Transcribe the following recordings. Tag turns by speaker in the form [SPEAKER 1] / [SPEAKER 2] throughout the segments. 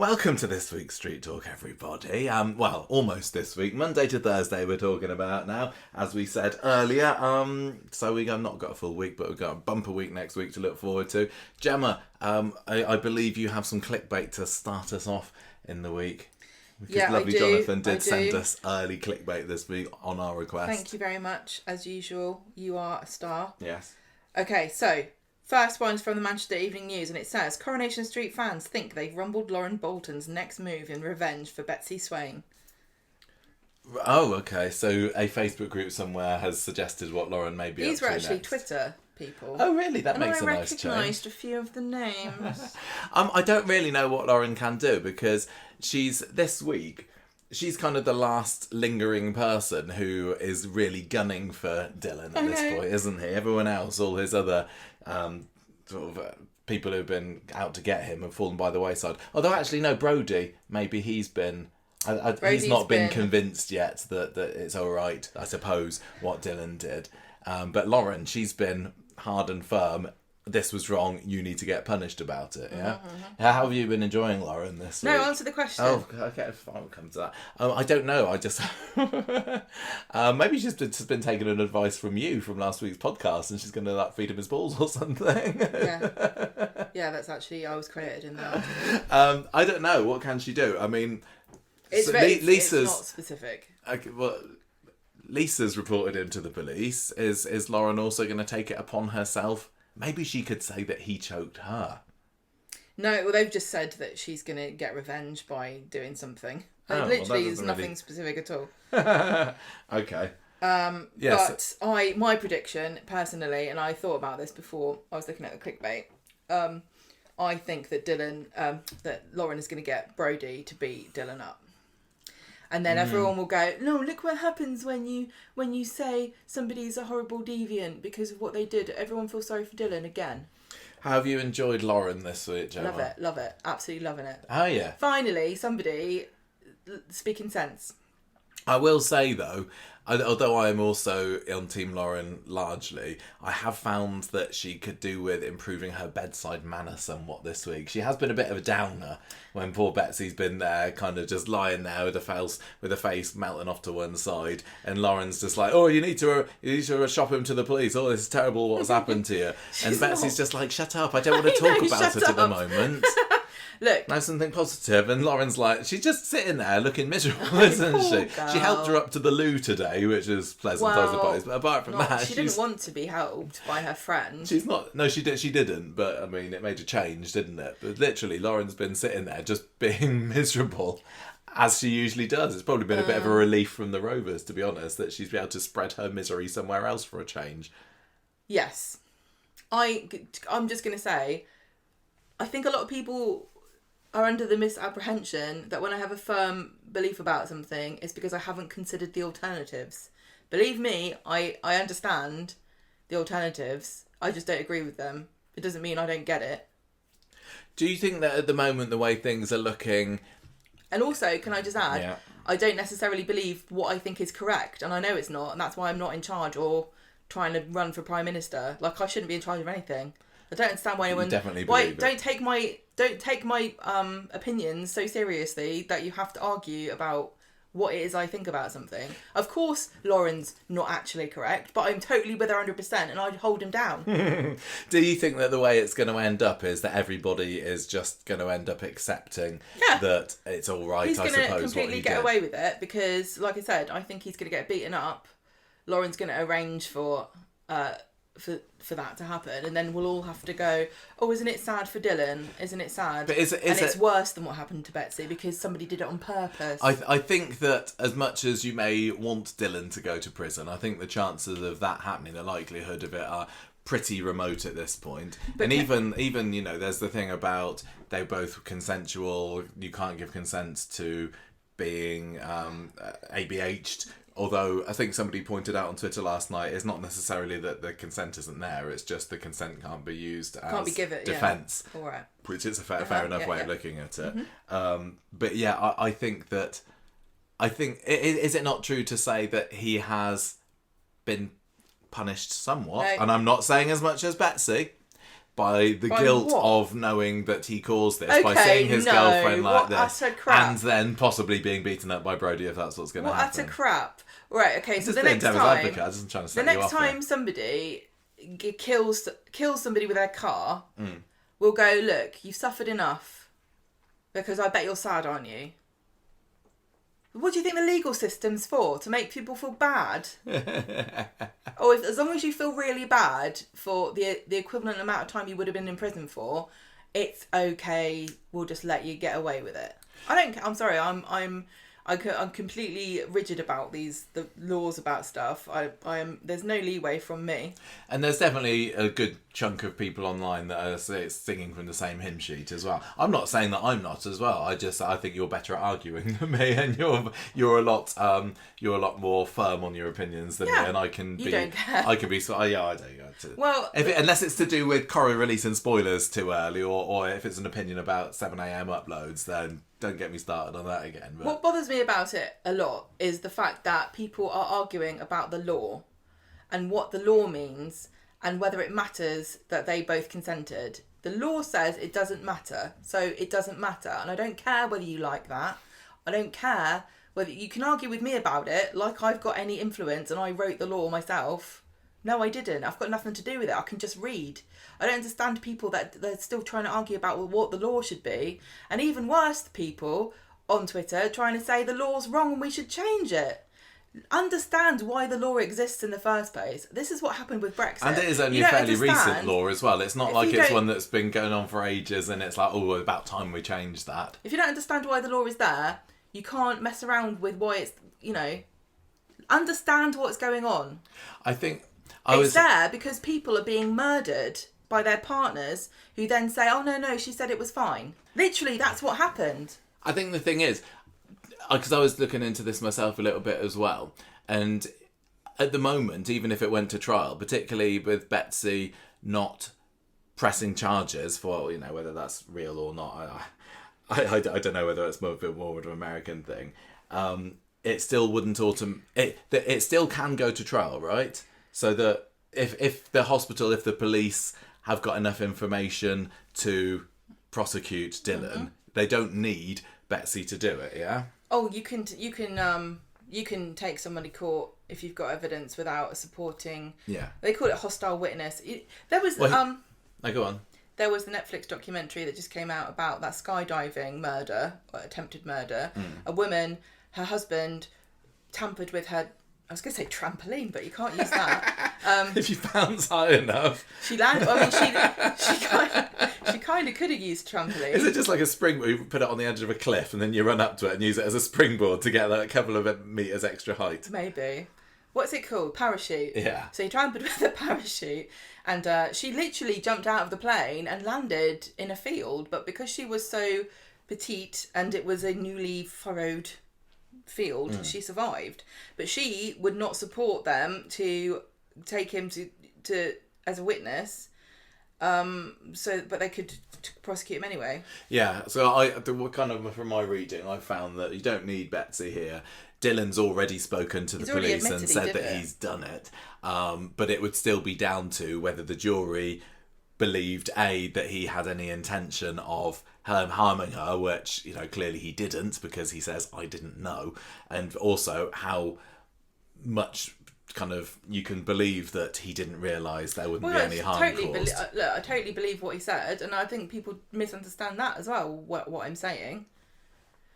[SPEAKER 1] Welcome to this week's Street Talk, everybody. Well, almost this week. Monday to Thursday we're talking about now, as we said earlier. So we've not got a full week, but we've got a bumper week next week to look forward to. Gemma, I believe you have some clickbait to start us off in the week. Because lovely Jonathan did send us early clickbait this week on our request.
[SPEAKER 2] Thank you very much. As usual, you are a star.
[SPEAKER 1] Yes.
[SPEAKER 2] Okay, so first one's from the Manchester Evening News, and it says, Coronation Street fans think they've rumbled Lauren Bolton's next move in revenge for Betsy Swain.
[SPEAKER 1] Oh, okay. So a Facebook group somewhere has suggested what Lauren may be up to
[SPEAKER 2] These were actually
[SPEAKER 1] next.
[SPEAKER 2] Twitter people.
[SPEAKER 1] Oh, really? That makes a nice change.
[SPEAKER 2] And I recognised a few of the names.
[SPEAKER 1] I don't really know what Lauren can do, because this week, she's kind of the last lingering person who is really gunning for Dylan at this point, isn't he? Everyone else, all his other people who've been out to get him have fallen by the wayside. Although actually, no, Brody, maybe he's been... he's not been convinced yet that it's all right, I suppose, what Dylan did. But Lauren, she's been hard and firm. This was wrong. You need to get punished about it. Yeah. Mm-hmm. How have you been enjoying Lauren this week?
[SPEAKER 2] No, answer the question.
[SPEAKER 1] Oh, okay. I'll come to that. I don't know. I just maybe she's just been taking an advice from you from last week's podcast, and she's going to feed him his balls or something.
[SPEAKER 2] Yeah. That's actually I was credited in that.
[SPEAKER 1] I don't know. What can she do? I mean,
[SPEAKER 2] it's not specific.
[SPEAKER 1] Okay, well, Lisa's reported into the police. Is Lauren also going to take it upon herself? Maybe she could say that he choked her.
[SPEAKER 2] No, well, they've just said that she's going to get revenge by doing something. Literally, there's nothing specific at all.
[SPEAKER 1] Okay.
[SPEAKER 2] Yes. But my prediction, personally, and I thought about this before I was looking at the clickbait, I think that that Lauren is going to get Brody to beat Dylan up. And then everyone will go, no, look what happens when you say somebody's a horrible deviant because of what they did. Everyone feels sorry for Dylan again.
[SPEAKER 1] How have you enjoyed Lauren this week, Gemma?
[SPEAKER 2] Love it. Absolutely loving it.
[SPEAKER 1] Oh, yeah.
[SPEAKER 2] Finally, somebody speaking sense.
[SPEAKER 1] I will say, though, although I am also on Team Lauren largely, I have found that she could do with improving her bedside manner somewhat this week. She has been a bit of a downer when poor Betsy's been there, kind of just lying there with a face melting off to one side, and Lauren's just like, "Oh, you need to shop him to the police. Oh, this is terrible. What's happened to you?" And Betsy's just like, "Shut up! I don't want to talk about it at the moment."
[SPEAKER 2] Look,
[SPEAKER 1] now something positive, and Lauren's like, she's just sitting there looking miserable, isn't she?
[SPEAKER 2] Girl.
[SPEAKER 1] She helped her up to the loo today, which is pleasant, I suppose. But apart from that,
[SPEAKER 2] she didn't want to be helped by her friend.
[SPEAKER 1] She's not. No, she didn't. But I mean, it made a change, didn't it? But literally, Lauren's been sitting there just being miserable, as she usually does. It's probably been a bit of a relief from the Rovers, to be honest, that she's been able to spread her misery somewhere else for a change.
[SPEAKER 2] Yes, I'm just gonna say, I think a lot of people are under the misapprehension that when I have a firm belief about something, it's because I haven't considered the alternatives. Believe me, I understand the alternatives. I just don't agree with them. It doesn't mean I don't get it.
[SPEAKER 1] Do you think that at the moment, the way things are looking...
[SPEAKER 2] And also, can I just add, I don't necessarily believe what I think is correct, and I know it's not, and that's why I'm not in charge or trying to run for Prime Minister. Like, I shouldn't be in charge of anything. I don't understand why anyone...
[SPEAKER 1] Definitely believe it.
[SPEAKER 2] Don't take my opinions so seriously that you have to argue about what it is I think about something. Of course, Lauren's not actually correct, but I'm totally with her 100%, and I'd hold him down.
[SPEAKER 1] Do you think that the way it's going to end up is that everybody is just going to end up accepting that it's all right?
[SPEAKER 2] He's
[SPEAKER 1] going to
[SPEAKER 2] completely get away with it because, like I said, I think he's going to get beaten up. Lauren's going to arrange for that to happen, and then we'll all have to go, oh, isn't it sad for Dylan? Isn't it sad?
[SPEAKER 1] But
[SPEAKER 2] it's worse than what happened to Betsy because somebody did it on purpose.
[SPEAKER 1] I think that as much as you may want Dylan to go to prison, I think the chances of that happening, the likelihood of it, are pretty remote at this point. But even there's the thing about they're both consensual. You can't give consent to being ABH'd. Although I think somebody pointed out on Twitter last night, it's not necessarily that the consent isn't there, it's just the consent can't be used as defence.
[SPEAKER 2] Yeah. All right.
[SPEAKER 1] Which is a fair enough way of looking at it. Mm-hmm. But yeah, I think is it not true to say that he has been punished somewhat? No. And I'm not saying as much as Betsy, by the
[SPEAKER 2] By
[SPEAKER 1] guilt
[SPEAKER 2] what?
[SPEAKER 1] of knowing that he caused this, by
[SPEAKER 2] Okay,
[SPEAKER 1] seeing his
[SPEAKER 2] no,
[SPEAKER 1] girlfriend like
[SPEAKER 2] what
[SPEAKER 1] this,
[SPEAKER 2] utter crap.
[SPEAKER 1] and then possibly being beaten up by Brody if that's what's going to
[SPEAKER 2] What
[SPEAKER 1] happen.
[SPEAKER 2] utter crap. Right, okay,
[SPEAKER 1] It's
[SPEAKER 2] so
[SPEAKER 1] just
[SPEAKER 2] the
[SPEAKER 1] being
[SPEAKER 2] next
[SPEAKER 1] devil's
[SPEAKER 2] time...
[SPEAKER 1] advocate. I just trying to
[SPEAKER 2] The
[SPEAKER 1] set you
[SPEAKER 2] next
[SPEAKER 1] off
[SPEAKER 2] time
[SPEAKER 1] there.
[SPEAKER 2] somebody kills somebody with their car, we'll go, look, you've suffered enough, because I bet you're sad, aren't you? What do you think the legal system's for? To make people feel bad? Or as long as you feel really bad for the equivalent amount of time you would have been in prison for, it's okay. We'll just let you get away with it. I'm sorry. I'm completely rigid about the laws about stuff. There's no leeway from me.
[SPEAKER 1] And there's definitely a good chunk of people online that are singing from the same hymn sheet as well. I'm not saying that I'm not as well. I think you're better at arguing than me, and you're a lot more firm on your opinions than me, and I can be.
[SPEAKER 2] You don't care.
[SPEAKER 1] I can be. Yeah, I don't.
[SPEAKER 2] Well,
[SPEAKER 1] unless it's to do with Corrie releasing spoilers too early, or if it's an opinion about 7 a.m. uploads, then don't get me started on that again. But...
[SPEAKER 2] What bothers me about it a lot is the fact that people are arguing about the law and what the law means and whether it matters that they both consented. The law says it doesn't matter, so it doesn't matter. And I don't care whether you like that. I don't care whether you can argue with me about it like I've got any influence and I wrote the law myself. No, I didn't. I've got nothing to do with it. I can just read. I don't understand people that they're still trying to argue about what the law should be. And even worse, the people on Twitter trying to say the law's wrong and we should change it. Understand why the law exists in the first place. This is what happened with Brexit.
[SPEAKER 1] And it is only a fairly recent law as well. It's not like it's one that's been going on for ages and it's like, oh, about time we changed that.
[SPEAKER 2] If you don't understand why the law is there, you can't mess around with why it's, understand what's going on.
[SPEAKER 1] I think...
[SPEAKER 2] It's there because people are being murdered by their partners who then say, oh, no, she said it was fine. Literally, that's what happened.
[SPEAKER 1] I think the thing is, because I was looking into this myself a little bit as well, and at the moment, even if it went to trial, particularly with Betsy not pressing charges for, whether that's real or not, I don't know whether it's a bit more of an American thing, it still wouldn't it still can go to trial, right? So that if the police have got enough information to prosecute Dylan, they don't need Betsy to do it. Yeah.
[SPEAKER 2] Oh, you can take someone to court if you've got evidence without a supporting.
[SPEAKER 1] Yeah.
[SPEAKER 2] They call it hostile witness. There was
[SPEAKER 1] go on.
[SPEAKER 2] There was the Netflix documentary that just came out about that skydiving murder or attempted murder. A woman, her husband, tampered with her. I was going to say trampoline, but you can't use that.
[SPEAKER 1] If you bounce high enough.
[SPEAKER 2] She landed. I mean, she kind of could have used trampoline.
[SPEAKER 1] Is it just like a springboard? You put it on the edge of a cliff and then you run up to it and use it as a springboard to get a couple of meters extra height?
[SPEAKER 2] Maybe. What's it called? Parachute.
[SPEAKER 1] Yeah.
[SPEAKER 2] So he tampered with the parachute, and she literally jumped out of the plane and landed in a field. But because she was so petite and it was a newly furrowed field, she survived. But she would not support them to take him to as a witness, but they could prosecute him anyway.
[SPEAKER 1] Yeah, so kind of from my reading, I found that you don't need Betsy here. Dylan's already spoken to the police and said that he's done it, but it would still be down to whether the jury believed that he had any intention of harming her, which clearly he didn't, because he says I didn't know, and also how much kind of you can believe that he didn't realise there wouldn't be any harm caused.
[SPEAKER 2] I totally believe what he said, and I think people misunderstand that as well. What I'm saying.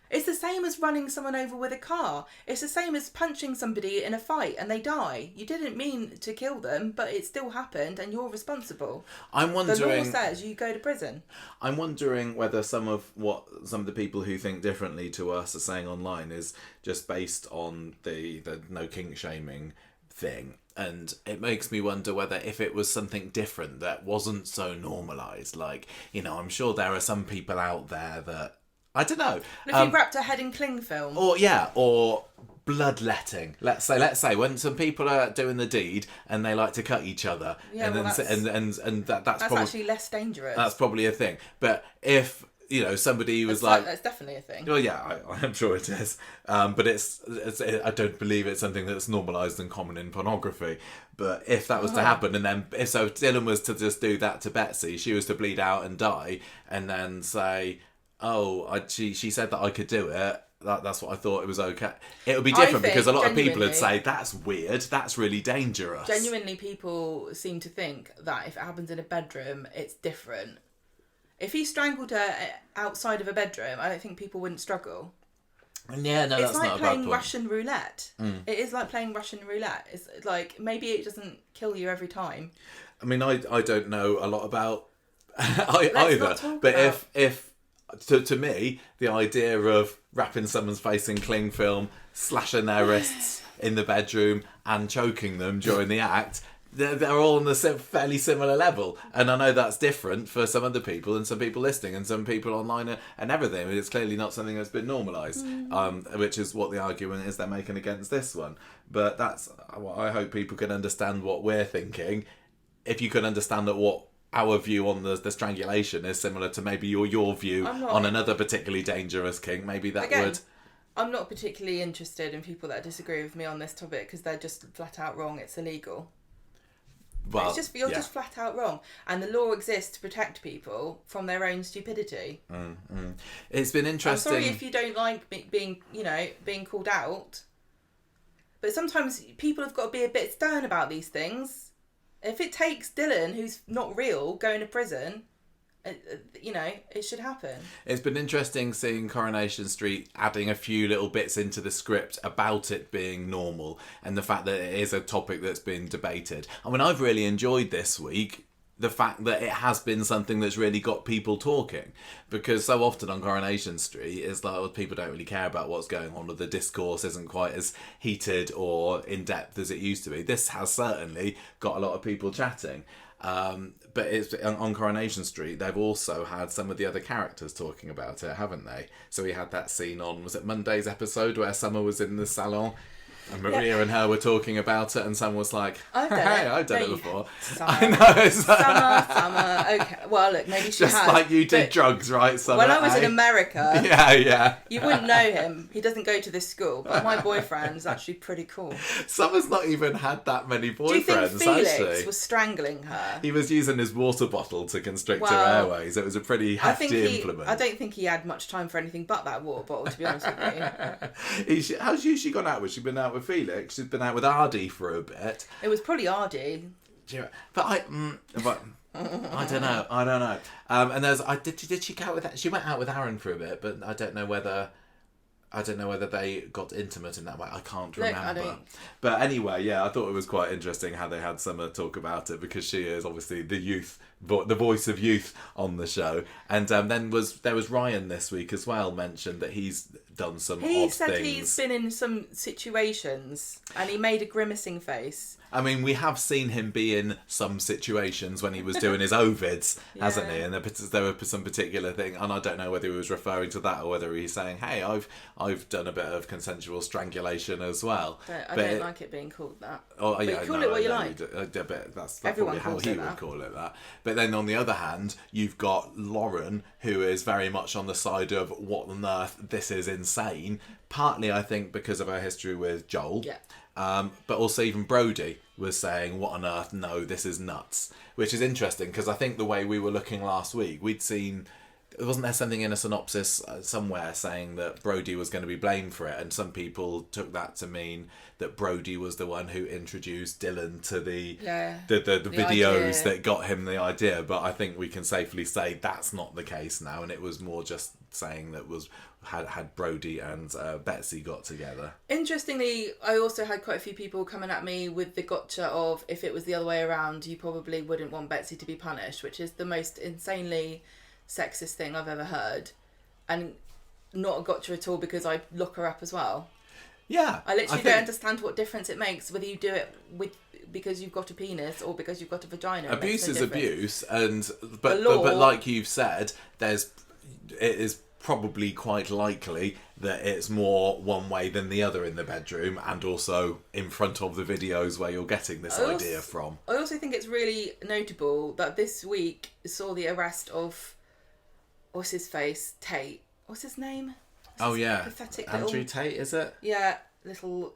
[SPEAKER 2] It's the same as running someone over with a car. It's the same as punching somebody in a fight and they die. You didn't mean to kill them, but it still happened and you're responsible.
[SPEAKER 1] I'm wondering...
[SPEAKER 2] The law says you go to prison.
[SPEAKER 1] I'm wondering whether some of the people who think differently to us are saying online is just based on the no kink shaming thing. And it makes me wonder whether if it was something different that wasn't so normalised. Like, I'm sure there are some people out there that... I don't know.
[SPEAKER 2] If you wrapped a head in cling film.
[SPEAKER 1] Or bloodletting. Let's say when some people are doing the deed and they like to cut each other, that's
[SPEAKER 2] probably,
[SPEAKER 1] actually less dangerous. That's probably a thing. But if you know, somebody was
[SPEAKER 2] that's definitely a thing.
[SPEAKER 1] Well, yeah, I'm sure it is. But I don't believe it's something that's normalised and common in pornography. But if that was to happen, and then if Dylan was to just do that to Betsy, she was to bleed out and die, and then say, she said that I could do it. That's what I thought, it was okay. It would be different because a lot of people would say, that's weird, that's really dangerous.
[SPEAKER 2] Genuinely, people seem to think that if it happens in a bedroom, it's different. If he strangled her outside of a bedroom, I don't think people wouldn't struggle.
[SPEAKER 1] Yeah, no, that's not a bad point.
[SPEAKER 2] It's like playing Russian roulette. It is like playing Russian roulette. It's like, maybe it doesn't kill you every time.
[SPEAKER 1] I mean, I don't know a lot about either. But if to me, the idea of wrapping someone's face in cling film, slashing their wrists in the bedroom and choking them during the act, they're all on the fairly similar level. And I know that's different for some other people and some people listening and some people online and everything. It's clearly not something that's been normalised, which is what the argument is they're making against this one. But that's what I hope people can understand what we're thinking. If you can understand that what our view on the strangulation is similar to maybe your view on another particularly dangerous kink, maybe that would...
[SPEAKER 2] I'm not particularly interested in people that disagree with me on this topic because they're just flat out wrong. It's illegal. Well, you're just flat out wrong, and the law exists to protect people from their own stupidity.
[SPEAKER 1] It's been interesting.
[SPEAKER 2] I'm sorry if you don't like being called out, but sometimes people have got to be a bit stern about these things. If it takes Dylan, who's not real, going to prison, it should happen. It's
[SPEAKER 1] been interesting seeing Coronation Street adding a few little bits into the script about it being normal and the fact that it is a topic that's been debated. I mean, I've really enjoyed this week the fact that it has been something that's really got people talking, because so often on Coronation Street it's like, well, people don't really care about what's going on, or the discourse isn't quite as heated or in depth as it used to be. This has certainly got a lot of people chatting. But it's on Coronation Street, they've also had some of the other characters talking about it, haven't they? So we had that scene on, was it Monday's episode, where Summer was in the salon and Maria and her were talking about it, and someone was like, I've done it before.
[SPEAKER 2] Summer. I know. Summer. Okay. Well, look, maybe she has.
[SPEAKER 1] Just like you did drugs, right, Summer?
[SPEAKER 2] When I was in America...
[SPEAKER 1] Yeah.
[SPEAKER 2] You wouldn't know him. He doesn't go to this school. But my boyfriend's actually pretty cool.
[SPEAKER 1] Summer's not even had that many boyfriends, actually.
[SPEAKER 2] Do you think Felix was strangling her?
[SPEAKER 1] He was using his water bottle to constrict her airways. It was a pretty hefty implement.
[SPEAKER 2] I don't think he had much time for anything but that water bottle, to be honest with you.
[SPEAKER 1] How's she gone out with? She's been out with Felix. She's been out with Ardy for a bit.
[SPEAKER 2] It was probably Ardy.
[SPEAKER 1] But I don't know. And did she go out with that? She went out with Aaron for a bit, but I don't know whether they got intimate in that way. I can't remember. But anyway, yeah, I thought it was quite interesting how they had Summer talk about it, because she is obviously the voice of youth on the show. And then there was Ryan this week as well, mentioned that he's done some odd things.
[SPEAKER 2] He said he's been in some situations and he made a grimacing face.
[SPEAKER 1] I mean, we have seen him be in some situations when he was doing his Ovids, hasn't he? And there were some particular thing, and I don't know whether he was referring to that or whether he's saying, "Hey, I've done a bit of consensual strangulation as well."
[SPEAKER 2] I don't like it being called that.
[SPEAKER 1] Oh, yeah,
[SPEAKER 2] call it what you like.
[SPEAKER 1] That's probably how he would call it that. But then on the other hand, you've got Lauren, who is very much on the side of what on earth, this is insane. Partly, I think, because of her history with Joel. Yeah. But also even Brody was saying, what on earth, no, this is nuts. Which is interesting, because I think the way we were looking last week, we'd seen... Wasn't there something in a synopsis somewhere saying that Brody was going to be blamed for it? And some people took that to mean that Brody was the one who introduced Dylan to the videos that got him the idea. But I think we can safely say that's not the case now. And it was more just saying that had Brody and Betsy got together.
[SPEAKER 2] Interestingly, I also had quite a few people coming at me with the gotcha of, if it was the other way around, you probably wouldn't want Betsy to be punished, which is the most insanely sexist thing I've ever heard, and not a gotcha at all, because I look her up as well.
[SPEAKER 1] Yeah,
[SPEAKER 2] I literally don't understand what difference it makes whether you do it because you've got a penis or because you've got a vagina.
[SPEAKER 1] Abuse is abuse, but like you've said, it is probably quite likely that it's more one way than the other in the bedroom, and also in front of the videos where you're getting this idea from. I
[SPEAKER 2] also think it's really notable that this week saw the arrest of what's his face, Tate. What's his name?
[SPEAKER 1] Oh yeah,
[SPEAKER 2] pathetic
[SPEAKER 1] Andrew
[SPEAKER 2] little,
[SPEAKER 1] Tate, is it?
[SPEAKER 2] yeah, little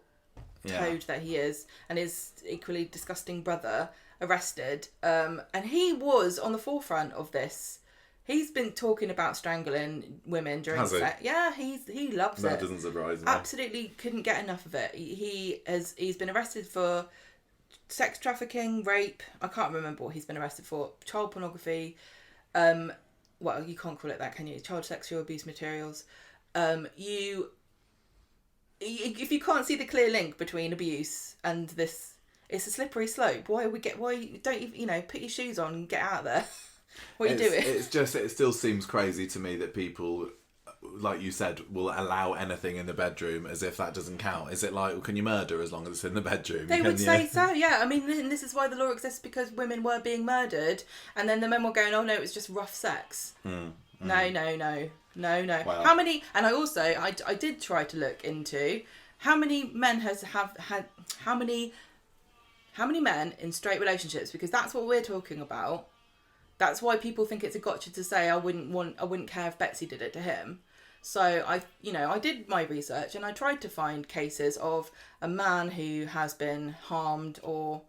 [SPEAKER 2] toad that he is, and his equally disgusting brother arrested. And he was on the forefront of this. He's been talking about strangling women during sex. Yeah, he loves it.
[SPEAKER 1] That doesn't surprise me.
[SPEAKER 2] Absolutely couldn't get enough of it. He's been arrested for sex trafficking, rape. I can't remember what he's been arrested for. Child pornography. Well, you can't call it that, can you? Child sexual abuse materials. If you can't see the clear link between abuse and this, it's a slippery slope. Why don't you put your shoes on and get out of there? What are you doing?
[SPEAKER 1] It's just, it still seems crazy to me that people, like you said, will allow anything in the bedroom as if that doesn't count. Is it like, well, can you murder as long as it's in the bedroom?
[SPEAKER 2] They would say so, yeah. I mean, and this is why the law exists, because women were being murdered, and then the men were going, oh no, it was just rough sex. No. Wow. How many? And I did try to look into how many men how many men in straight relationships, because that's what we're talking about. That's why people think it's a gotcha to say I wouldn't care if Betsy did it to him. So I did my research and I tried to find cases of a man who has been harmed or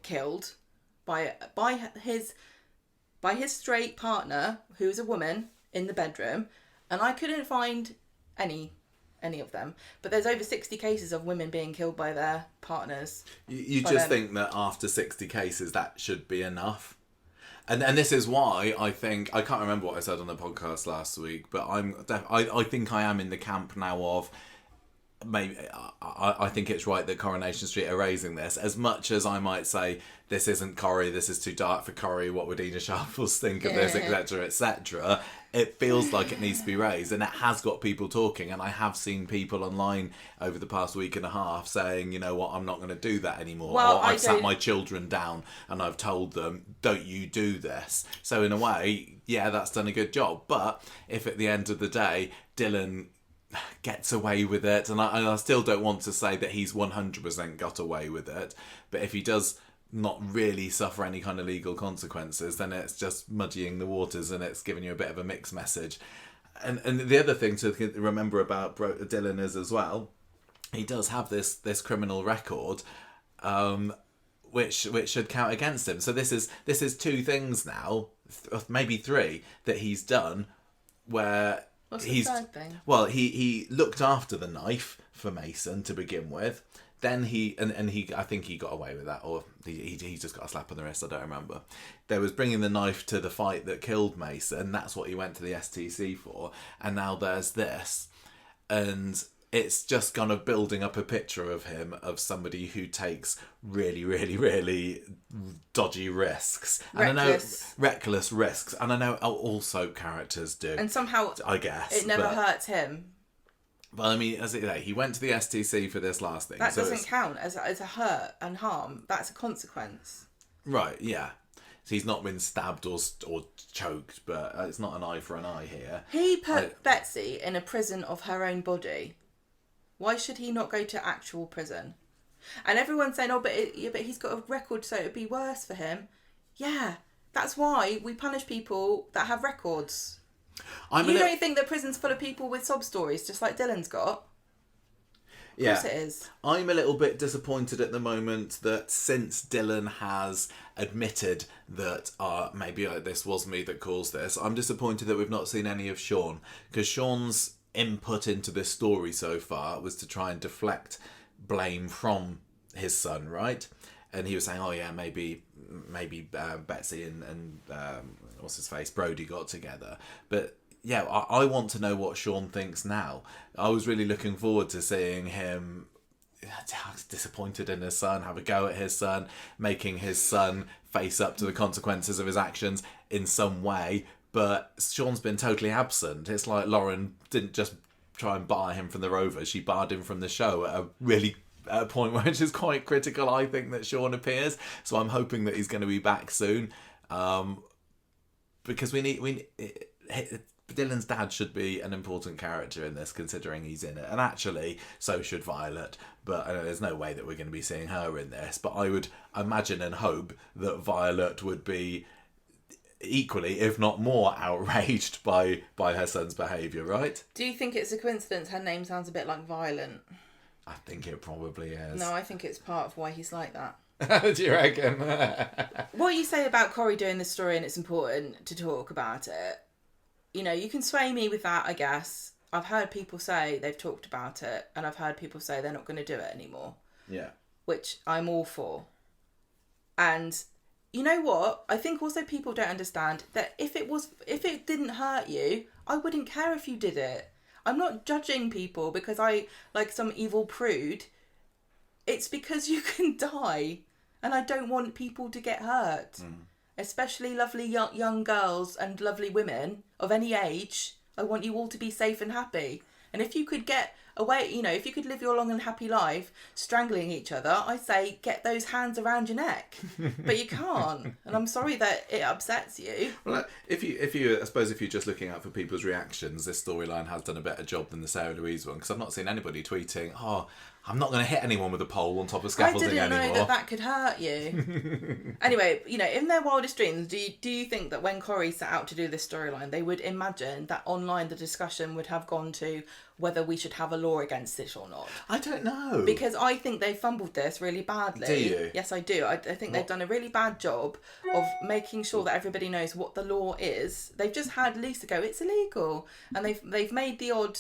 [SPEAKER 2] killed by his straight partner, who's a woman, in the bedroom, and I couldn't find any of them. But there's over 60 cases of women being killed by their partners.
[SPEAKER 1] You just think that after 60 cases that should be enough. And this is why I think, I can't remember what I said on the podcast last week, but I think I am in the camp now of, maybe I think it's right that Coronation Street are raising this. As much as I might say, this isn't Corrie, this is too dark for Corrie, what would Ina Sharples think of this, etc., etc., it feels like it needs to be raised, and it has got people talking, and I have seen people online over the past week and a half saying, you know what, I'm not going to do that anymore.
[SPEAKER 2] Well,
[SPEAKER 1] or I've sat my children down and I've told them, don't you do this. So in a way, yeah, that's done a good job. But if at the end of the day, Dylan gets away with it, and I still don't want to say that he's 100% got away with it, but if he does not really suffer any kind of legal consequences, then it's just muddying the waters and it's giving you a bit of a mixed message. And the other thing to remember about Dylan is as well, he does have this criminal record, which should count against him. So this is two things now, maybe three, that he's done where
[SPEAKER 2] what's the third thing?
[SPEAKER 1] Well, he looked after the knife for Mason to begin with. Then he I think he got away with that, or he just got a slap on the wrist. I don't remember. There was bringing the knife to the fight that killed Mason. That's what he went to the STC for. And now there's this, and it's just kind of building up a picture of him, of somebody who takes really, really, really dodgy risks. Reckless risks. And I know all soap characters do.
[SPEAKER 2] And somehow,
[SPEAKER 1] I guess,
[SPEAKER 2] it never hurts him.
[SPEAKER 1] Well, I mean, as he went to the STC for this last thing.
[SPEAKER 2] That doesn't count as a hurt and harm. That's a consequence.
[SPEAKER 1] Right, yeah. So he's not been stabbed or choked, but it's not an eye for an eye here.
[SPEAKER 2] He put Betsy in a prison of her own body. Why should he not go to actual prison? And everyone's saying, oh, but he's got a record, so it would be worse for him. Yeah, that's why we punish people that have records. You don't think that prison's full of people with sob stories, just like Dylan's got? Of course it is.
[SPEAKER 1] I'm a little bit disappointed at the moment that since Dylan has admitted that maybe this was me that caused this, I'm disappointed that we've not seen any of Sean. Because Sean's input into this story so far was to try and deflect blame from his son, right? And he was saying, oh yeah, maybe Betsy and what's his face, Brody got together. But yeah, I want to know what Sean thinks now. I was really looking forward to seeing him disappointed in his son, have a go at his son, making his son face up to the consequences of his actions in some way. But Sean's been totally absent. It's like Lauren didn't just try and bar him from the Rover, she barred him from the show at a point which is quite critical, I think, that Sean appears. So I'm hoping that he's going to be back soon, because Dylan's dad should be an important character in this, considering he's in it, and actually so should Violet. But there's no way that we're going to be seeing her in this. But I would imagine and hope that Violet would be equally, if not more, outraged by her son's behaviour, right?
[SPEAKER 2] Do you think it's a coincidence her name sounds a bit like violent?
[SPEAKER 1] I think it probably is.
[SPEAKER 2] No, I think it's part of why he's like that.
[SPEAKER 1] Do you reckon?
[SPEAKER 2] What you say about Corrie doing this story and it's important to talk about it, you know, you can sway me with that, I guess. I've heard people say they've talked about it, and I've heard people say they're not going to do it anymore.
[SPEAKER 1] Yeah.
[SPEAKER 2] Which I'm all for. And you know what? I think also people don't understand that if it didn't hurt you, I wouldn't care if you did it. I'm not judging people because I like some evil prude. It's because you can die. And I don't want people to get hurt. Especially lovely young girls and lovely women of any age. I want you all to be safe and happy. And if you could get away, you know, if you could live your long and happy life strangling each other, I say get those hands around your neck. But you can't. And I'm sorry that it upsets you.
[SPEAKER 1] Well, if you, I suppose if you're just looking out for people's reactions, this storyline has done a better job than the Sarah Louise one, because I've not seen anybody tweeting, "Oh, I'm not going to hit anyone with a pole on top of scaffolding anymore."
[SPEAKER 2] I didn't know that could hurt you. Anyway, you know, in their wildest dreams, do you think that when Corrie set out to do this storyline, they would imagine that online the discussion would have gone to whether we should have a law against it or not?
[SPEAKER 1] I don't know.
[SPEAKER 2] Because I think they fumbled this really badly.
[SPEAKER 1] Do you?
[SPEAKER 2] Yes, I do. I think they've done a really bad job of making sure that everybody knows what the law is. They've just had Lisa go, it's illegal. And they've made the odd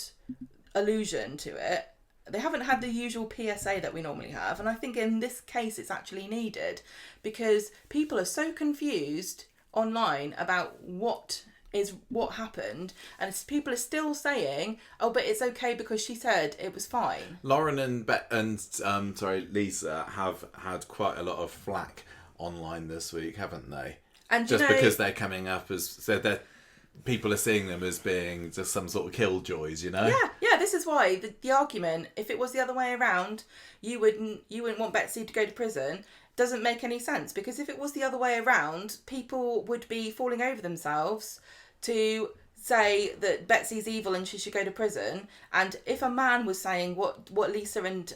[SPEAKER 2] allusion to it. They haven't had the usual PSA that we normally have. And I think in this case it's actually needed because people are so confused online about what happened, and people are still saying, oh, but it's okay because she said it was fine.
[SPEAKER 1] Lauren and Lisa have had quite a lot of flack online this week, haven't they?
[SPEAKER 2] And
[SPEAKER 1] just because they're coming up as so people are seeing them as being just some sort of killjoys, you know?
[SPEAKER 2] Yeah. This is why the argument, if it was the other way around, you wouldn't want Betsy to go to prison. Doesn't make any sense, because if it was the other way around, people would be falling over themselves to say that Betsy's evil and she should go to prison. And if a man was saying what Lisa and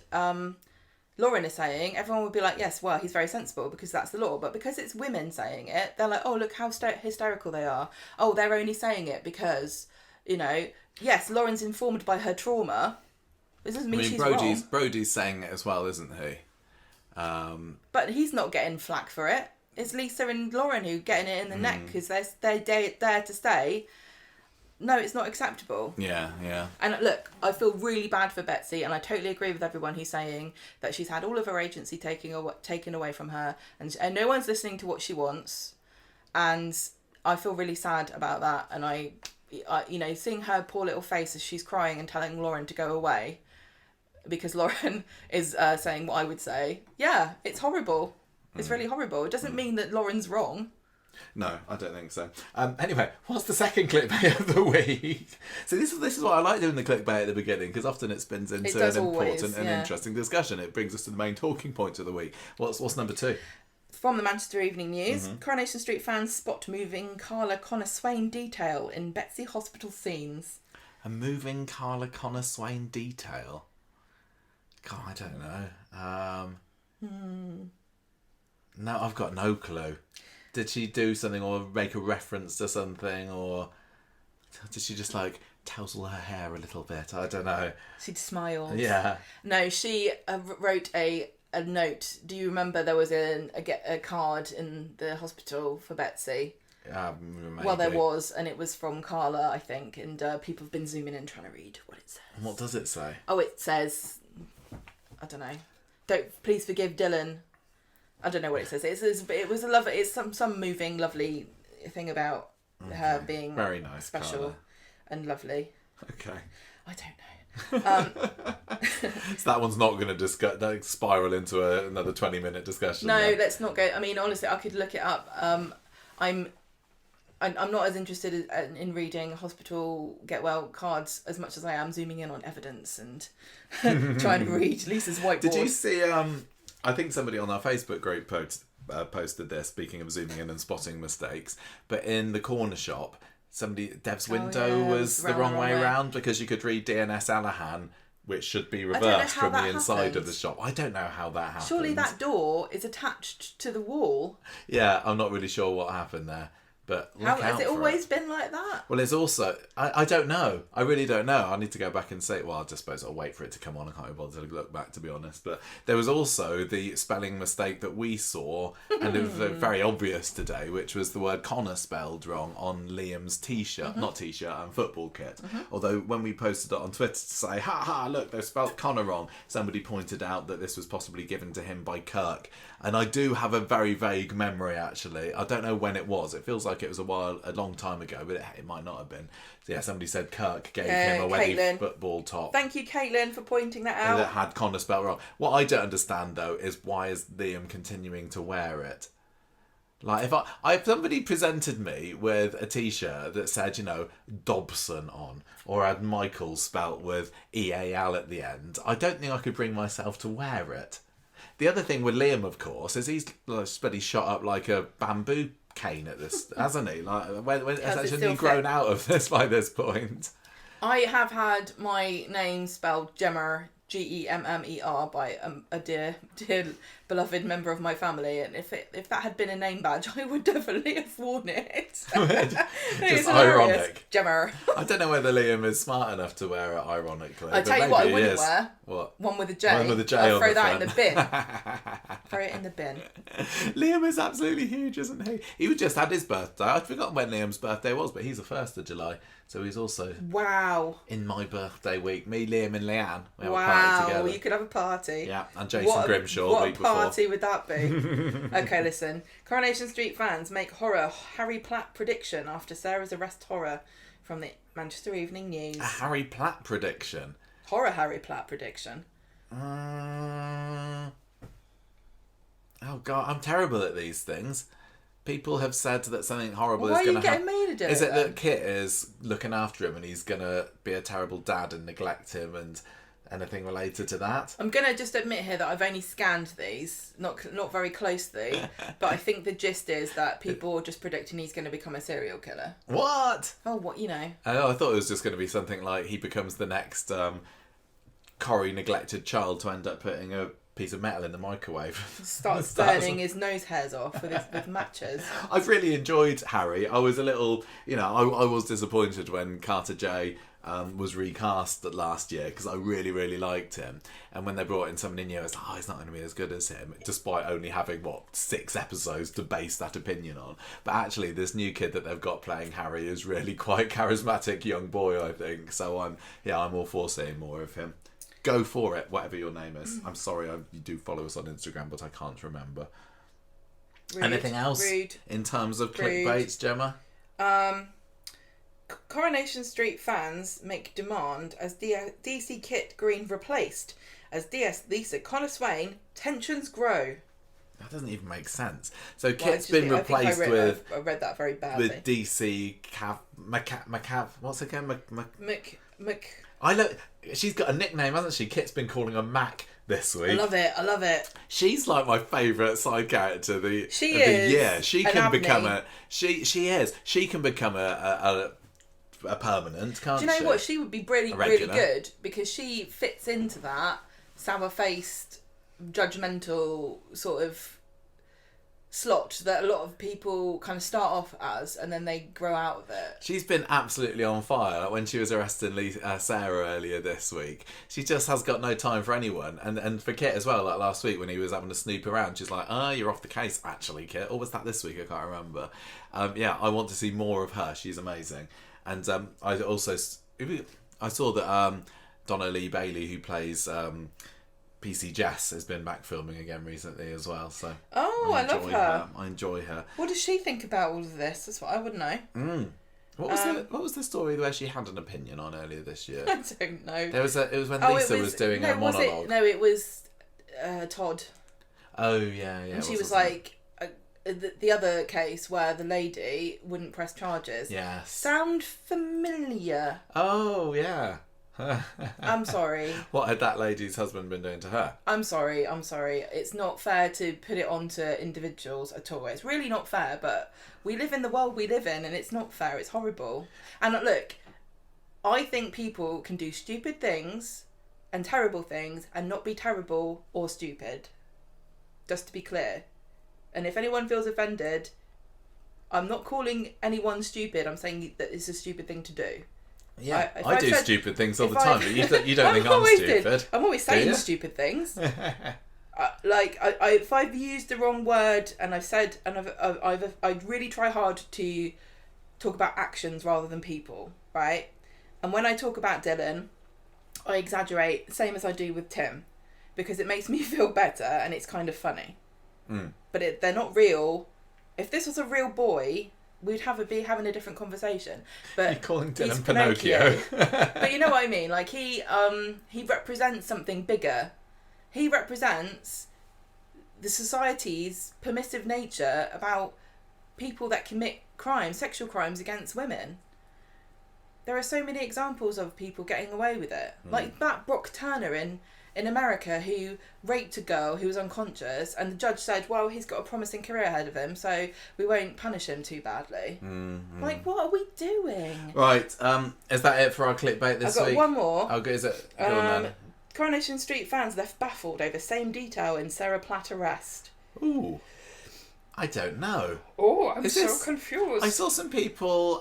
[SPEAKER 2] Lauren are saying, everyone would be like, yes, well, he's very sensible because that's the law. But because it's women saying it, they're like, oh, look how hysterical they are. Oh, they're only saying it because, you know, yes, Lauren's informed by her trauma. This doesn't mean she's wrong.
[SPEAKER 1] Brody's saying it as well, isn't he?
[SPEAKER 2] But he's not getting flack for it. It's Lisa and Lauren who getting it in the neck because they're there to stay. No, it's not acceptable.
[SPEAKER 1] Yeah.
[SPEAKER 2] And look, I feel really bad for Betsy, and I totally agree with everyone who's saying that she's had all of her agency taken away from her, and no one's listening to what she wants. And I feel really sad about that. And I you know, seeing her poor little face as she's crying and telling Lauren to go away, because Lauren is saying what I would say. Yeah, it's horrible. It's really horrible. It doesn't mean that Lauren's wrong.
[SPEAKER 1] No, I don't think so. Anyway, what's the second clickbait of the week? So this is what I like doing the clickbait at the beginning, because often it spins into an important and interesting discussion. It brings us to the main talking point of the week. What's number 2?
[SPEAKER 2] From the Manchester Evening News, Coronation Street fans spot moving Carla Connor Swain detail in Betsy hospital scenes.
[SPEAKER 1] A moving Carla Connor Swain detail? God, I don't know. No, I've got no clue. Did she do something or make a reference to something, or did she just like tousle her hair a little bit? I don't know.
[SPEAKER 2] She smiled.
[SPEAKER 1] Yeah.
[SPEAKER 2] No, she wrote a note. Do you remember there was a card in the hospital for Betsy?
[SPEAKER 1] Maybe.
[SPEAKER 2] Well, there was, and it was from Carla, I think, and people have been zooming in trying to read what it says.
[SPEAKER 1] What does it say?
[SPEAKER 2] Oh, it says, I don't know. Please forgive Dylan. I don't know what it says. It was a lovely. It's some moving, lovely thing about her being
[SPEAKER 1] very nice,
[SPEAKER 2] special,
[SPEAKER 1] Carla.
[SPEAKER 2] And lovely.
[SPEAKER 1] Okay.
[SPEAKER 2] I don't know.
[SPEAKER 1] So that one's not going to spiral into another 20-minute discussion.
[SPEAKER 2] No, let's not go. I mean, honestly, I could look it up. I'm not as interested in reading hospital get well cards as much as I am zooming in on evidence and trying to read Lisa's whiteboard.
[SPEAKER 1] Did you see? I think somebody on our Facebook group posted this, speaking of zooming in and spotting mistakes, but in the corner shop, Dev's window was the wrong way around, because you could read DNS Allahan, which should be reversed from the inside of the shop. I don't know how that happened.
[SPEAKER 2] Surely that door is attached to the wall.
[SPEAKER 1] Yeah, I'm not really sure what happened there. But
[SPEAKER 2] How
[SPEAKER 1] look
[SPEAKER 2] has
[SPEAKER 1] out
[SPEAKER 2] it
[SPEAKER 1] for
[SPEAKER 2] always been like that?
[SPEAKER 1] Well, it's also... I don't know. I really don't know. I need to go back and see... Well, I just suppose I'll wait for it to come on. I can't be bothered to look back, to be honest. But there was also the spelling mistake that we saw, and it was very obvious today, which was the word Connor spelled wrong on Liam's T-shirt. Not T-shirt, football kit. Although when we posted it on Twitter to say, ha, look, they've spelled Connor wrong, somebody pointed out that this was possibly given to him by Kirk. And I do have a very vague memory, actually. I don't know when it was. It feels like it was a long time ago, but it might not have been. So yeah, somebody said Kirk gave him a wedding football top.
[SPEAKER 2] Thank you, Caitlin, for pointing that out.
[SPEAKER 1] That had Connor spelled wrong. What I don't understand, though, is why is Liam continuing to wear it? Like, if somebody presented me with a T-shirt that said, Dobson on, or had Michael spelt with EAL at the end, I don't think I could bring myself to wear it. The other thing with Liam, of course, is he's shot up like a bamboo cane at this, hasn't he? Like, when has he grown out of this by this point?
[SPEAKER 2] I have had my name spelled Gemmer, Gemmer, by a dear beloved member of my family, and if that had been a name badge, I would definitely have worn it.
[SPEAKER 1] Just ironic.
[SPEAKER 2] Gemmer.
[SPEAKER 1] I don't know whether Liam is smart enough to wear it ironically.
[SPEAKER 2] I tell you what, I wouldn't wear.
[SPEAKER 1] What?
[SPEAKER 2] One with a J.
[SPEAKER 1] One with a J.
[SPEAKER 2] I'll throw that in the bin. Throw it in the bin.
[SPEAKER 1] Liam is absolutely huge, isn't he? He just had his birthday. I'd forgotten when Liam's birthday was, but he's the 1st of July. So he's also in my birthday week. Me, Liam and Leanne. We have a party together.
[SPEAKER 2] You could have a party.
[SPEAKER 1] Yeah, and Jason Grimshaw week before.
[SPEAKER 2] What party would that be? Okay, listen. Coronation Street fans make horror Harry Platt prediction after Sarah's arrest horror from the Manchester Evening News.
[SPEAKER 1] A Harry Platt prediction?
[SPEAKER 2] Horror Harry Platt prediction.
[SPEAKER 1] Oh God, I'm terrible at these things. People have said that something horrible is going to happen.
[SPEAKER 2] Why are you getting me to do it?
[SPEAKER 1] Is it that Kit is looking after him and he's going to be a terrible dad and neglect him and anything related to that?
[SPEAKER 2] I'm going to just admit here that I've only scanned these, not very closely, but I think the gist is that people are just predicting he's going to become a serial killer.
[SPEAKER 1] What?
[SPEAKER 2] Oh, what,
[SPEAKER 1] I thought it was just going to be something like he becomes the next Corrie neglected child to end up putting a piece of metal in the microwave.
[SPEAKER 2] Starts burning his nose hairs off with matches.
[SPEAKER 1] I've really enjoyed Harry. I was a little, I was disappointed when Carter J was recast last year because I really, really liked him. And when they brought in somebody new, I was like, he's not going to be as good as him, despite only having, 6 episodes to base that opinion on. But actually, this new kid that they've got playing Harry is really quite charismatic young boy, I think. So I'm all for seeing more of him. Go for it, whatever your name is. I'm sorry, you do follow us on Instagram, but I can't remember. Anything else in terms of clickbaits, Gemma?
[SPEAKER 2] Coronation Street fans make demand as DC Kit Green replaced. As DS Lisa Connor Swain, tensions grow.
[SPEAKER 1] That doesn't even make sense. So Kit's been replaced with...
[SPEAKER 2] I read that very badly.
[SPEAKER 1] With DC Macav... What's it again? She's got a nickname, hasn't she? Kit's been calling her Mac this week.
[SPEAKER 2] I love it.
[SPEAKER 1] She's like my favourite side character.
[SPEAKER 2] She is.
[SPEAKER 1] Yeah, she can become a... She is. She can become a permanent, can't she?
[SPEAKER 2] Do you know what? She would be really, really good because she fits into that sour-faced, judgmental sort of slot that a lot of people kind of start off as and then they grow out of it.
[SPEAKER 1] She's been absolutely on fire when she was arresting Sarah earlier this week. She just has got no time for anyone. And for Kit as well, like last week when he was having to snoop around, she's like, you're off the case actually, Kit. Or was that this week? I can't remember. I want to see more of her. She's amazing. And I saw that Donna Lee Bailey, who plays PC Jess, has been back filming again recently as well. So
[SPEAKER 2] I love her.
[SPEAKER 1] I enjoy her.
[SPEAKER 2] What does she think about all of this? That's what I would know.
[SPEAKER 1] What was the story where she had an opinion on earlier this year?
[SPEAKER 2] I don't know.
[SPEAKER 1] It was when Lisa was doing her monologue.
[SPEAKER 2] It was Todd.
[SPEAKER 1] Oh yeah.
[SPEAKER 2] And she was like. The other case where the lady wouldn't press charges.
[SPEAKER 1] Yes.
[SPEAKER 2] Sound familiar?
[SPEAKER 1] Oh, yeah.
[SPEAKER 2] I'm sorry.
[SPEAKER 1] What had that lady's husband been doing to her?
[SPEAKER 2] I'm sorry. It's not fair to put it onto individuals at all. It's really not fair, but we live in the world we live in and it's not fair. It's horrible. And look, I think people can do stupid things and terrible things and not be terrible or stupid. Just to be clear. And if anyone feels offended, I'm not calling anyone stupid. I'm saying that it's a stupid thing to do.
[SPEAKER 1] Yeah, I do stupid things all the time, but you don't think I'm stupid.
[SPEAKER 2] I'm always saying stupid things. If I've used the wrong word and I've said, and I really try hard to talk about actions rather than people, right? And when I talk about Dylan, I exaggerate, same as I do with Tim, because it makes me feel better and it's kind of funny. But they're not real. If this was a real boy, we'd be having a different conversation. But
[SPEAKER 1] you're calling Dylan Pinocchio.
[SPEAKER 2] But you know what I mean? Like he represents something bigger. He represents the society's permissive nature about people that commit crimes, sexual crimes against women. There are so many examples of people getting away with it. Like that Brock Turner in America who raped a girl who was unconscious, and the judge said, well, he's got a promising career ahead of him, so we won't punish him too badly. Like, what are we doing?
[SPEAKER 1] Right, is that it for our clickbait this week?
[SPEAKER 2] I've got one more.
[SPEAKER 1] Oh, good, is it? Go on then.
[SPEAKER 2] Coronation Street fans left baffled over same detail in Sarah Platt arrest.
[SPEAKER 1] Ooh. I don't know.
[SPEAKER 2] Oh, I'm so confused.
[SPEAKER 1] I saw some people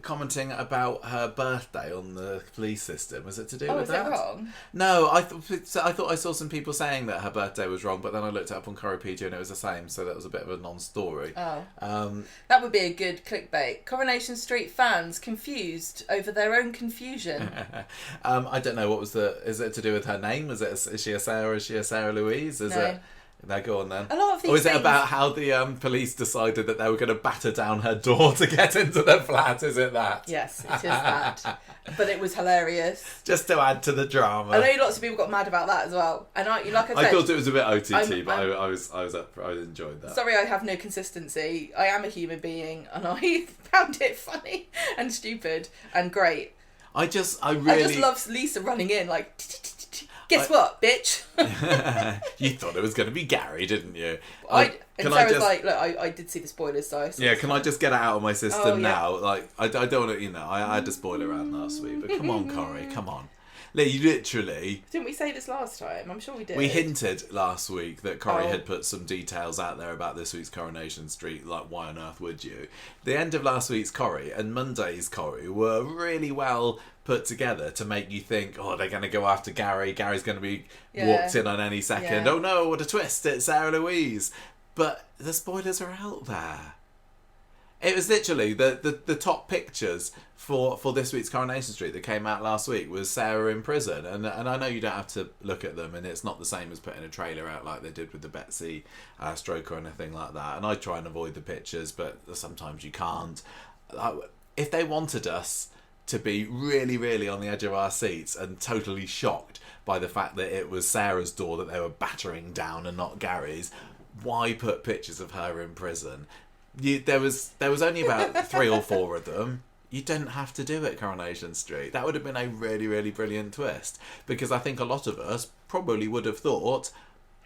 [SPEAKER 1] commenting about her birthday on the police system. Was it to do with that?
[SPEAKER 2] Oh, is it wrong?
[SPEAKER 1] No, I thought I saw some people saying that her birthday was wrong, but then I looked it up on Corrie and it was the same, so that was a bit of a non-story.
[SPEAKER 2] Oh. That would be a good clickbait. Coronation Street fans confused over their own confusion.
[SPEAKER 1] I don't know, is it to do with her name? Is she a Sarah? Is she a Sarah Louise? No, go on then.
[SPEAKER 2] A lot of these
[SPEAKER 1] Or is it about how the police decided that they were going to batter down her door to get into the flat? Is it that?
[SPEAKER 2] Yes, it is that. But it was hilarious.
[SPEAKER 1] Just to add to the drama.
[SPEAKER 2] I know lots of people got mad about that as well. And I said,
[SPEAKER 1] I thought it was a bit OTT, but I enjoyed that.
[SPEAKER 2] Sorry, I have no consistency. I am a human being, and I found it funny and stupid and great. I just love Lisa running in like. Guess what, bitch?
[SPEAKER 1] You thought it was going to be Gary, didn't you?
[SPEAKER 2] Sarah's like, look, I did see the spoilers, so
[SPEAKER 1] can I just get it out of my system now? Like, I don't want to, I had to spoil it around last week, but come on, Corrie, come on. Literally...
[SPEAKER 2] Didn't we say this last time? I'm sure we did.
[SPEAKER 1] We hinted last week that Corrie had put some details out there about this week's Coronation Street, like, why on earth would you? The end of last week's Corrie and Monday's Corrie were really well put together to make you think, oh, they're going to go after Gary. Gary's going to be walked in on any second. Yeah. Oh no, what a twist, it's Sarah Louise. But the spoilers are out there. It was literally the top pictures for this week's Coronation Street that came out last week was Sarah in prison. And I know you don't have to look at them, and it's not the same as putting a trailer out like they did with the Betsy stroke or anything like that. And I try and avoid the pictures, but sometimes you can't. If they wanted us to be really, really on the edge of our seats and totally shocked by the fact that it was Sarah's door that they were battering down and not Gary's, why put pictures of her in prison? There was only about 3 or 4 of them. You didn't have to do it, Coronation Street. That would have been a really, really brilliant twist. Because I think a lot of us probably would have thought,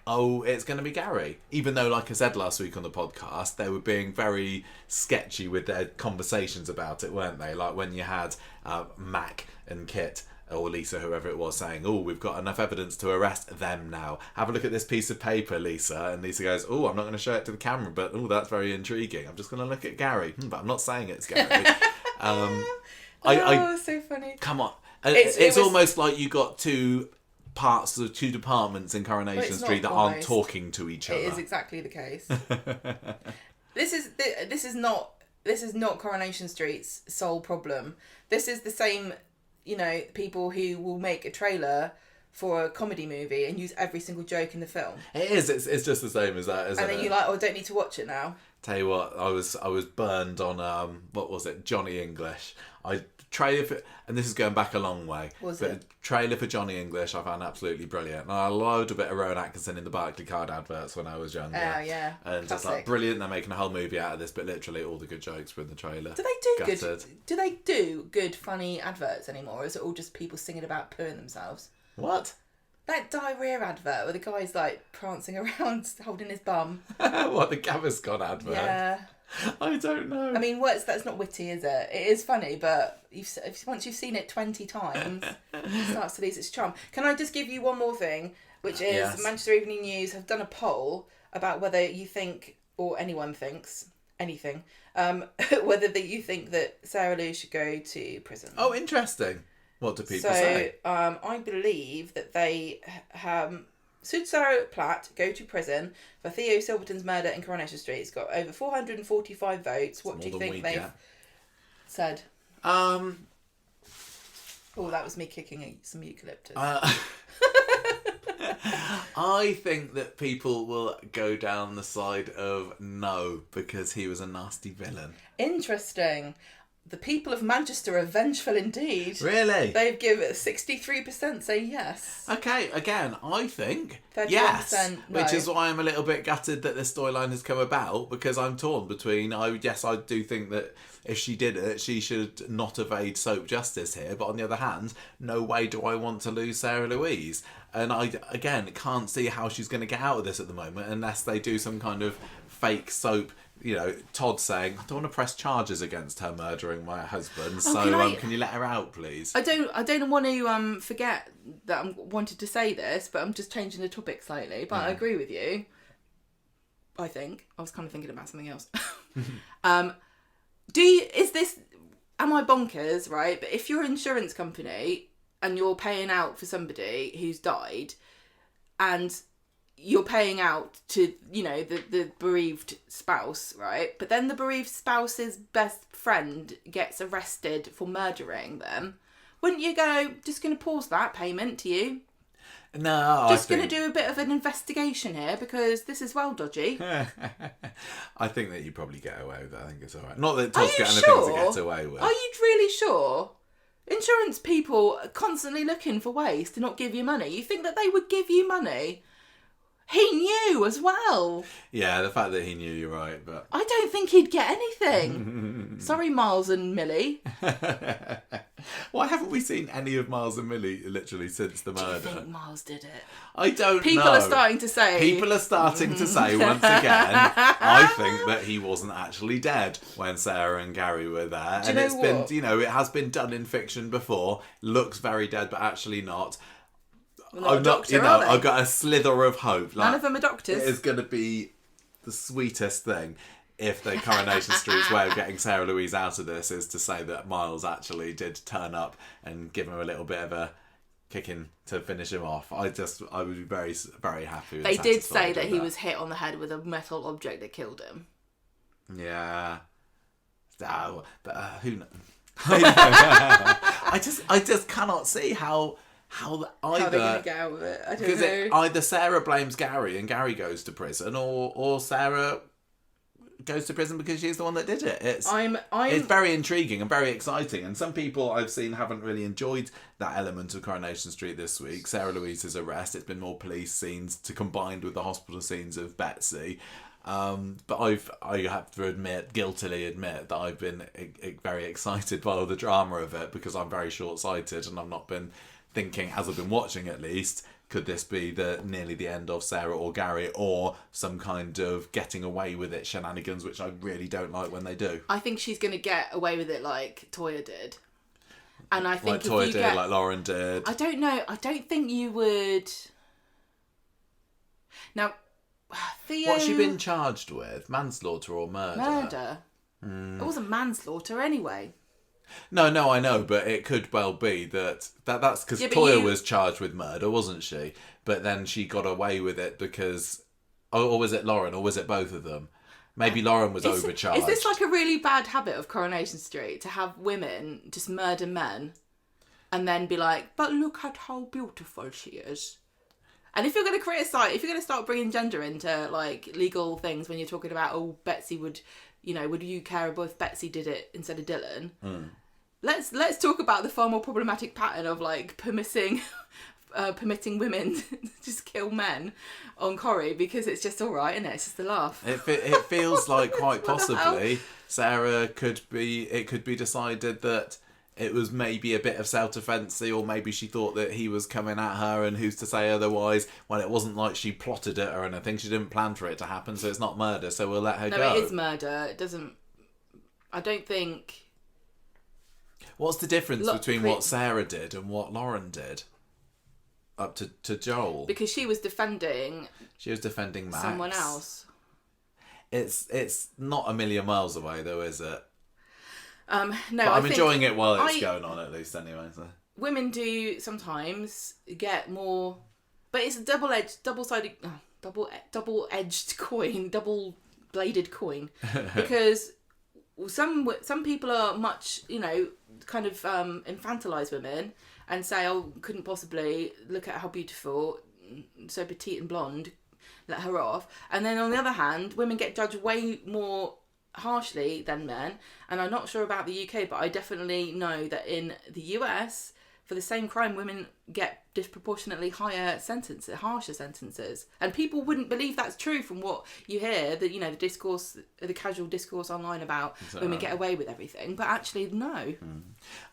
[SPEAKER 1] oh, it's going to be Gary. Even though, like I said last week on the podcast, they were being very sketchy with their conversations about it, weren't they? Like when you had Mac and Kit, or Lisa, whoever it was, saying, oh, we've got enough evidence to arrest them now. Have a look at this piece of paper, Lisa. And Lisa goes, oh, I'm not going to show it to the camera, but oh, that's very intriguing. I'm just going to look at Gary. But I'm not saying it's Gary.
[SPEAKER 2] So funny.
[SPEAKER 1] Come on. It's almost like you got two departments in Coronation Street that aren't talking to each other.
[SPEAKER 2] It is exactly the case. This is not Coronation Street's sole problem. This is the same, people who will make a trailer for a comedy movie and use every single joke in the film.
[SPEAKER 1] It is. It's just the same as that, isn't it?
[SPEAKER 2] And then you're like, oh, I don't need to watch it now.
[SPEAKER 1] Tell you what, I was burned on what was it, Johnny English. Trailer for, and this is going back a long way. Trailer for Johnny English I found absolutely brilliant. And I loved a bit of Rowan Atkinson in the Barclaycard adverts when I was younger.
[SPEAKER 2] Oh yeah,
[SPEAKER 1] and just like brilliant. They're making a whole movie out of this, but literally all the good jokes were in the trailer.
[SPEAKER 2] Do they do good funny adverts anymore? Or is it all just people singing about pooing themselves?
[SPEAKER 1] What?
[SPEAKER 2] That diarrhea advert where the guy's like prancing around holding his bum.
[SPEAKER 1] What, the Gaviscon advert?
[SPEAKER 2] Yeah.
[SPEAKER 1] I don't know.
[SPEAKER 2] I mean, that's not witty, is it? It is funny, but once you've seen it 20 times, it starts to lose its charm. Can I just give you one more thing, which is Manchester Evening News have done a poll about whether you think, or anyone thinks, anything. Whether you think that Sarah Lou should go to prison.
[SPEAKER 1] Oh, interesting. What do people say?
[SPEAKER 2] I believe that they should Sarah Platt go to prison for Theo Silverton's murder in Coronation Street. It's got over 445 votes. What do you think they've said? Oh, that was me kicking some eucalyptus.
[SPEAKER 1] I think that people will go down the side of no, because he was a nasty villain.
[SPEAKER 2] Interesting. The people of Manchester are vengeful indeed.
[SPEAKER 1] Really?
[SPEAKER 2] They've given 63% say yes.
[SPEAKER 1] Okay, again, I think
[SPEAKER 2] 31%
[SPEAKER 1] yes.
[SPEAKER 2] no.
[SPEAKER 1] Which is why I'm a little bit gutted that this storyline has come about, because I'm torn between, I do think that if she did it, she should not evade soap justice here. But on the other hand, no way do I want to lose Sarah Louise. And I, again, can't see how she's going to get out of this at the moment unless they do some kind of fake soap. You know, Todd saying, I don't want to press charges against her murdering my husband, can you let her out, please?
[SPEAKER 2] I don't want to forget that I wanted to say this, but I'm just changing the topic slightly. But I agree with you. I think. I was kind of thinking about something else. Am I bonkers, right? But if you're an insurance company and you're paying out for somebody who's died and you're paying out to, you know, the bereaved spouse, right? But then the bereaved spouse's best friend gets arrested for murdering them. Wouldn't you go, just going to pause that payment to you?
[SPEAKER 1] No,
[SPEAKER 2] just going to do a bit of an investigation here because this is well dodgy.
[SPEAKER 1] I think that you probably get away with it. I think it's all right. Not that Todd's got anything to get away with.
[SPEAKER 2] Are you really sure? Insurance people are constantly looking for ways to not give you money. You think that they would give you money? He knew as well.
[SPEAKER 1] Yeah, the fact that he knew, you're right, but
[SPEAKER 2] I don't think he'd get anything. Sorry, Miles and Millie.
[SPEAKER 1] Why haven't we seen any of Miles and Millie literally since the murder?
[SPEAKER 2] Do you think Miles did it?
[SPEAKER 1] I don't know.
[SPEAKER 2] People are starting to say
[SPEAKER 1] once again, I think that he wasn't actually dead when Sarah and Gary were there.
[SPEAKER 2] Do you know
[SPEAKER 1] it's
[SPEAKER 2] what?
[SPEAKER 1] been, you know, it has been done in fiction before. Looks very dead, but actually not.
[SPEAKER 2] I've got
[SPEAKER 1] a slither of hope.
[SPEAKER 2] None of them are doctors.
[SPEAKER 1] It is going to be the sweetest thing if the Coronation Street's way of getting Sarah Louise out of this is to say that Miles actually did turn up and give him a little bit of a kicking to finish him off. I would be very, very happy with
[SPEAKER 2] They did say that he was hit on the head with a metal object that killed him.
[SPEAKER 1] Yeah. Oh, but who knows? I just cannot see how they're going to get out of it. I don't know. Either Sarah blames Gary and Gary goes to prison, or Sarah goes to prison because she's the one that did it. It's very intriguing and very exciting. And some people I've seen haven't really enjoyed that element of Coronation Street this week. Sarah Louise's arrest. It's been more police scenes combined with the hospital scenes of Betsy. But I have to guiltily admit that I've been very excited by all the drama of it because I'm very short-sighted and I've not been thinking, as I've been watching at least, could this be nearly the end of Sarah or Gary, or some kind of getting away with it shenanigans, which I really don't like when they do.
[SPEAKER 2] I think she's going to get away with it like Toya did. And I think
[SPEAKER 1] like Toya did, like Lauren did.
[SPEAKER 2] I don't know. I don't think you would. Now, Theo...
[SPEAKER 1] What's she been charged with? Manslaughter or murder?
[SPEAKER 2] Murder. It wasn't manslaughter anyway.
[SPEAKER 1] No, I know, but it could well be that's because Toya was charged with murder, wasn't she? But then she got away with it because, or was it Lauren, or was it both of them? Maybe Lauren was overcharged.
[SPEAKER 2] Is this like a really bad habit of Coronation Street to have women just murder men, and then be like, "But look at how beautiful she is." And if you're going to criticize, if you're going to start bringing gender into like legal things, when you're talking about, Betsy would. You know, would you care if Betsy did it instead of Dylan? Let's talk about the far more problematic pattern of like permitting women to just kill men on Corrie, because it's just all right, isn't it? It's just a laugh.
[SPEAKER 1] It feels like quite possibly Sarah could be decided that it was maybe a bit of self-defence, or maybe she thought that he was coming at her, and who's to say otherwise? Well, it wasn't like she plotted it or anything. She didn't plan for it to happen, so it's not murder, so we'll let her go.
[SPEAKER 2] No, it is murder. It doesn't... I don't think...
[SPEAKER 1] What's the difference between what Sarah did and what Lauren did? Up to Joel?
[SPEAKER 2] Because she was defending
[SPEAKER 1] Max.
[SPEAKER 2] Someone else.
[SPEAKER 1] It's not a million miles away though, is it?
[SPEAKER 2] No,
[SPEAKER 1] but I'm enjoying it while it's going on, at least, anyway. So.
[SPEAKER 2] Women do sometimes get more, but it's a double-edged coin, double-bladed coin, because some people are much, kind of infantilise women and say, "Oh, couldn't possibly look at how beautiful, so petite and blonde, let her off." And then on the other hand, women get judged way more harshly than men. And I'm not sure about the UK, but I definitely know that in the US, for the same crime, women get disproportionately harsher sentences. And people wouldn't believe that's true from what you hear, the casual discourse online about women get away with everything. But actually, no.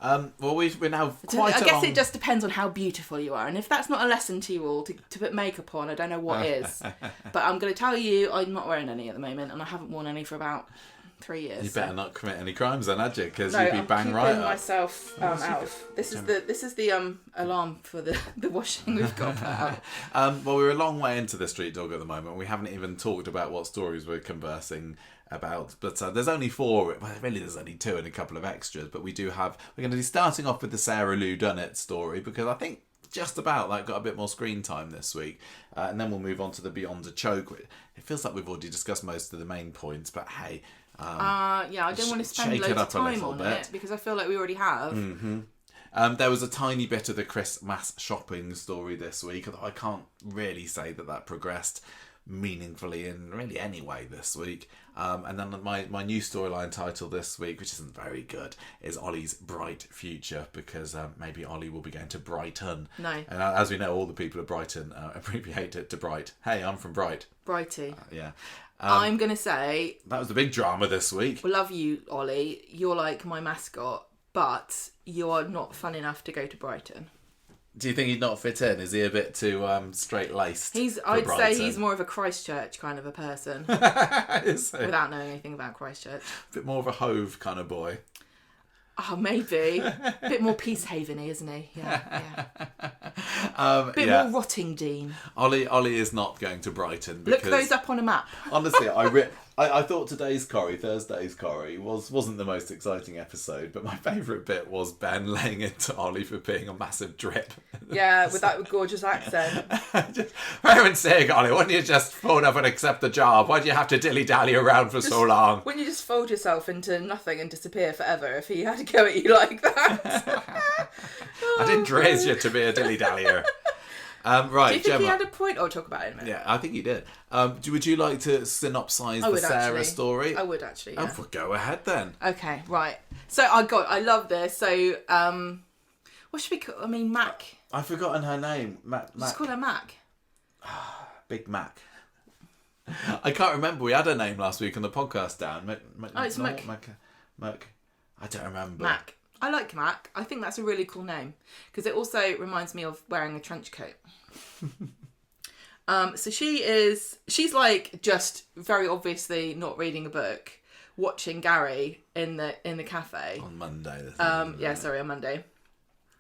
[SPEAKER 1] Well, we're now
[SPEAKER 2] I guess it just depends on how beautiful you are. And if that's not a lesson to you all to put makeup on, I don't know what is. But I'm going to tell you, I'm not wearing any at the moment, and I haven't worn any for about 3 years.
[SPEAKER 1] You better not commit any crimes then, had you? Because
[SPEAKER 2] no,
[SPEAKER 1] you'd be bang right up.
[SPEAKER 2] I'm myself out. This is the alarm for the washing we've got put out.
[SPEAKER 1] Well, we're a long way into the Street Dog at the moment. We haven't even talked about what stories we're conversing about. But there's only 4. Well, really, there's only 2 and a couple of extras. But we're going to be starting off with the Sarah Lou Dunnett story, because I think just about that got a bit more screen time this week. And then we'll move on to the Beyond a Choke. It feels like we've already discussed most of the main points, but hey...
[SPEAKER 2] I don't want to spend loads of time on it because I feel like we already have.
[SPEAKER 1] Mm-hmm. There was a tiny bit of the Christmas shopping story this week, although I can't really say that progressed meaningfully in really any way this week. And then my new storyline title this week, which isn't very good, is Ollie's Bright Future, because maybe Ollie will be going to Brighton.
[SPEAKER 2] No.
[SPEAKER 1] And as we know, all the people of Brighton abbreviate it to Bright. Hey, I'm from Bright.
[SPEAKER 2] Brighty.
[SPEAKER 1] Yeah.
[SPEAKER 2] I'm going to say...
[SPEAKER 1] That was the big drama this week.
[SPEAKER 2] I love you, Ollie. You're like my mascot, but you're not fun enough to go to Brighton.
[SPEAKER 1] Do you think he'd not fit in? Is he a bit too straight-laced?
[SPEAKER 2] I'd say he's more of a Christchurch kind of a person.
[SPEAKER 1] Is he?
[SPEAKER 2] Without knowing anything about Christchurch.
[SPEAKER 1] A bit more of a Hove kind of boy.
[SPEAKER 2] Oh, maybe. A bit more Peacehaven-y, isn't he? Yeah. A bit more Rottingdean.
[SPEAKER 1] Ollie is not going to Brighton. Because,
[SPEAKER 2] look those up on a map.
[SPEAKER 1] Honestly, I thought today's Corrie, Thursday's Corrie, wasn't the most exciting episode, but my favourite bit was Ben laying into Ollie for being a massive drip.
[SPEAKER 2] Yeah, with that gorgeous accent.
[SPEAKER 1] For heaven's sake, Ollie, why don't you just phone up and accept the job? Why do you have to dilly-dally around for so long?
[SPEAKER 2] Wouldn't you just fold yourself into nothing and disappear forever if he had to go at you like that?
[SPEAKER 1] I didn't raise you to be a dilly-dallyer. Right,
[SPEAKER 2] do you think
[SPEAKER 1] Gemma,
[SPEAKER 2] he had a point? I'll talk about it in a minute.
[SPEAKER 1] Yeah, I think he did. Would you like to synopsise the Sarah story?
[SPEAKER 2] I would actually, yeah.
[SPEAKER 1] Oh, well, go ahead then.
[SPEAKER 2] Okay, right. So I love this. So, what should we call? I mean, Mac.
[SPEAKER 1] I've forgotten her name. Mac.
[SPEAKER 2] Just call her Mac.
[SPEAKER 1] Big Mac. I can't remember. We had her name last week on the podcast, Dan.
[SPEAKER 2] It's Mac.
[SPEAKER 1] Mac. I don't remember.
[SPEAKER 2] Mac. I like Mac. I think that's a really cool name because it also reminds me of wearing a trench coat. So she's like just very obviously not reading a book, watching Gary in the cafe
[SPEAKER 1] on Monday.
[SPEAKER 2] On Monday.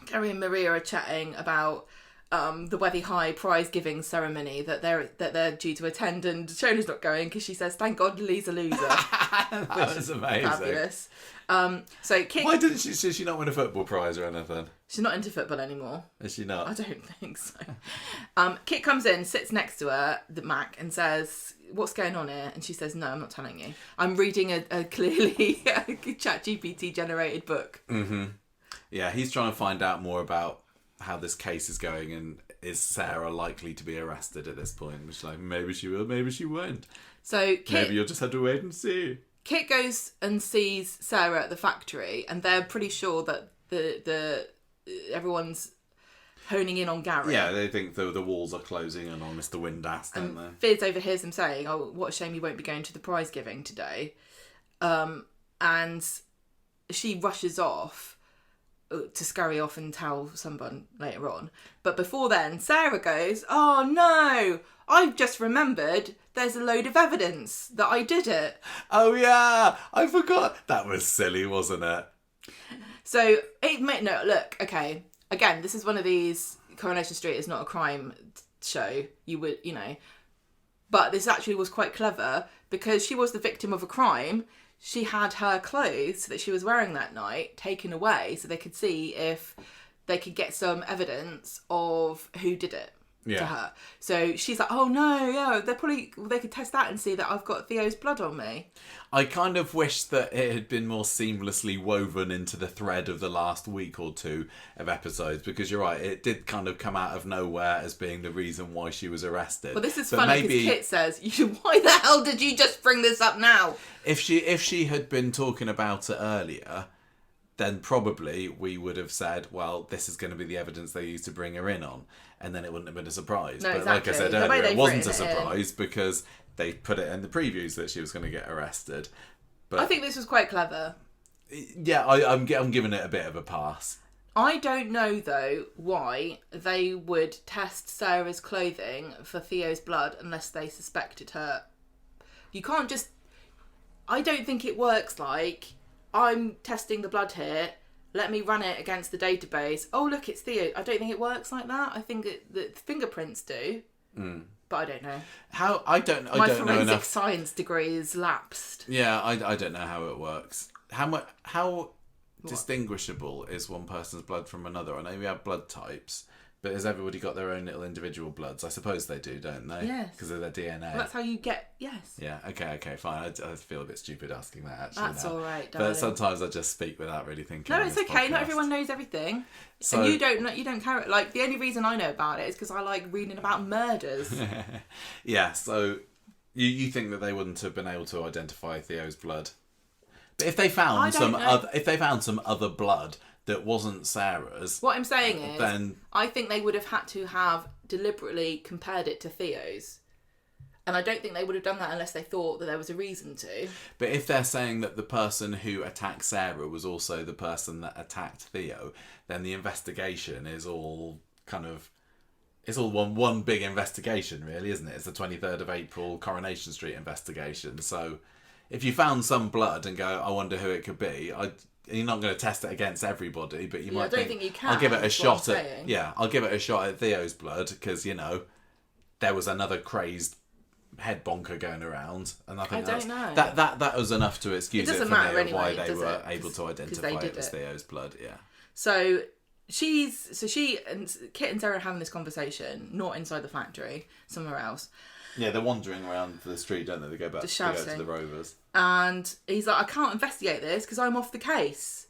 [SPEAKER 2] Gary and Maria are chatting about the Wethy High prize giving ceremony that they're due to attend, and Shona's not going because she says, "Thank God Lee's a loser."
[SPEAKER 1] That was amazing.
[SPEAKER 2] Fabulous. So Kit,
[SPEAKER 1] why did she not win a football prize or anything?
[SPEAKER 2] She's not into football anymore.
[SPEAKER 1] Is she not?
[SPEAKER 2] I don't think so. Kit comes in, sits next to her, the Mac, and says, "What's going on here?" And she says, "No, I'm not telling you. I'm reading a clearly ChatGPT generated book."
[SPEAKER 1] Mm-hmm. Yeah, he's trying to find out more about how this case is going, and is Sarah likely to be arrested at this point? Which, like, maybe she will, maybe she won't.
[SPEAKER 2] So
[SPEAKER 1] maybe you'll just have to wait and see.
[SPEAKER 2] Kit goes and sees Sarah at the factory, and they're pretty sure that the everyone's honing in on Gary.
[SPEAKER 1] Yeah, they think the walls are closing in on Mr. Windass, don't they?
[SPEAKER 2] Fizz overhears them saying, "Oh, what a shame you won't be going to the prize giving today," and she rushes off to scurry off and tell someone later on. But before then, Sarah goes, "Oh no, I've just remembered there's a load of evidence that I did it."
[SPEAKER 1] Oh yeah, I forgot. That was silly, wasn't it?
[SPEAKER 2] So look, okay. Again, this is one of these, Coronation Street is not a crime show. You would, But this actually was quite clever because she was the victim of a crime. She had her clothes that she was wearing that night taken away so they could see if they could get some evidence of who did it to her. So she's like, oh no, yeah, they could test that and see that I've got Theo's blood on me.
[SPEAKER 1] I kind of wish that it had been more seamlessly woven into the thread of the last week or two of episodes, because you're right, it did kind of come out of nowhere as being the reason why she was arrested.
[SPEAKER 2] Well, this is funny because Kit says, why the hell did you just bring this up now?
[SPEAKER 1] If she had been talking about it earlier, then probably we would have said, well, this is going to be the evidence they used to bring her in on, and then it wouldn't have been a surprise.
[SPEAKER 2] No,
[SPEAKER 1] but
[SPEAKER 2] exactly.
[SPEAKER 1] Like I said earlier, it wasn't a surprise because they put it in the previews that she was going to get arrested. But
[SPEAKER 2] I think this was quite clever.
[SPEAKER 1] Yeah, I'm giving it a bit of a pass.
[SPEAKER 2] I don't know, though, why they would test Sarah's clothing for Theo's blood unless they suspected her. You can't just... I don't think it works like, I'm testing the blood here, let me run it against the database. Oh, look, it's Theo. I don't think it works like that. I think the fingerprints do. But I don't know.
[SPEAKER 1] I don't know enough.
[SPEAKER 2] My forensic science degree is lapsed.
[SPEAKER 1] Yeah, I don't know how it works. How distinguishable is one person's blood from another? I know we have blood types, but has everybody got their own little individual bloods? I suppose they do, don't they?
[SPEAKER 2] Yes.
[SPEAKER 1] Because of their DNA.
[SPEAKER 2] Well, that's how you get... Yes.
[SPEAKER 1] Yeah, okay, fine. I feel a bit stupid asking that, actually.
[SPEAKER 2] That's
[SPEAKER 1] now.
[SPEAKER 2] all right, darling.
[SPEAKER 1] But sometimes I just speak without really thinking.
[SPEAKER 2] No, it's okay. Not everyone knows everything. So, and you don't care. Like, the only reason I know about it is because I like reading about murders.
[SPEAKER 1] Yeah, so you think that they wouldn't have been able to identify Theo's blood? But if they found some other blood that wasn't Sarah's...
[SPEAKER 2] What I'm saying is,
[SPEAKER 1] then
[SPEAKER 2] I think they would have had to have deliberately compared it to Theo's. And I don't think they would have done that unless they thought that there was a reason to.
[SPEAKER 1] But if they're saying that the person who attacked Sarah was also the person that attacked Theo, then the investigation is all kind of... It's all one big investigation, really, isn't it? It's the 23rd of April Coronation Street investigation. So if you found some blood and go, I wonder who it could be... You're not going to test it against everybody, but you might.
[SPEAKER 2] I don't think you can.
[SPEAKER 1] I'll give it a shot at. Yeah, I'll give it a shot at Theo's blood because there was another crazed head bonker going around, and I think that was enough to excuse it for me of why they were able to identify it as Theo's blood. Yeah.
[SPEAKER 2] So she and Kit and Sarah are having this conversation, not inside the factory, somewhere else.
[SPEAKER 1] Yeah, they're wandering around the street, don't they? They go back to the Rovers. And
[SPEAKER 2] he's like, I can't investigate this because I'm off the case.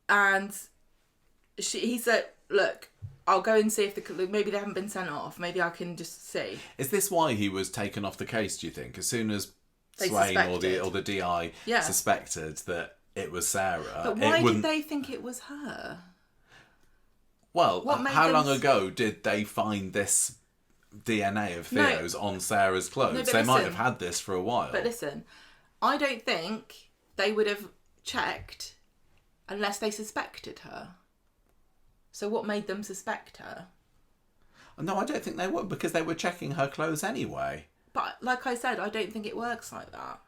[SPEAKER 2] And he said, look, I'll go and see if maybe they haven't been sent off. Maybe I can just see.
[SPEAKER 1] Is this why he was taken off the case, do you think? As soon as Swain or the DI suspected that it was Sarah.
[SPEAKER 2] But why did they think it was her?
[SPEAKER 1] Well, how long ago did they find this DNA of Theo's on Sarah's clothes? They might have had this for a while.
[SPEAKER 2] But listen, I don't think they would have checked unless they suspected her. So what made them suspect her?
[SPEAKER 1] No, I don't think they would, because they were checking her clothes anyway.
[SPEAKER 2] But like I said, I don't think it works like that.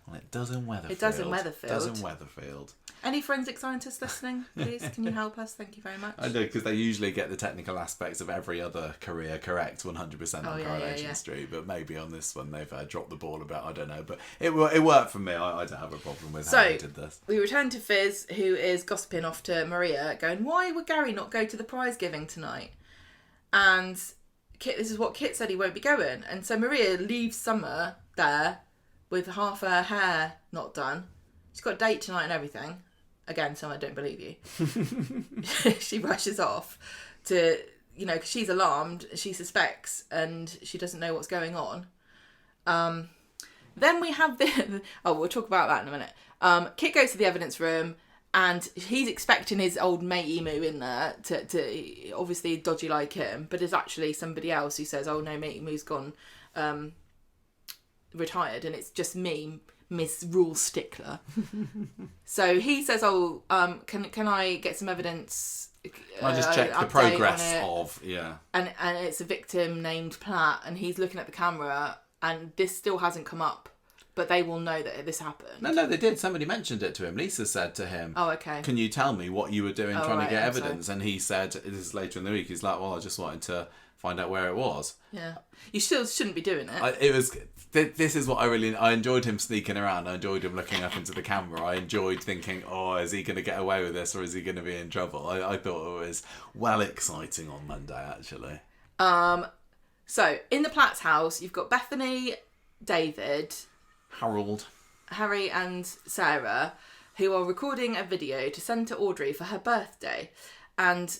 [SPEAKER 1] Well, it does in Weatherfield.
[SPEAKER 2] It does in Weatherfield. Any forensic scientists listening, please? Can you help us? Thank you very much.
[SPEAKER 1] I know, because they usually get the technical aspects of every other career correct 100% on Coronation Street, but maybe on this one they've dropped the ball a bit, I don't know. But it worked for me. I don't have a problem with how they did this.
[SPEAKER 2] We return to Fizz, who is gossiping off to Maria, going, why would Gary not go to the prize giving tonight? And Kit, this is what Kit said, he won't be going. And so Maria leaves Summer there with half her hair not done. She's got a date tonight and everything. Again, Summer, I don't believe you. She rushes off to, because she's alarmed, she suspects, and she doesn't know what's going on. Then we have we'll talk about that in a minute. Kit goes to the evidence room, and he's expecting his old mate Emu in there to obviously dodgy like him, but it's actually somebody else who says, oh no, mate Emu's gone retired, and it's just me, Miss Rule Stickler. So he says, oh, can I get some evidence?
[SPEAKER 1] I just check the progress of,
[SPEAKER 2] And it's a victim named Platt, and he's looking at the camera, and this still hasn't come up But they will know that this happened.
[SPEAKER 1] No, they did. Somebody mentioned it to him. Lisa said to him,
[SPEAKER 2] "Oh, okay.
[SPEAKER 1] Can you tell me what you were doing trying to get evidence?"
[SPEAKER 2] So.
[SPEAKER 1] And he said, this is later in the week, he's like, well, I just wanted to find out where it was.
[SPEAKER 2] Yeah. You still shouldn't be doing it.
[SPEAKER 1] This is what I enjoyed him sneaking around. I enjoyed him looking up into the camera. I enjoyed thinking, oh, is he going to get away with this or is he going to be in trouble? I thought it was well exciting on Monday, actually.
[SPEAKER 2] So, in the Platt's house, you've got Bethany, David... Harry and Sarah, who are recording a video to send to Audrey for her birthday. And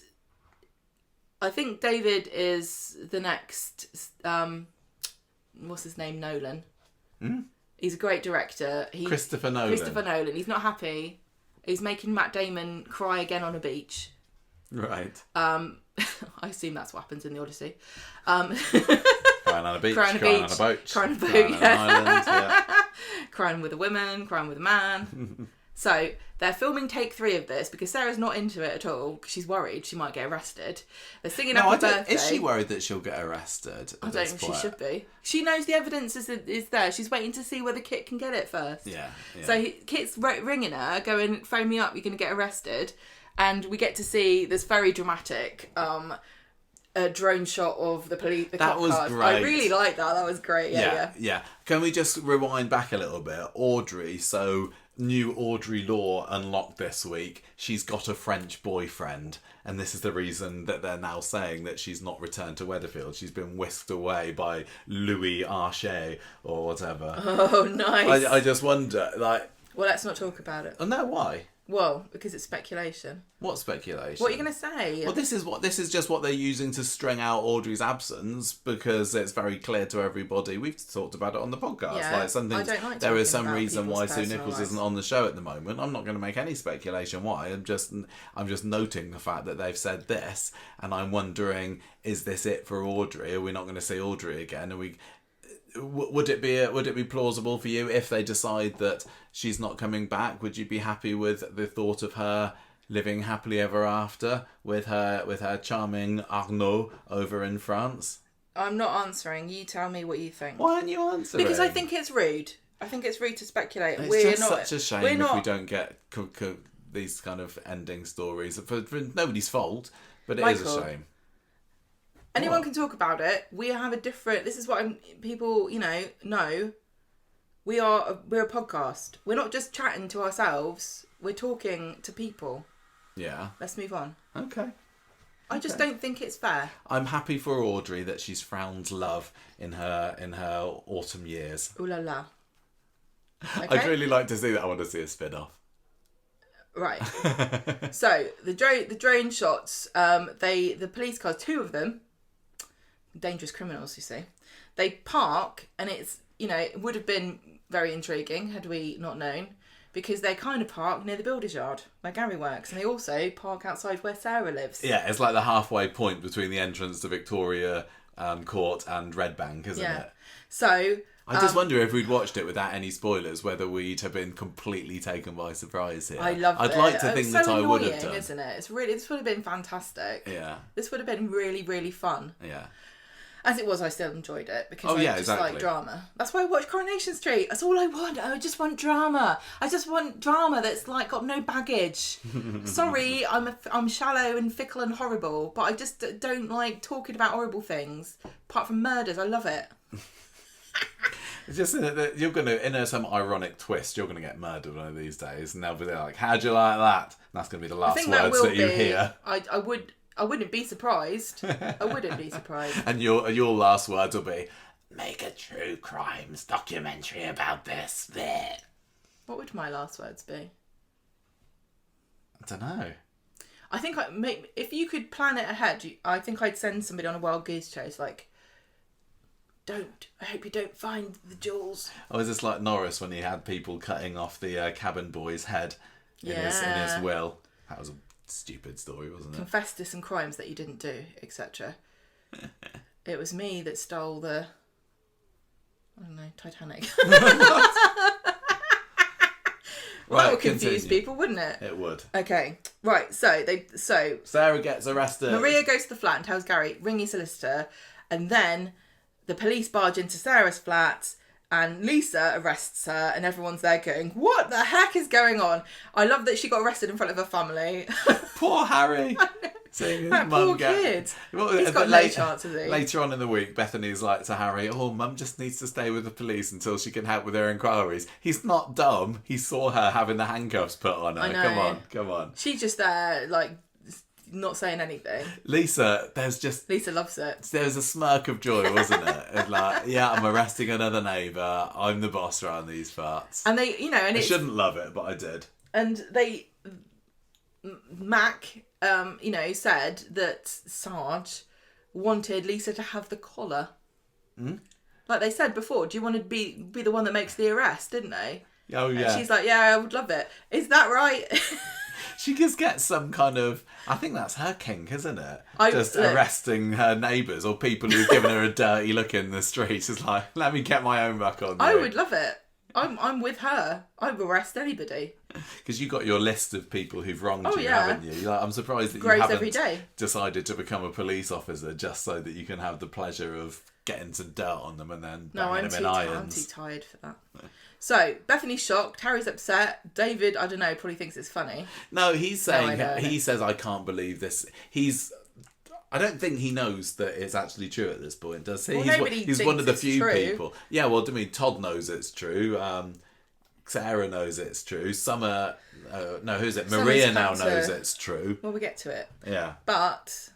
[SPEAKER 2] I think David is the next, what's his name, Nolan. He's a great director.
[SPEAKER 1] Christopher Nolan.
[SPEAKER 2] He's not happy. He's making Matt Damon cry again on a beach.
[SPEAKER 1] Right.
[SPEAKER 2] I assume that's what happens in the Odyssey.
[SPEAKER 1] Crying on a beach, crying on a boat.
[SPEAKER 2] Crying on a boat,
[SPEAKER 1] crying on an island, yeah.
[SPEAKER 2] Crying with a woman, crying with a man. So, they're filming take 3 of this because Sarah's not into it at all because she's worried she might get arrested. They're singing Happy Birthday.
[SPEAKER 1] Is she worried that she'll get arrested?
[SPEAKER 2] I don't think she should be. She knows the evidence is there. She's waiting to see whether Kit can get it first.
[SPEAKER 1] Yeah.
[SPEAKER 2] So, Kit's ringing her, going, phone me up, you're going to get arrested. And we get to see this very dramatic a drone shot of the police.
[SPEAKER 1] That was
[SPEAKER 2] cars.
[SPEAKER 1] great.
[SPEAKER 2] I really liked that. That was great. Yeah.
[SPEAKER 1] Can we just rewind back a little bit? Audrey, so new Audrey Law unlocked this week. She's got a French boyfriend. And this is the reason that they're now saying that she's not returned to Weatherfield. She's been whisked away by Louis Archet or whatever.
[SPEAKER 2] Oh, nice.
[SPEAKER 1] I just wonder, like...
[SPEAKER 2] Well, let's not talk about it.
[SPEAKER 1] Oh, no, why?
[SPEAKER 2] Well, because it's speculation.
[SPEAKER 1] What speculation?
[SPEAKER 2] What are you going to say?
[SPEAKER 1] Well, this is just what they're using to string out Audrey's absence because it's very clear to everybody. We've talked about it on the podcast.
[SPEAKER 2] Yeah,
[SPEAKER 1] like something.
[SPEAKER 2] I don't like
[SPEAKER 1] there is
[SPEAKER 2] talking
[SPEAKER 1] some
[SPEAKER 2] about
[SPEAKER 1] reason why
[SPEAKER 2] people's
[SPEAKER 1] Sue
[SPEAKER 2] personal
[SPEAKER 1] Nichols
[SPEAKER 2] lives.
[SPEAKER 1] isn't on the show at the moment. I'm not going to make any speculation why. I'm just noting the fact that they've said this, and I'm wondering, is this it for Audrey? Are we not going to see Audrey again? Are we? Would it be plausible for you if they decide that she's not coming back? Would you be happy with the thought of her living happily ever after with her charming Arnaud over in France?
[SPEAKER 2] I'm not answering. You tell me what you think.
[SPEAKER 1] Why aren't you answering?
[SPEAKER 2] Because I think it's rude. I think it's rude to speculate.
[SPEAKER 1] It's such a shame if we don't get these kind of ending stories for nobody's fault, but it is a shame.
[SPEAKER 2] Anyone can talk about it. We have a different... This is what people, know. We're a podcast. We're not just chatting to ourselves. We're talking to people.
[SPEAKER 1] Yeah.
[SPEAKER 2] Let's move on.
[SPEAKER 1] Okay.
[SPEAKER 2] I just don't think it's fair.
[SPEAKER 1] I'm happy for Audrey that she's found love in her autumn years.
[SPEAKER 2] Ooh la la. Okay?
[SPEAKER 1] I'd really like to see that. I want to see a spin-off.
[SPEAKER 2] Right. So the drone shots. The police cars, 2 of them. Dangerous criminals, you see. They park, and it's, it would have been very intriguing had we not known, because they kind of park near the builder's yard where Gary works, and they also park outside where Sarah lives.
[SPEAKER 1] Yeah, it's like the halfway point between the entrance to Victoria Court and Red Bank, isn't it?
[SPEAKER 2] So...
[SPEAKER 1] I just wonder if we'd watched it without any spoilers, whether we'd have been completely taken by surprise here.
[SPEAKER 2] I'd
[SPEAKER 1] like to think that I would have done.
[SPEAKER 2] Isn't it? This would have been fantastic.
[SPEAKER 1] Yeah.
[SPEAKER 2] This would have been really, really fun.
[SPEAKER 1] Yeah.
[SPEAKER 2] As it was, I still enjoyed it because I just like drama. That's why I watch Coronation Street. That's all I want. I just want drama. I just want drama that's like got no baggage. Sorry, I'm shallow and fickle and horrible, but I just don't like talking about horrible things. Apart from murders, I love it.
[SPEAKER 1] It's just you're going to, in some ironic twist, you're going to get murdered one of these days, and they'll be like, "How'd you like that?" And that's going to be the last words that you hear.
[SPEAKER 2] I wouldn't be surprised. I wouldn't be surprised.
[SPEAKER 1] And your last words will be, "Make a true crimes documentary about this." Bleh.
[SPEAKER 2] What would my last words be?
[SPEAKER 1] I don't know.
[SPEAKER 2] I think if you could plan it ahead, I think I'd send somebody on a wild goose chase, like, I hope you don't find the jewels.
[SPEAKER 1] Oh, is this like Norris when he had people cutting off the cabin boy's head in his will? That was a stupid story, wasn't it?
[SPEAKER 2] Confess to some crimes that you didn't do, etc. It was me that stole the... I don't know, Titanic. That would confuse people, wouldn't it?
[SPEAKER 1] It would.
[SPEAKER 2] Okay, right. So
[SPEAKER 1] Sarah gets arrested.
[SPEAKER 2] Maria goes to the flat and tells Gary, ring your solicitor, and then the police barge into Sarah's flat, And Lisa arrests her, and everyone's there going, what the heck is going on? I love that she got arrested in front of her family.
[SPEAKER 1] Poor Harry. Seeing his
[SPEAKER 2] That
[SPEAKER 1] mum
[SPEAKER 2] poor kid.
[SPEAKER 1] Well,
[SPEAKER 2] He's got no chance, has he?
[SPEAKER 1] Later on in the week, Bethany's like to Harry, oh, Mum just needs to stay with the police until she can help with her inquiries. He's not dumb. He saw her having the handcuffs put on her.
[SPEAKER 2] I know.
[SPEAKER 1] Come on.
[SPEAKER 2] She's just there, like, not saying anything.
[SPEAKER 1] Lisa
[SPEAKER 2] loves it.
[SPEAKER 1] There was a smirk of joy, wasn't it? It's like, yeah, I'm arresting another neighbour. I'm the boss around these parts.
[SPEAKER 2] And they, you know, and
[SPEAKER 1] I shouldn't love it, but I did.
[SPEAKER 2] And Mac, you know, said that Sarge wanted Lisa to have the collar. Like they said before, do you want to be the one that makes the arrest, didn't they?
[SPEAKER 1] Oh, yeah.
[SPEAKER 2] And she's like, yeah, I would love it. Is that right?
[SPEAKER 1] She just gets some kind of... I think that's her kink, isn't it? Just
[SPEAKER 2] look,
[SPEAKER 1] arresting her neighbours or people who've given her a dirty look in the street. It's like, let me get my own back on.
[SPEAKER 2] I would love it. I'm with her. I'd arrest anybody.
[SPEAKER 1] Because you got your list of people who've wronged you,
[SPEAKER 2] yeah.
[SPEAKER 1] haven't you? Like, I'm surprised that
[SPEAKER 2] Grows
[SPEAKER 1] you haven't
[SPEAKER 2] every day.
[SPEAKER 1] decided to become a police officer just so that you can have the pleasure of getting some dirt on them and then banging them in irons.
[SPEAKER 2] I'm too tired for that. So, Bethany's shocked, Harry's upset, David, I don't know, probably thinks it's funny.
[SPEAKER 1] No, he's saying,
[SPEAKER 2] No,
[SPEAKER 1] he says, I can't believe this. I don't think he knows that it's actually true at this point, does he?
[SPEAKER 2] Well,
[SPEAKER 1] He's one of the few
[SPEAKER 2] true.
[SPEAKER 1] people. Yeah, well, I mean, Todd knows it's true. Sarah knows it's true. Summer, no, who's it? Maria now knows it's true.
[SPEAKER 2] Well, we'll get to it.
[SPEAKER 1] Yeah.
[SPEAKER 2] But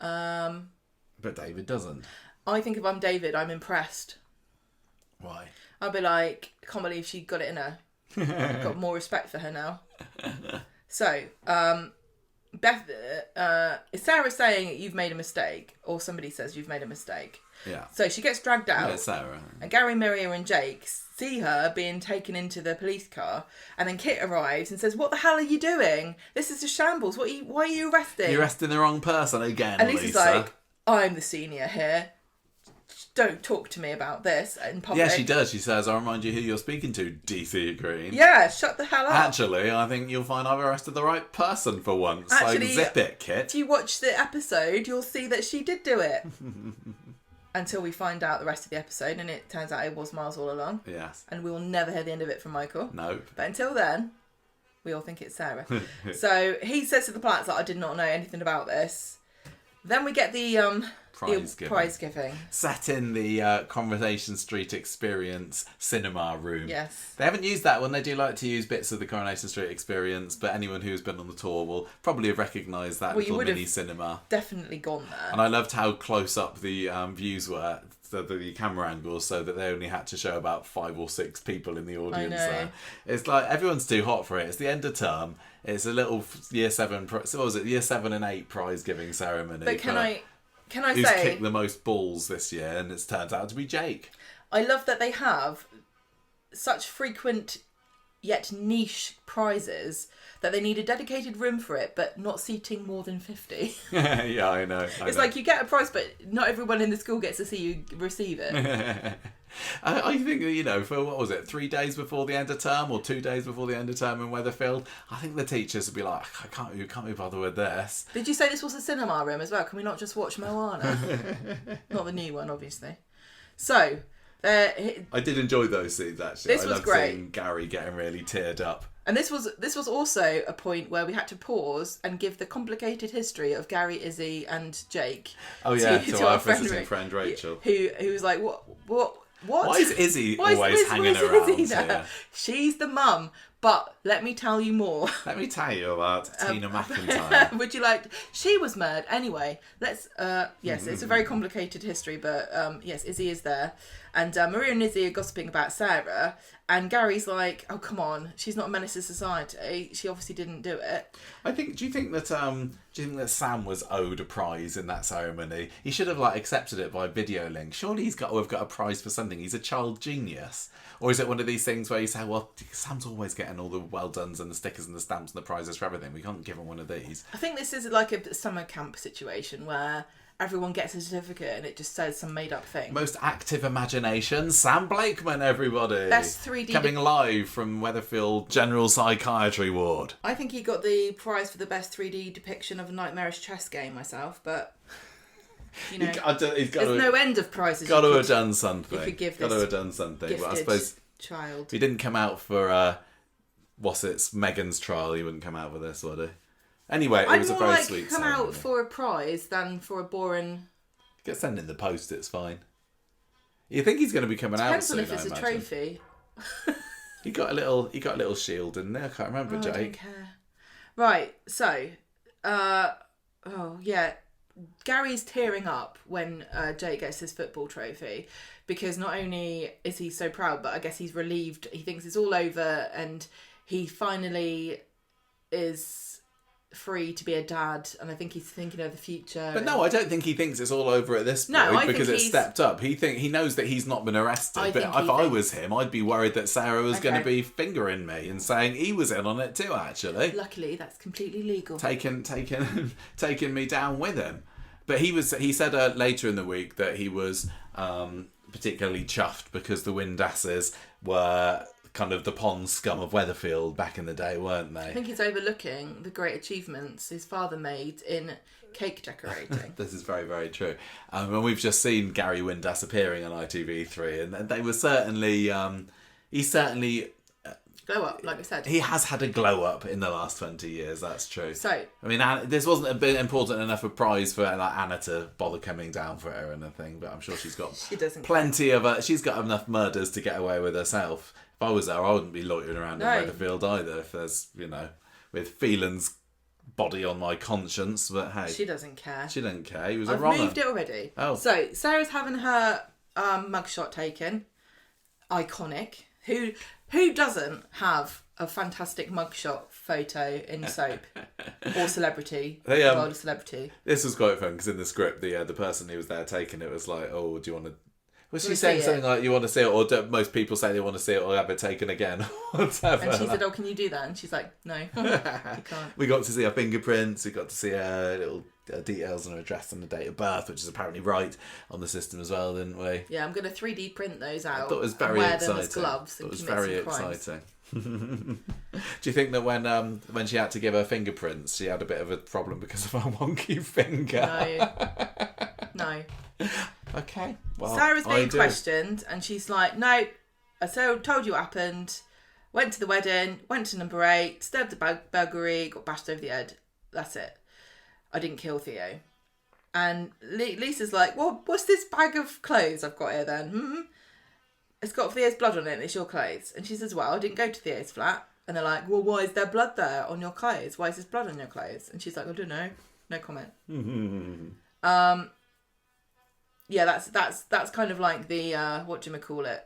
[SPEAKER 1] David doesn't.
[SPEAKER 2] I think if I'm David, I'm impressed.
[SPEAKER 1] Why?
[SPEAKER 2] I'll be like, I can't believe she got it in her. I've got more respect for her now. So, is Sarah saying you've made a mistake? Or somebody says you've made a mistake?
[SPEAKER 1] Yeah.
[SPEAKER 2] So she gets dragged out.
[SPEAKER 1] Yeah, Sarah.
[SPEAKER 2] And Gary, Maria and Jake see her being taken into the police car. And then Kit arrives and says, what the hell are you doing? This is a shambles. Why are you arresting?
[SPEAKER 1] You're arresting the wrong person again,
[SPEAKER 2] and Lisa's
[SPEAKER 1] Lisa.
[SPEAKER 2] like, I'm the senior here. Don't talk to me about this in public.
[SPEAKER 1] Yeah, she does. She says, I'll remind you who you're speaking to, DC Green.
[SPEAKER 2] Yeah, shut the hell up.
[SPEAKER 1] Actually, I think you'll find I've arrested the right person for once.
[SPEAKER 2] Actually,
[SPEAKER 1] so zip it, Kit.
[SPEAKER 2] If you watch the episode, you'll see that she did do it. Until we find out the rest of the episode, and it turns out it was Miles all along.
[SPEAKER 1] Yes.
[SPEAKER 2] And we will never hear the end of it from Michael.
[SPEAKER 1] No.
[SPEAKER 2] But until then, we all think it's Sarah. So he says to the Platts that I did not know anything about this. Then we get the prize giving.
[SPEAKER 1] Sat in the Coronation Street Experience cinema room.
[SPEAKER 2] Yes.
[SPEAKER 1] They haven't used that one. They do like to use bits of the Coronation Street Experience, but anyone who's been on the tour will probably have recognised that little mini cinema.
[SPEAKER 2] Definitely gone there.
[SPEAKER 1] And I loved how close up the views were, the camera angles, so that they only had to show about 5 or 6 people in the audience there. It's like everyone's too hot for it. It's the end of term. It's a little year 7 and 8 prize giving ceremony.
[SPEAKER 2] But can I
[SPEAKER 1] who's
[SPEAKER 2] say,
[SPEAKER 1] kicked the most balls this year, and it's turned out to be Jake.
[SPEAKER 2] I love that they have such frequent yet niche prizes that they need a dedicated room for it, but not seating more than 50.
[SPEAKER 1] Yeah, I know.
[SPEAKER 2] It's like you get a prize, but not everyone in the school gets to see you receive it.
[SPEAKER 1] I think, for, what was it, 3 days before the end of term or 2 days before the end of term in Weatherfield, I think the teachers would be like, you can't be bothered with this.
[SPEAKER 2] Did you say this was a cinema room as well? Can we not just watch Moana? Not the new one, obviously. So,
[SPEAKER 1] I did enjoy those scenes, actually.
[SPEAKER 2] This
[SPEAKER 1] I
[SPEAKER 2] was
[SPEAKER 1] loved
[SPEAKER 2] great.
[SPEAKER 1] seeing Gary getting really teared up.
[SPEAKER 2] And this was also a point where we had to pause and give the complicated history of Gary, Izzy and Jake.
[SPEAKER 1] Oh yeah, to our visiting friend Rachel.
[SPEAKER 2] Who was like, what?
[SPEAKER 1] Why is Izzy always hanging around here?
[SPEAKER 2] She's the mum. But let me tell you more.
[SPEAKER 1] Let me tell you about Tina McIntyre.
[SPEAKER 2] Would you like... She was murdered. Anyway, let's... yes, it's a very complicated history, but yes, Izzy is there. And Maria and Izzy are gossiping about Sarah. And Gary's like, oh, come on. She's not a menace to society. She obviously didn't do it.
[SPEAKER 1] Do you think that Sam was owed a prize in that ceremony? He should have accepted it by video link. Surely he's got to have got a prize for something. He's a child genius. Or is it one of these things where you say, well, Sam's always getting all the well-dones and the stickers and the stamps and the prizes for everything. We can't give him one of these. I
[SPEAKER 2] think this is like a summer camp situation where everyone gets a certificate and it just says some made-up thing.
[SPEAKER 1] Most active imagination, Sam Blakeman, everybody.
[SPEAKER 2] Best 3D...
[SPEAKER 1] Coming live from Weatherfield General Psychiatry Ward.
[SPEAKER 2] I think he got the prize for the best 3D depiction of a nightmarish chess game myself, but... You know,
[SPEAKER 1] there's
[SPEAKER 2] no end of prices.
[SPEAKER 1] Got to have done something.
[SPEAKER 2] If you give
[SPEAKER 1] got to
[SPEAKER 2] this
[SPEAKER 1] have done something. But I
[SPEAKER 2] gifted
[SPEAKER 1] suppose
[SPEAKER 2] child.
[SPEAKER 1] he didn't come out for Megan's trial. He wouldn't come out for this, would he? Anyway, it was a very sweet
[SPEAKER 2] come
[SPEAKER 1] ceremony.
[SPEAKER 2] out for a prize than for a boring.
[SPEAKER 1] Get sent in the post. It's fine. You think he's going to be coming out soon?
[SPEAKER 2] Depends on if it's a trophy.
[SPEAKER 1] He got a little shield in there. I can't remember, Jake.
[SPEAKER 2] I don't care. Right, so, Gary's tearing up when Jake gets his football trophy, because not only is he so proud, but I guess he's relieved. He thinks it's all over and he finally is free to be a dad, and I think he's thinking of the future.
[SPEAKER 1] But no, I don't think he thinks it's all over at this point because it's stepped up. He knows that he's not been arrested. But if I was him, I'd be worried that Sarah was going to be fingering me and saying he was in on it too. Actually,
[SPEAKER 2] luckily that's completely legal.
[SPEAKER 1] Taking me down with him. But he said later in the week that he was particularly chuffed because the Windasses were kind of the pond scum of Weatherfield back in the day, weren't they?
[SPEAKER 2] I think he's overlooking the great achievements his father made in cake decorating.
[SPEAKER 1] This is very, very true. And we've just seen Gary Windass appearing on ITV3, and they were certainly... he certainly...
[SPEAKER 2] glow up, like I said.
[SPEAKER 1] He has had a glow up in the last 20 years, that's true.
[SPEAKER 2] So...
[SPEAKER 1] I mean, this wasn't a bit important enough a prize for Anna to bother coming down for it or anything, but I'm sure she's got plenty of... she's got enough murders to get away with herself. If I was there, I wouldn't be loitering around in Weatherfield either. If there's, with Phelan's body on my conscience, but hey,
[SPEAKER 2] she doesn't care.
[SPEAKER 1] She doesn't care. He was
[SPEAKER 2] I've
[SPEAKER 1] a runner.
[SPEAKER 2] moved it already.
[SPEAKER 1] Oh,
[SPEAKER 2] so Sarah's having her mugshot taken. Iconic. Who doesn't have a fantastic mugshot photo in soap or celebrity? World of celebrity.
[SPEAKER 1] This was quite fun because in the script, the person who was there taking it was like, "Oh, do you want to?" Was she saying something like, you want to see it, or do most people say they want to see it or have it taken again, or whatever?
[SPEAKER 2] And she said, oh, can you do that? And she's like, no, you can't.
[SPEAKER 1] We got to see her fingerprints, we got to see her little details on her address and the date of birth, which is apparently right on the system as well, didn't we?
[SPEAKER 2] Yeah, I'm going to 3D print those out.
[SPEAKER 1] I thought it was very
[SPEAKER 2] wear
[SPEAKER 1] exciting.
[SPEAKER 2] Them as gloves and
[SPEAKER 1] it was
[SPEAKER 2] commit
[SPEAKER 1] very
[SPEAKER 2] some crimes.
[SPEAKER 1] exciting. Do you think that when she had to give her fingerprints, she had a bit of a problem because of her wonky finger?
[SPEAKER 2] No.
[SPEAKER 1] Okay. Well,
[SPEAKER 2] Sarah's being questioned, and she's like, "No, I told you what happened. Went to the wedding, went to number 8, stabbed a burglary, got bashed over the head. That's it. I didn't kill Theo." And Lisa's like, "Well, what's this bag of clothes I've got here then? It's got Theo's blood on it, and it's your clothes." And she says, "Well, I didn't go to Theo's flat." And they're like, "Well, why is there blood there on your clothes? Why is there blood on your clothes?" And she's like, "I don't know. No comment." Yeah, that's kind of like the whatchamacallit,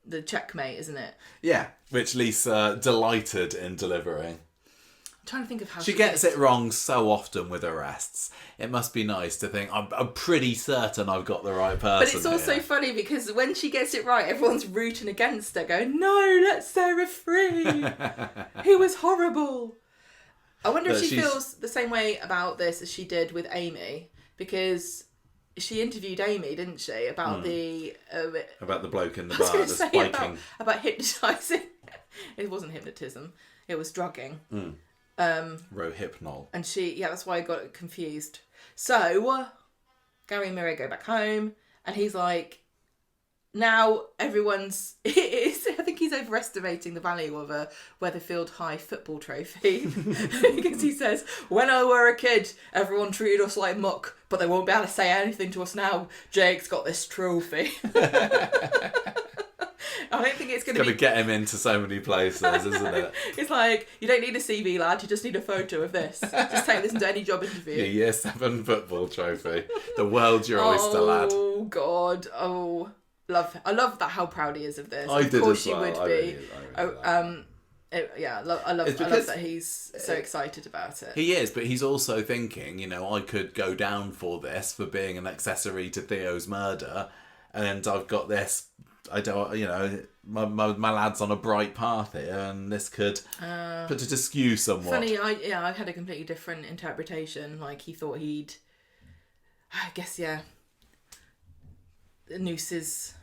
[SPEAKER 2] the checkmate, isn't it?
[SPEAKER 1] Yeah, which Lisa delighted in delivering.
[SPEAKER 2] I'm trying to think of how
[SPEAKER 1] she gets it wrong so often with arrests. It must be nice to think I'm pretty certain I've got the right person.
[SPEAKER 2] But it's also funny because when she gets it right, everyone's rooting against her, going, "No, let Sarah free. He was horrible." I wonder if she feels the same way about this as she did with Amy, because she interviewed Amy, didn't she, about
[SPEAKER 1] about the bloke in the bar, the spiking.
[SPEAKER 2] About hypnotising. It wasn't hypnotism. It was drugging.
[SPEAKER 1] Rohypnol.
[SPEAKER 2] And that's why I got confused. So, Gary and Mira go back home, and he's like, now everyone's... I think he's overestimating the value of a Weatherfield High football trophy. Because he says, when I were a kid, everyone treated us like muck, but they won't be able to say anything to us now. Jake's got this trophy. I don't think it's going to be...
[SPEAKER 1] It's going to get him into so many places, isn't it?
[SPEAKER 2] It's like, you don't need a CV, lad. You just need a photo of this. Just take this into any job interview.
[SPEAKER 1] Your Year 7 football trophy. The world's your oyster, lad.
[SPEAKER 2] Oh, God. Oh... I love that how proud he is of this.
[SPEAKER 1] I
[SPEAKER 2] of
[SPEAKER 1] did
[SPEAKER 2] course
[SPEAKER 1] as
[SPEAKER 2] she
[SPEAKER 1] well.
[SPEAKER 2] would be. I love that he's so excited about it.
[SPEAKER 1] He is, but he's also thinking, I could go down for this for being an accessory to Theo's murder, and I've got this. I don't, my lad's on a bright path here, and this could put it askew somewhat.
[SPEAKER 2] Funny, I had a completely different interpretation. Like he thought he'd, I guess, the nooses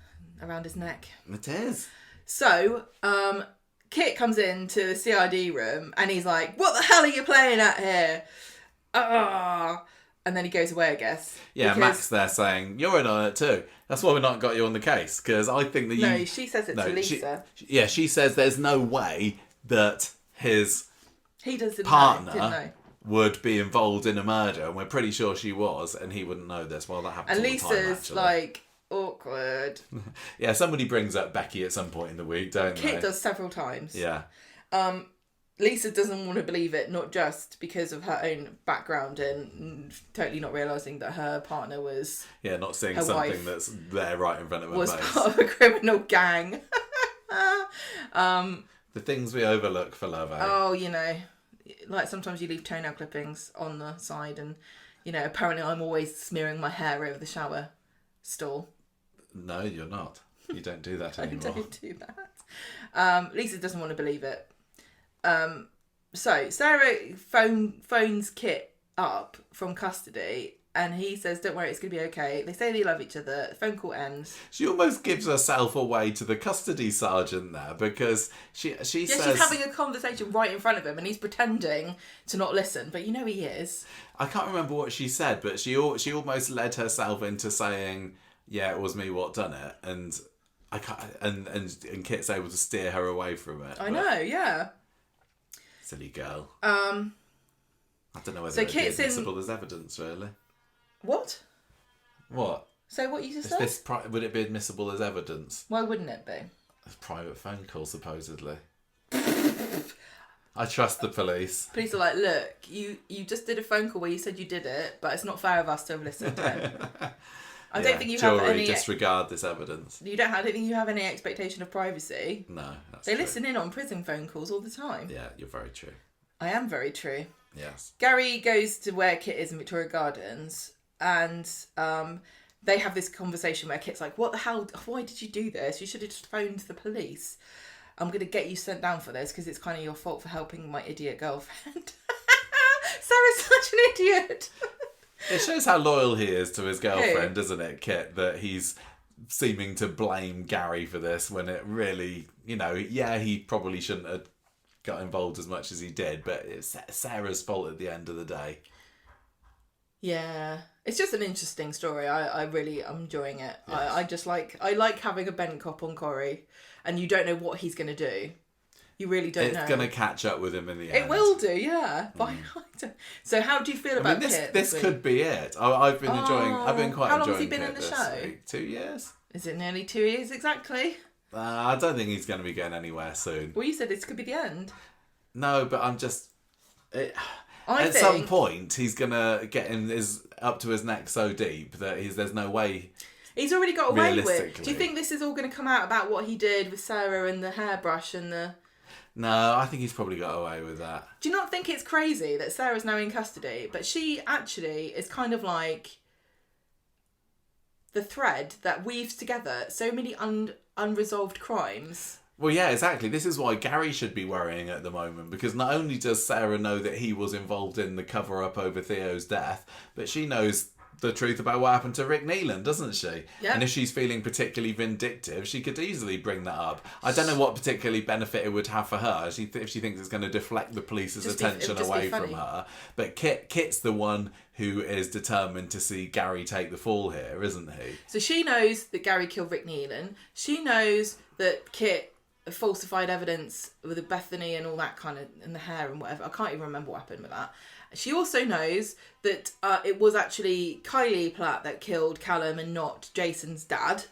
[SPEAKER 2] around his neck.
[SPEAKER 1] It is.
[SPEAKER 2] So, Kit comes into the CID room and he's like, "What the hell are you playing at here?" and then he goes away, I guess.
[SPEAKER 1] Yeah,
[SPEAKER 2] because...
[SPEAKER 1] Max there saying, you're in on it too. That's why we've not got you on the case, because I think that you...
[SPEAKER 2] No, she says it to Lisa.
[SPEAKER 1] She says there's no way that his
[SPEAKER 2] didn't
[SPEAKER 1] partner
[SPEAKER 2] know.
[SPEAKER 1] would be involved in a murder, and we're pretty sure she was, and he wouldn't know this. Well, that happens
[SPEAKER 2] and
[SPEAKER 1] all the time,
[SPEAKER 2] Lisa's like, awkward.
[SPEAKER 1] Yeah, somebody brings up Becky at some point in the week, don't they?
[SPEAKER 2] Kit does several times.
[SPEAKER 1] Yeah.
[SPEAKER 2] Lisa doesn't want to believe it, not just because of her own background and totally not realising that her partner was...
[SPEAKER 1] Yeah, not seeing something that's there right in front of her
[SPEAKER 2] was
[SPEAKER 1] face.
[SPEAKER 2] part of a criminal gang.
[SPEAKER 1] The things we overlook for love, eh?
[SPEAKER 2] Oh, you know, like sometimes you leave toenail clippings on the side and, you know, apparently I'm always smearing my hair over the shower stall.
[SPEAKER 1] No, you're not. You don't do that anymore.
[SPEAKER 2] I don't do that. Lisa doesn't want to believe it. So Sarah phones Kit up from custody and he says, don't worry, it's going to be okay. They say they love each other. The phone call ends.
[SPEAKER 1] She almost gives herself away to the custody sergeant there because she says...
[SPEAKER 2] she's having a conversation right in front of him and he's pretending to not listen, but you know he is.
[SPEAKER 1] I can't remember what she said, but she almost led herself into saying, yeah, it was me what done it, and I can't, and Kit's able to steer her away from it.
[SPEAKER 2] I know, yeah.
[SPEAKER 1] Silly girl. I don't know whether it'd be
[SPEAKER 2] Kit's
[SPEAKER 1] admissible as evidence, really.
[SPEAKER 2] What?
[SPEAKER 1] What?
[SPEAKER 2] So what you just said?
[SPEAKER 1] Would it be admissible as evidence?
[SPEAKER 2] Why wouldn't it be?
[SPEAKER 1] A private phone call, supposedly. I trust the police.
[SPEAKER 2] Police are like, look, you just did a phone call where you said you did it, but it's not fair of us to have listened to it. I don't think you have any...
[SPEAKER 1] disregard this evidence.
[SPEAKER 2] I don't think you have any expectation of privacy.
[SPEAKER 1] No, that's
[SPEAKER 2] They
[SPEAKER 1] true.
[SPEAKER 2] listen in on prison phone calls all the time.
[SPEAKER 1] Yeah, you're very true.
[SPEAKER 2] I am very true.
[SPEAKER 1] Yes.
[SPEAKER 2] Gary goes to where Kit is in Victoria Gardens and they have this conversation where Kit's like, what the hell? Why did you do this? You should have just phoned the police. I'm going to get you sent down for this because it's kind of your fault for helping my idiot girlfriend. Sarah's such an idiot.
[SPEAKER 1] It shows how loyal he is to his girlfriend, doesn't it, Kit? That he's seeming to blame Gary for this when it really, you know, yeah, he probably shouldn't have got involved as much as he did, but it's Sarah's fault at the end of the day.
[SPEAKER 2] Yeah, it's just an interesting story. I really am enjoying it.
[SPEAKER 1] Yes.
[SPEAKER 2] I like having a bent cop on Corrie, and you don't know what he's going to do. You really don't know.
[SPEAKER 1] It's going to catch up with him in the end.
[SPEAKER 2] It will do, yeah. So how do you feel about Kit?
[SPEAKER 1] This could be it. I've been enjoying. I've been quite enjoying.
[SPEAKER 2] How long has he been
[SPEAKER 1] Kit
[SPEAKER 2] in the
[SPEAKER 1] this
[SPEAKER 2] show?
[SPEAKER 1] week. 2 years.
[SPEAKER 2] Is it nearly 2 years exactly?
[SPEAKER 1] I don't think he's going to be going anywhere soon.
[SPEAKER 2] Well, you said this could be the end.
[SPEAKER 1] No, but I'm just... At some point, he's going to get up to his neck so deep that there's no way...
[SPEAKER 2] He's already got away with. Do you think this is all going to come out about what he did with Sarah and the hairbrush and the...
[SPEAKER 1] No, I think he's probably got away with that.
[SPEAKER 2] Do you not think it's crazy that Sarah's now in custody, but she actually is kind of like the thread that weaves together so many unresolved crimes?
[SPEAKER 1] Well, yeah, exactly. This is why Gary should be worrying at the moment, because not only does Sarah know that he was involved in the cover-up over Theo's death, but she knows the truth about what happened to Rick Neelan, doesn't she?
[SPEAKER 2] Yeah.
[SPEAKER 1] And if she's feeling particularly vindictive, she could easily bring that up. I don't know what particularly benefit it would have for her if she thinks it's going to deflect the police's attention away from her. But Kit's the one who is determined to see Gary take the fall here, isn't he?
[SPEAKER 2] So she knows that Gary killed Rick Neelan. She knows that Kit falsified evidence with the Bethany and all that kind of, and the hair and whatever. I can't even remember what happened with that. She also knows that it was actually Kylie Platt that killed Callum and not Jason's dad.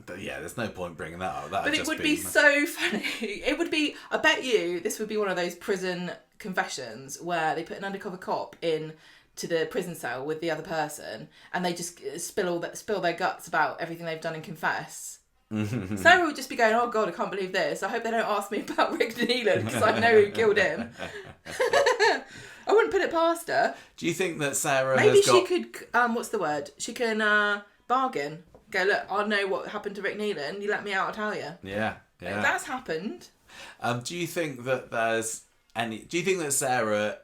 [SPEAKER 1] But yeah, there's no point bringing that up.
[SPEAKER 2] But it would be so funny. It would be, I bet you, this would be one of those prison confessions where they put an undercover cop in to the prison cell with the other person and they just spill their guts about everything they've done and confess. Sarah would just be going, oh God, I can't believe this. I hope they don't ask me about Rick Neelan because I know who killed him. I wouldn't put it past her.
[SPEAKER 1] Do you think that Sarah
[SPEAKER 2] Maybe she could, what's the word? She can bargain. Go, look, I know what happened to Rick Neelan. You let me out, I'll tell you.
[SPEAKER 1] Yeah.
[SPEAKER 2] That's happened.
[SPEAKER 1] Do you think that do you think that Sarah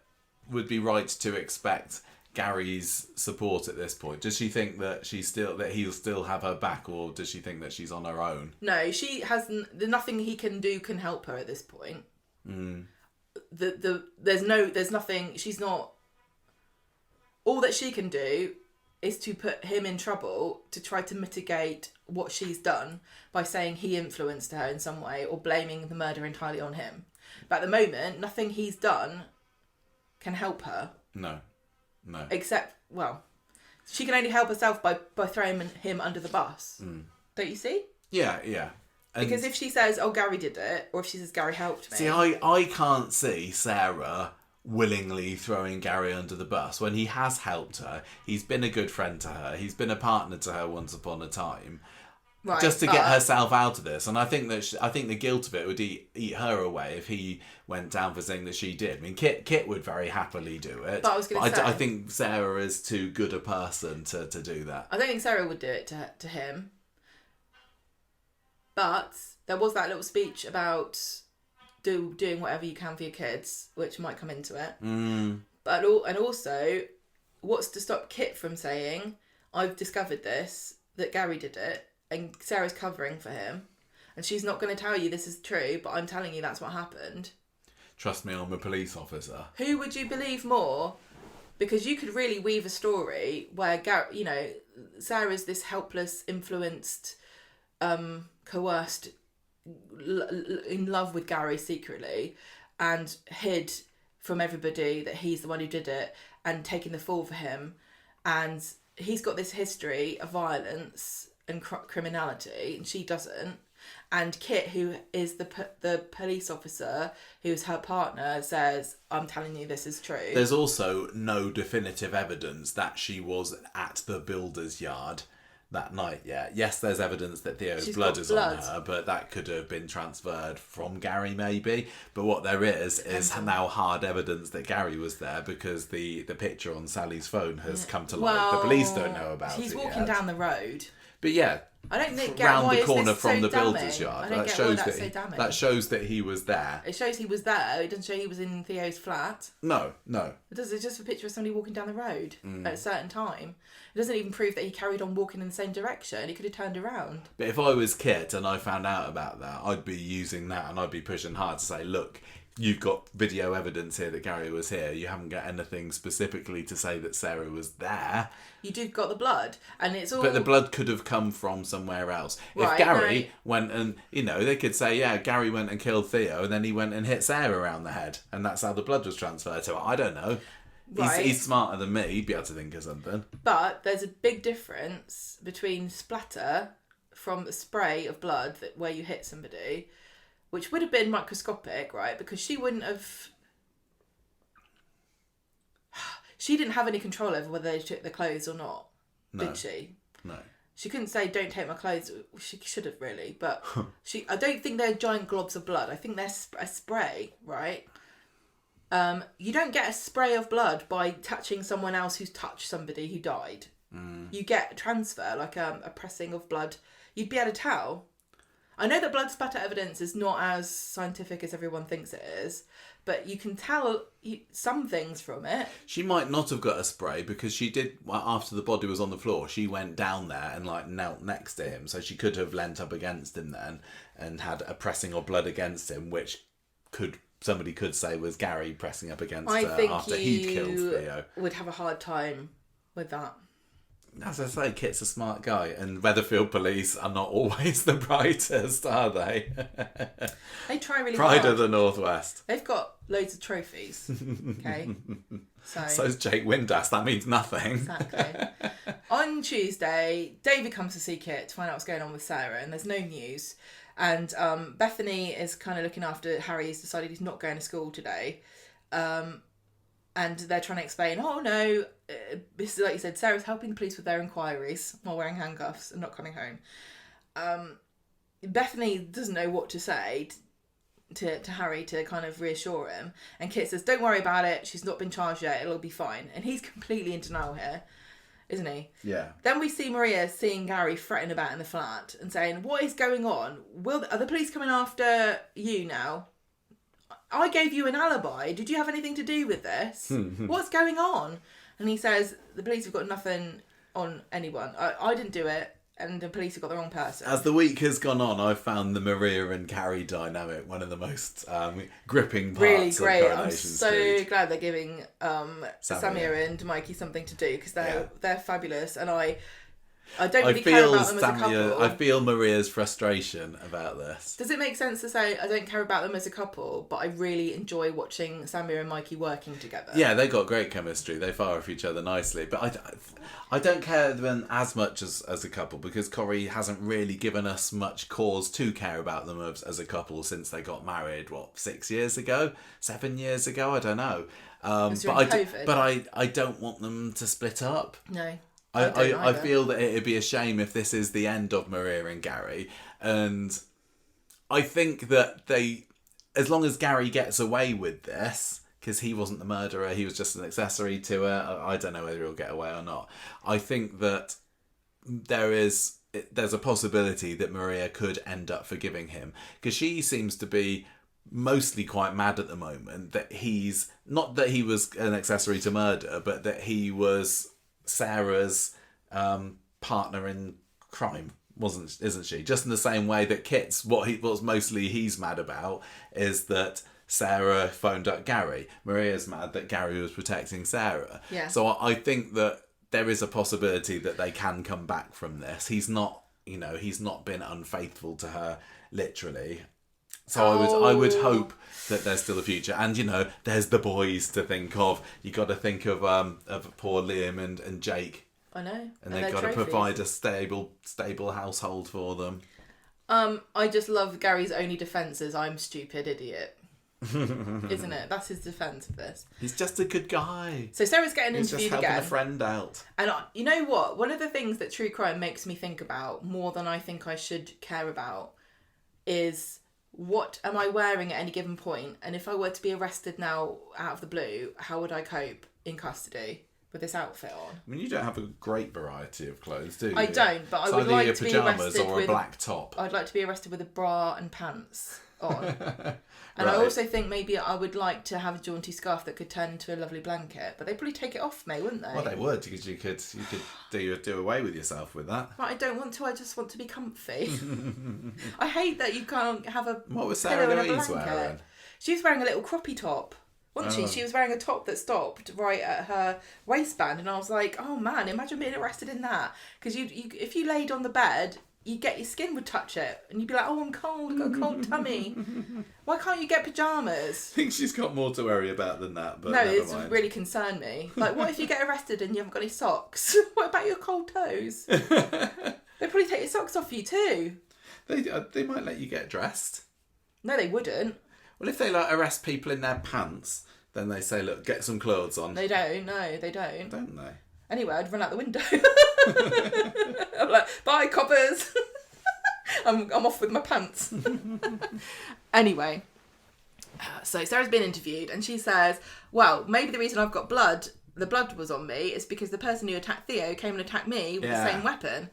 [SPEAKER 1] would be right to expect Gary's support at this point? Does she think that he'll still have her back, or does she think that she's on her own?
[SPEAKER 2] No, she has nothing he can do can help her at this point. There's nothing. She's not. all that she can do is to put him in trouble to try to mitigate what she's done by saying he influenced her in some way or blaming the murder entirely on him. But at the moment, nothing he's done can help her.
[SPEAKER 1] No.
[SPEAKER 2] Except, well, she can only help herself by throwing him under the bus. Don't you see?
[SPEAKER 1] Yeah. And
[SPEAKER 2] because if she says, oh, Gary did it, or if she says, Gary helped me.
[SPEAKER 1] See, I can't see Sarah willingly throwing Gary under the bus when he has helped her. He's been a good friend to her. He's been a partner to her once upon a time. Right, just to get herself out of this. And I think that I think the guilt of it would eat her away if he went down for saying that she did. I mean, Kit would very happily do it.
[SPEAKER 2] But I was going to say,
[SPEAKER 1] I think Sarah is too good a person to do that.
[SPEAKER 2] I don't think Sarah would do it to him. But there was that little speech about doing whatever you can for your kids, which might come into it. But and also, what's to stop Kit from saying, I've discovered this, that Gary did it, and Sarah's covering for him, and she's not going to tell you this is true, but I'm telling you that's what happened.
[SPEAKER 1] Trust me, I'm a police officer.
[SPEAKER 2] Who would you believe more? Because you could really weave a story where Sarah's this helpless, influenced, coerced, in love with Gary secretly, and hid from everybody that he's the one who did it, and taking the fall for him, and he's got this history of violence and criminality, and she doesn't. And Kit, who is the police officer, who's her partner, says, I'm telling you this is true.
[SPEAKER 1] There's also no definitive evidence that she was at the builder's yard that night yet. Yes, there's evidence that Theo's blood is on her, but that could have been transferred from Gary maybe. But what there is now hard evidence that Gary was there, because the picture on Sally's phone has come to light.
[SPEAKER 2] Well,
[SPEAKER 1] the police don't know about it.
[SPEAKER 2] He's walking down the road.
[SPEAKER 1] But yeah,
[SPEAKER 2] I don't think
[SPEAKER 1] round the corner from
[SPEAKER 2] so
[SPEAKER 1] the builder's yard. That shows that he was there.
[SPEAKER 2] It shows he was there. It doesn't show he was in Theo's flat.
[SPEAKER 1] No.
[SPEAKER 2] It does. It's just a picture of somebody walking down the road at a certain time. It doesn't even prove that he carried on walking in the same direction. He could have turned around.
[SPEAKER 1] But if I was Kit and I found out about that, I'd be using that and I'd be pushing hard to say, look, you've got video evidence here that Gary was here. You haven't got anything specifically to say that Sarah was there.
[SPEAKER 2] You do got the blood, and it's all.
[SPEAKER 1] But the blood could have come from somewhere else. Right, if Gary went and, they could say, yeah, Gary went and killed Theo, and then he went and hit Sarah around the head, and that's how the blood was transferred to her. I don't know. Right. He's smarter than me. He'd be able to think of something.
[SPEAKER 2] But there's a big difference between splatter from a spray of blood where you hit somebody, which would have been microscopic, right? Because she wouldn't have... She didn't have any control over whether they took their clothes or not, did she?
[SPEAKER 1] No. She
[SPEAKER 2] couldn't say, don't take my clothes. She should have, really. But I don't think they're giant globs of blood. I think they're a spray, right? You don't get a spray of blood by touching someone else who's touched somebody who died. You get a transfer, like a pressing of blood. You'd be able to tell. I know that blood spatter evidence is not as scientific as everyone thinks it is, but you can tell some things from it.
[SPEAKER 1] She might not have got a spray because she did, after the body was on the floor, she went down there and knelt next to him. So she could have leant up against him then and had a pressing of blood against him, which somebody could say was Gary pressing up against her after he'd killed Theo.
[SPEAKER 2] Would have a hard time with that.
[SPEAKER 1] As I say, Kit's a smart guy, and Weatherfield police are not always the brightest, are they?
[SPEAKER 2] They try really
[SPEAKER 1] Pride
[SPEAKER 2] hard.
[SPEAKER 1] of the Northwest.
[SPEAKER 2] They've got loads of trophies. Okay.
[SPEAKER 1] So's Jake Windass. That means nothing.
[SPEAKER 2] Exactly. On Tuesday, David comes to see Kit to find out what's going on with Sarah, and there's no news. And Bethany is kind of looking after Harry. He's decided he's not going to school today. And they're trying to explain, oh no, this is like you said, Sarah's helping the police with their inquiries while wearing handcuffs and not coming home. Bethany doesn't know what to say to Harry to kind of reassure him. And Kit says, don't worry about it. She's not been charged yet. It'll be fine. And he's completely in denial here, isn't he?
[SPEAKER 1] Yeah.
[SPEAKER 2] Then we see Maria seeing Gary fretting about in the flat and saying, what is going on? Are the police coming after you now? I gave you an alibi. Did you have anything to do with this? What's going on? And he says, the police have got nothing on anyone. I didn't do it. and the police have got the wrong person.
[SPEAKER 1] As the week has gone on, I've found the Maria and Carrie dynamic one of the most gripping parts
[SPEAKER 2] really great.
[SPEAKER 1] of Coronation
[SPEAKER 2] I'm so
[SPEAKER 1] Street.
[SPEAKER 2] glad they're giving Samir and Mikey something to do, because they're fabulous, and I don't really care about them as a couple.
[SPEAKER 1] I feel Maria's frustration about this.
[SPEAKER 2] Does it make sense to say I don't care about them as a couple, but I really enjoy watching Samir and Mikey working together?
[SPEAKER 1] Yeah, they got great chemistry. They fire off each other nicely. But I don't care them as much as a couple, because Corrie hasn't really given us much cause to care about them as a couple since they got married, 6 years ago? 7 years ago? I don't know. But I don't want them to split up.
[SPEAKER 2] No.
[SPEAKER 1] I feel that it'd be a shame if this is the end of Maria and Gary, and I think that as long as Gary gets away with this, because he wasn't the murderer, he was just an accessory to it. I don't know whether he'll get away or not. I think that there's a possibility that Maria could end up forgiving him, because she seems to be mostly quite mad at the moment that he's not that he was an accessory to murder, but that he was Sarah's partner in crime, isn't she? Just in the same way that Kit's what's mostly he's mad about is that Sarah phoned up Gary. Maria's mad that Gary was protecting Sarah.
[SPEAKER 2] Yeah.
[SPEAKER 1] So I think that there is a possibility that they can come back from this. He's not been unfaithful to her, literally. So I would hope that there's still a future. And, there's the boys to think of. You got to think of poor Liam and Jake.
[SPEAKER 2] I know.
[SPEAKER 1] And they've got to provide a stable household for them.
[SPEAKER 2] I just love Gary's only defence is I'm stupid idiot. Isn't it? That's his defence of this.
[SPEAKER 1] He's just a good guy.
[SPEAKER 2] So Sarah's getting
[SPEAKER 1] He's
[SPEAKER 2] interviewed
[SPEAKER 1] just helping
[SPEAKER 2] again.
[SPEAKER 1] a friend out.
[SPEAKER 2] And you know what? One of the things that true crime makes me think about more than I think I should care about is, what am I wearing at any given point? And if I were to be arrested now out of the blue, how would I cope in custody with this outfit on?
[SPEAKER 1] I mean, you don't have a great variety of clothes, do you?
[SPEAKER 2] I don't, but I would
[SPEAKER 1] either
[SPEAKER 2] like
[SPEAKER 1] your
[SPEAKER 2] to be
[SPEAKER 1] pyjamas
[SPEAKER 2] arrested
[SPEAKER 1] or
[SPEAKER 2] with
[SPEAKER 1] a black top.
[SPEAKER 2] I'd like to be arrested with a bra and pants on. And
[SPEAKER 1] Right.
[SPEAKER 2] I also think maybe I would like to have a jaunty scarf that could turn into a lovely blanket, but they'd probably take it off me, wouldn't they?
[SPEAKER 1] Well, they would, because you could do away with yourself with that.
[SPEAKER 2] But I don't want to. I just want to be comfy. I hate that you can't have a
[SPEAKER 1] What was
[SPEAKER 2] pillow
[SPEAKER 1] Sarah
[SPEAKER 2] and a
[SPEAKER 1] Louise
[SPEAKER 2] blanket.
[SPEAKER 1] wearing?
[SPEAKER 2] She was wearing a little croppy top, wasn't
[SPEAKER 1] Oh.
[SPEAKER 2] she? She was wearing a top that stopped right at her waistband, and I was like, oh man, imagine being arrested in that. Because you if you laid on the bed, your skin would touch it, and you'd be like, oh, I'm cold, I've got a cold tummy. Why can't you get pyjamas?
[SPEAKER 1] I think she's got more to worry about than that, but
[SPEAKER 2] No,
[SPEAKER 1] never
[SPEAKER 2] it's
[SPEAKER 1] mind.
[SPEAKER 2] really concerned me. Like, what if you get arrested and you haven't got any socks? What about your cold toes? They'd probably take your socks off you too.
[SPEAKER 1] They might let you get dressed.
[SPEAKER 2] No, they wouldn't.
[SPEAKER 1] Well, if they arrest people in their pants, then they say, look, get some clothes on.
[SPEAKER 2] They don't. No, they don't.
[SPEAKER 1] Don't they?
[SPEAKER 2] Anyway, I'd run out the window. I'm like, bye, coppers. I'm off with my pants. Anyway, so Sarah's been interviewed, and she says, well, maybe the reason I've got the blood was on me, is because the person who attacked Theo came and attacked me with the same weapon.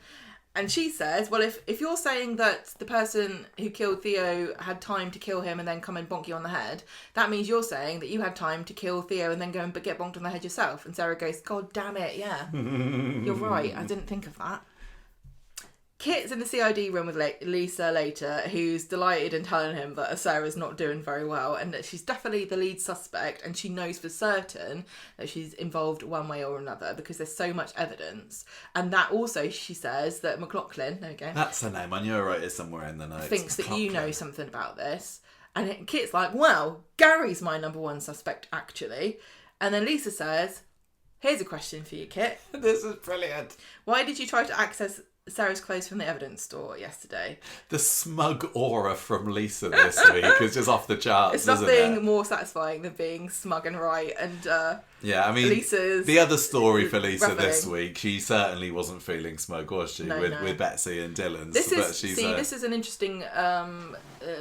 [SPEAKER 2] And she says, well, if you're saying that the person who killed Theo had time to kill him and then come and bonk you on the head, that means you're saying that you had time to kill Theo and then go and get bonked on the head yourself. And Sarah goes, God damn it, yeah. You're right, I didn't think of that. Kit's in the CID room with Lisa later, who's delighted in telling him that Sarah's not doing very well and that she's definitely the lead suspect, and she knows for certain that she's involved one way or another because there's so much evidence. And that also, she says, that McLaughlin, there we go.
[SPEAKER 1] That's her name. I knew I wrote it somewhere in the notes.
[SPEAKER 2] Thinks that you know something about this. And Kit's like, well, Gary's my number one suspect, actually. And then Lisa says, here's a question for you, Kit.
[SPEAKER 1] This is brilliant.
[SPEAKER 2] Why did you try to access Sarah's clothes from the evidence store yesterday?
[SPEAKER 1] The smug aura from Lisa this week is just off the charts.
[SPEAKER 2] It's nothing more satisfying than being smug and right. And
[SPEAKER 1] yeah, I mean,
[SPEAKER 2] Lisa's
[SPEAKER 1] the other story for Lisa
[SPEAKER 2] reveling.
[SPEAKER 1] this week, she certainly wasn't feeling smug, was she?
[SPEAKER 2] No.
[SPEAKER 1] with Betsy and Dylan.
[SPEAKER 2] This is an interesting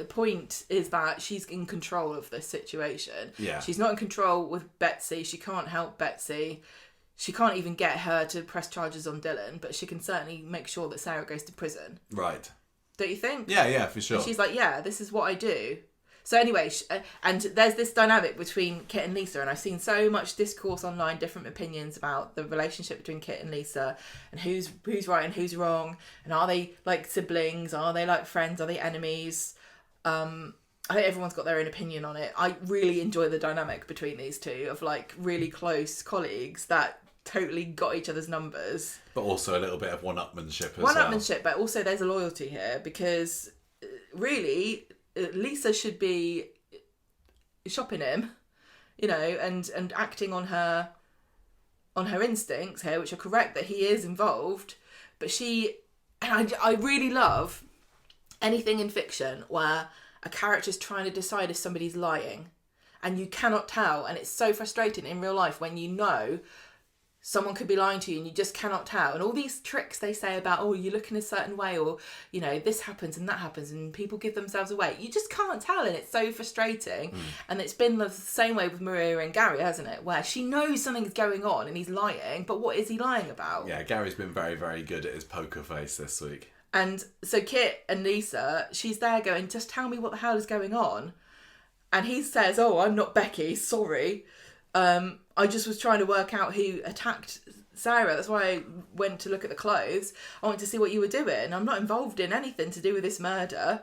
[SPEAKER 2] point, is that she's in control of this situation.
[SPEAKER 1] Yeah.
[SPEAKER 2] She's not in control with Betsy. She can't help Betsy. She can't even get her to press charges on Dylan, but she can certainly make sure that Sarah goes to prison.
[SPEAKER 1] Right.
[SPEAKER 2] Don't you think?
[SPEAKER 1] Yeah, for sure.
[SPEAKER 2] And she's like, yeah, this is what I do. So anyway, and there's this dynamic between Kit and Lisa, and I've seen so much discourse online, different opinions about the relationship between Kit and Lisa, and who's right and who's wrong, and are they like siblings, are they like friends, are they enemies? I think everyone's got their own opinion on it. I really enjoy the dynamic between these two of like really close colleagues that totally got each other's numbers.
[SPEAKER 1] But also a little bit of one-upmanship as well.
[SPEAKER 2] One-upmanship, but also there's a loyalty here because really Lisa should be shopping him, you know, and acting on her instincts here, which are correct that he is involved. But I really love anything in fiction where a character's trying to decide if somebody's lying and you cannot tell, and it's so frustrating in real life when you know someone could be lying to you and you just cannot tell. And all these tricks they say about, oh, you look in a certain way, or, you know, this happens and that happens, and people give themselves away. You just can't tell, and it's so frustrating. And it's been the same way with Maria and Gary, hasn't it? Where she knows something's going on and he's lying, but what is he lying about?
[SPEAKER 1] Yeah, Gary's been very, very good at his poker face this week.
[SPEAKER 2] And so Kit and Lisa, she's there going, just tell me what the hell is going on. And he says, oh, I'm not Becky, sorry. I just was trying to work out who attacked Sarah. That's why I went to look at the clothes. I wanted to see what you were doing. I'm not involved in anything to do with this murder.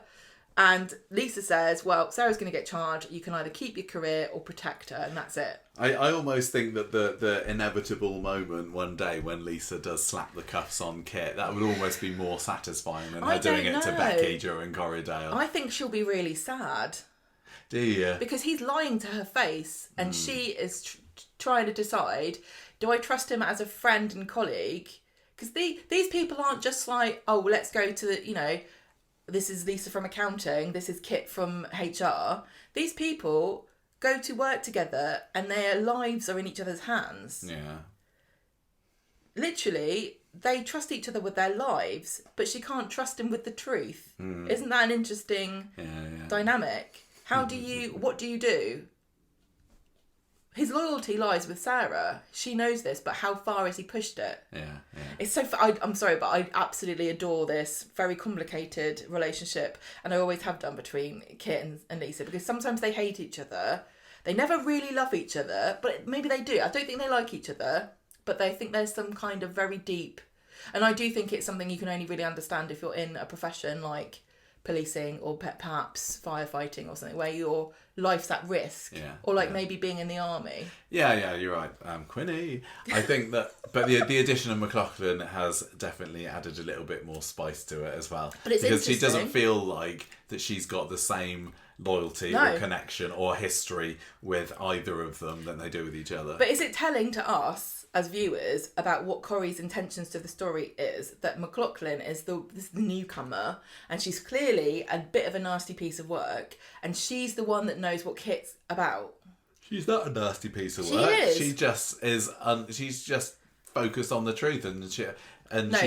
[SPEAKER 2] And Lisa says, well, Sarah's going to get charged. You can either keep your career or protect her, and that's it.
[SPEAKER 1] I almost think that the inevitable moment one day when Lisa does slap the cuffs on Kit, that would almost be more satisfying than her doing it to Becky during Corrie Daal.
[SPEAKER 2] I think she'll be really sad.
[SPEAKER 1] Do you?
[SPEAKER 2] Because he's lying to her face, and she is trying to decide, do I trust him as a friend and colleague? Because these people aren't just like, oh, let's go to the, you know, this is Lisa from accounting, this is Kit from HR. These people go to work together and their lives are in each other's hands.
[SPEAKER 1] Yeah.
[SPEAKER 2] Literally, they trust each other with their lives, but she can't trust him with the truth. Isn't that an interesting dynamic? What do you do? His loyalty lies with Sarah. She knows this, but how far has he pushed it?
[SPEAKER 1] Yeah.
[SPEAKER 2] It's so... I'm sorry, but I absolutely adore this very complicated relationship, and I always have done, between Kit and Lisa, because sometimes they hate each other. They never really love each other, but maybe they do. I don't think they like each other, but they think there's some kind of very deep... And I do think it's something you can only really understand if you're in a profession like policing or perhaps firefighting or something, where your life's at risk, or like maybe being in the army.
[SPEAKER 1] Yeah, you're right, Quinny. I think that, but the addition of McLaughlin has definitely added a little bit more spice to it as well.
[SPEAKER 2] But it's
[SPEAKER 1] because she doesn't feel like that she's got the same loyalty or connection or history with either of them than they do with each other.
[SPEAKER 2] But is it telling to us as viewers about what Corrie's intentions to the story is, that McLaughlin is this newcomer, and she's clearly a bit of a nasty piece of work, and she's the one that knows what Kit's about?
[SPEAKER 1] She's not a nasty piece of work. She just is. She's just focused on the truth, and she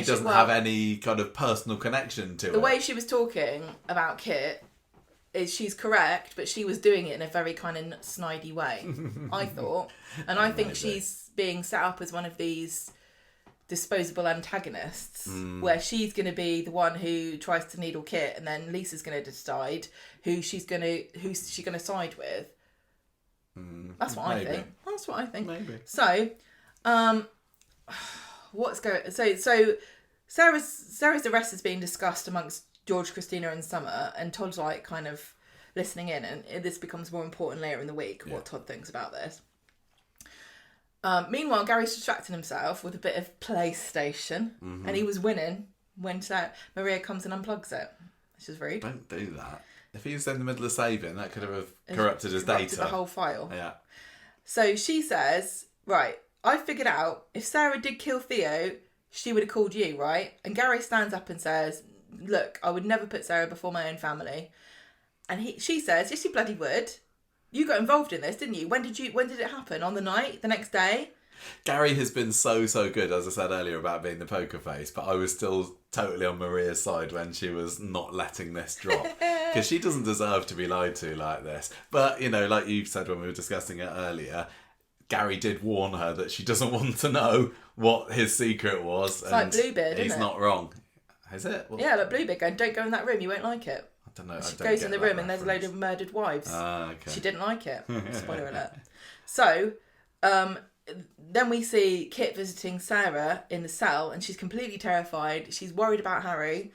[SPEAKER 1] doesn't have any kind of personal connection to it.
[SPEAKER 2] The way she was talking about Kit is she's correct, but she was doing it in a very kind of snidey way, I thought. And I think she's being set up as one of these disposable antagonists, where she's going to be the one who tries to needle Kit, and then Lisa's going to decide who's she going to side with. That's what I think. That's what I think.
[SPEAKER 1] Maybe.
[SPEAKER 2] So, So Sarah's arrest is being discussed amongst George, Christina and Summer, and Todd's like kind of listening in, and this becomes more important later in the week, what Todd thinks about this. Meanwhile, Gary's distracting himself with a bit of PlayStation, and he was winning when Maria comes and unplugs it, which is rude.
[SPEAKER 1] Don't do that. If he was in the middle of saving, that could have corrupted his data.
[SPEAKER 2] The whole file.
[SPEAKER 1] Yeah.
[SPEAKER 2] So she says, right, I figured out if Sarah did kill Theo, she would have called you, right? And Gary stands up and says, look, I would never put Sarah before my own family. And she says, yes, you bloody would. You got involved in this, didn't you? When did it happen? On the night? The next day?
[SPEAKER 1] Gary has been so good, as I said earlier, about being the poker face, but I was still totally on Maria's side when she was not letting this drop. Because she doesn't deserve to be lied to like this. But, you know, like you said when we were discussing it earlier, Gary did warn her that she doesn't want to know what his secret was.
[SPEAKER 2] It's like Bluebeard, isn't it?
[SPEAKER 1] He's not wrong. Is it?
[SPEAKER 2] Yeah, like Bluebeard going, don't go in that room, you won't like it.
[SPEAKER 1] don't know.
[SPEAKER 2] She goes in the room and there's a load of murdered wives. She didn't like it. Spoiler alert. So, then we see Kit visiting Sarah in the cell, and she's completely terrified. She's worried about Harry.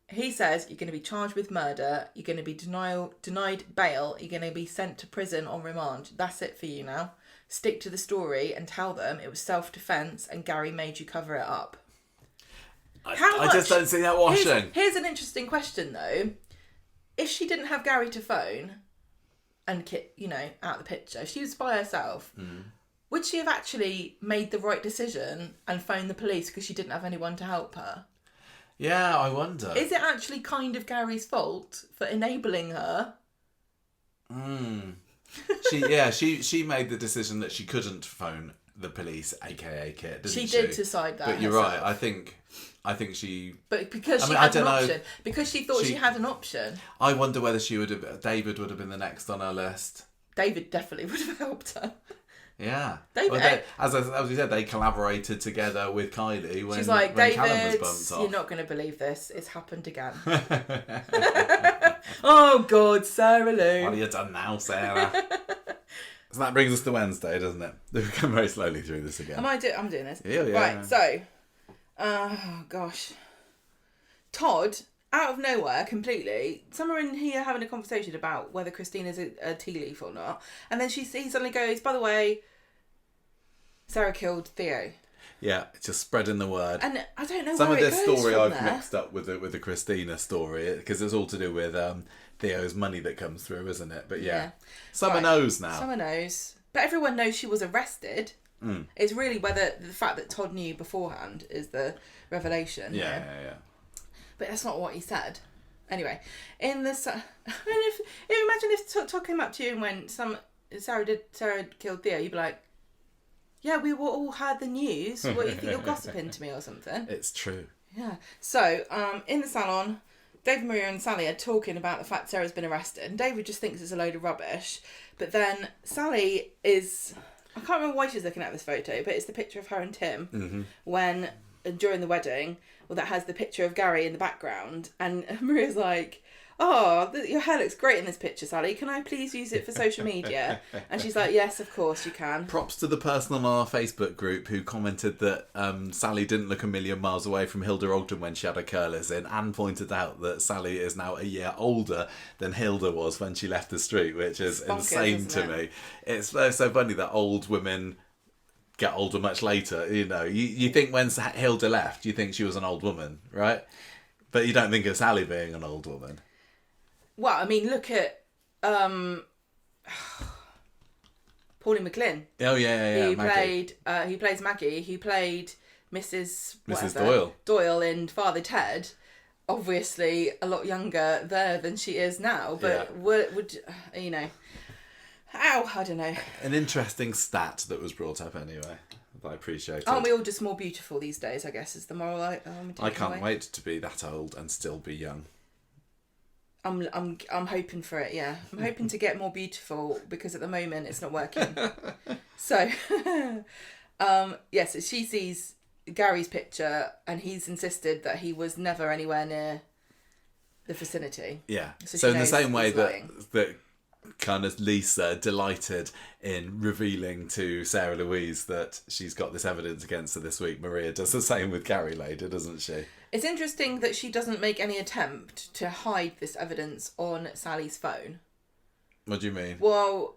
[SPEAKER 2] He says, you're going to be charged with murder. You're going to be denied bail. You're going to be sent to prison on remand. That's it for you now. Stick to the story and tell them it was self-defence and Gary made you cover it up.
[SPEAKER 1] I just don't see that washing.
[SPEAKER 2] Here's an interesting question, though. If she didn't have Gary to phone and Kit, out of the picture, if she was by herself, would she have actually made the right decision and phoned the police because she didn't have anyone to help her?
[SPEAKER 1] Yeah, I wonder.
[SPEAKER 2] Is it actually kind of Gary's fault for enabling her?
[SPEAKER 1] She made the decision that she couldn't phone the police, aka Kit, didn't she?
[SPEAKER 2] She did decide that.
[SPEAKER 1] But you're
[SPEAKER 2] herself.
[SPEAKER 1] right. I think she.
[SPEAKER 2] But because she had an option, because she thought she had an option.
[SPEAKER 1] I wonder whether David would have been the next on her list.
[SPEAKER 2] David definitely would have helped her.
[SPEAKER 1] Yeah.
[SPEAKER 2] David,
[SPEAKER 1] as we said, they collaborated together with Kylie when
[SPEAKER 2] she's like,
[SPEAKER 1] when
[SPEAKER 2] David,
[SPEAKER 1] Callum was bumped off.
[SPEAKER 2] You're not going to believe this. It's happened again. Oh God, Sarah Lou.
[SPEAKER 1] What have you done now, Sarah? So that brings us to Wednesday, doesn't it? We've come very slowly through this again.
[SPEAKER 2] I'm doing this.
[SPEAKER 1] Yeah.
[SPEAKER 2] Right, so, oh gosh, Todd, out of nowhere, completely. Summer and he are having a conversation about whether Christina's a tea leaf or not, and then he suddenly goes, "By the way, Sarah killed Theo."
[SPEAKER 1] Yeah, just spreading the word.
[SPEAKER 2] And I don't know
[SPEAKER 1] some
[SPEAKER 2] where
[SPEAKER 1] of this
[SPEAKER 2] it goes
[SPEAKER 1] story
[SPEAKER 2] from
[SPEAKER 1] I've
[SPEAKER 2] there.
[SPEAKER 1] mixed up with the Christina story because it's all to do with Theo's money that comes through, isn't it? But yeah. Summer knows now.
[SPEAKER 2] Summer knows, but everyone knows she was arrested. It's really whether the fact that Todd knew beforehand is the revelation.
[SPEAKER 1] Yeah.
[SPEAKER 2] But that's not what he said. Anyway, in the imagine if Todd came up to you and went, Sarah killed Theo, you'd be like, yeah, we all heard the news. What, you think you're gossiping to me or something?
[SPEAKER 1] It's true.
[SPEAKER 2] Yeah. So, in the salon, David, Maria and Sally are talking about the fact Sarah's been arrested, and David just thinks it's a load of rubbish. But then Sally is... I can't remember why she's looking at this photo, but it's the picture of her and Tim when during the wedding, that has the picture of Gary in the background, and Maria's like, "Oh, your hair looks great in this picture, Sally. Can I please use it for social media?" And she's like, "Yes, of course you can."
[SPEAKER 1] Props to the person on our Facebook group who commented that Sally didn't look a million miles away from Hilda Ogden when she had her curlers in, and pointed out that Sally is now a year older than Hilda was when she left the street, which is insane to me. It's so funny that old women get older much later. You think when Hilda left, you think she was an old woman, right? But you don't think of Sally being an old woman.
[SPEAKER 2] Well, I mean, look at Pauline McLean.
[SPEAKER 1] Oh yeah.
[SPEAKER 2] He plays Maggie. He played Mrs.
[SPEAKER 1] Doyle
[SPEAKER 2] in Father Ted. Obviously, a lot younger there than she is now. But would I don't know.
[SPEAKER 1] An interesting stat that was brought up anyway. I appreciate it.
[SPEAKER 2] Aren't we all just more beautiful these days? I guess is the moral.
[SPEAKER 1] I can't wait to be that old and still be young.
[SPEAKER 2] I'm hoping for it. Yeah, I'm hoping to get more beautiful because at the moment it's not working. So, so she sees Gary's picture and he's insisted that he was never anywhere near the vicinity.
[SPEAKER 1] Yeah. So in the same way that kind of Lisa delighted in revealing to Sarah Louise that she's got this evidence against her this week, Maria does the same with Gary later, doesn't she?
[SPEAKER 2] It's interesting that she doesn't make any attempt to hide this evidence on Sally's phone.
[SPEAKER 1] What do you mean?
[SPEAKER 2] Well,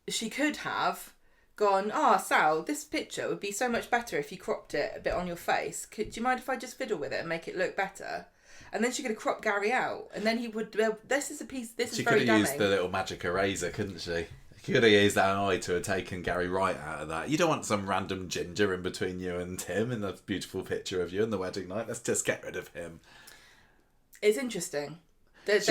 [SPEAKER 2] she could have gone, Sal, this picture would be so much better if you cropped it a bit on your face. Do you mind if I just fiddle with it and make it look better? And then she could have cropped Gary out. And then he would, this is very damning.
[SPEAKER 1] She could have used the little magic eraser, couldn't she? She could have used that eye to have taken Gary right out of that. You don't want some random ginger in between you and Tim in the beautiful picture of you in the wedding night. Let's just get rid of him.
[SPEAKER 2] It's interesting. There's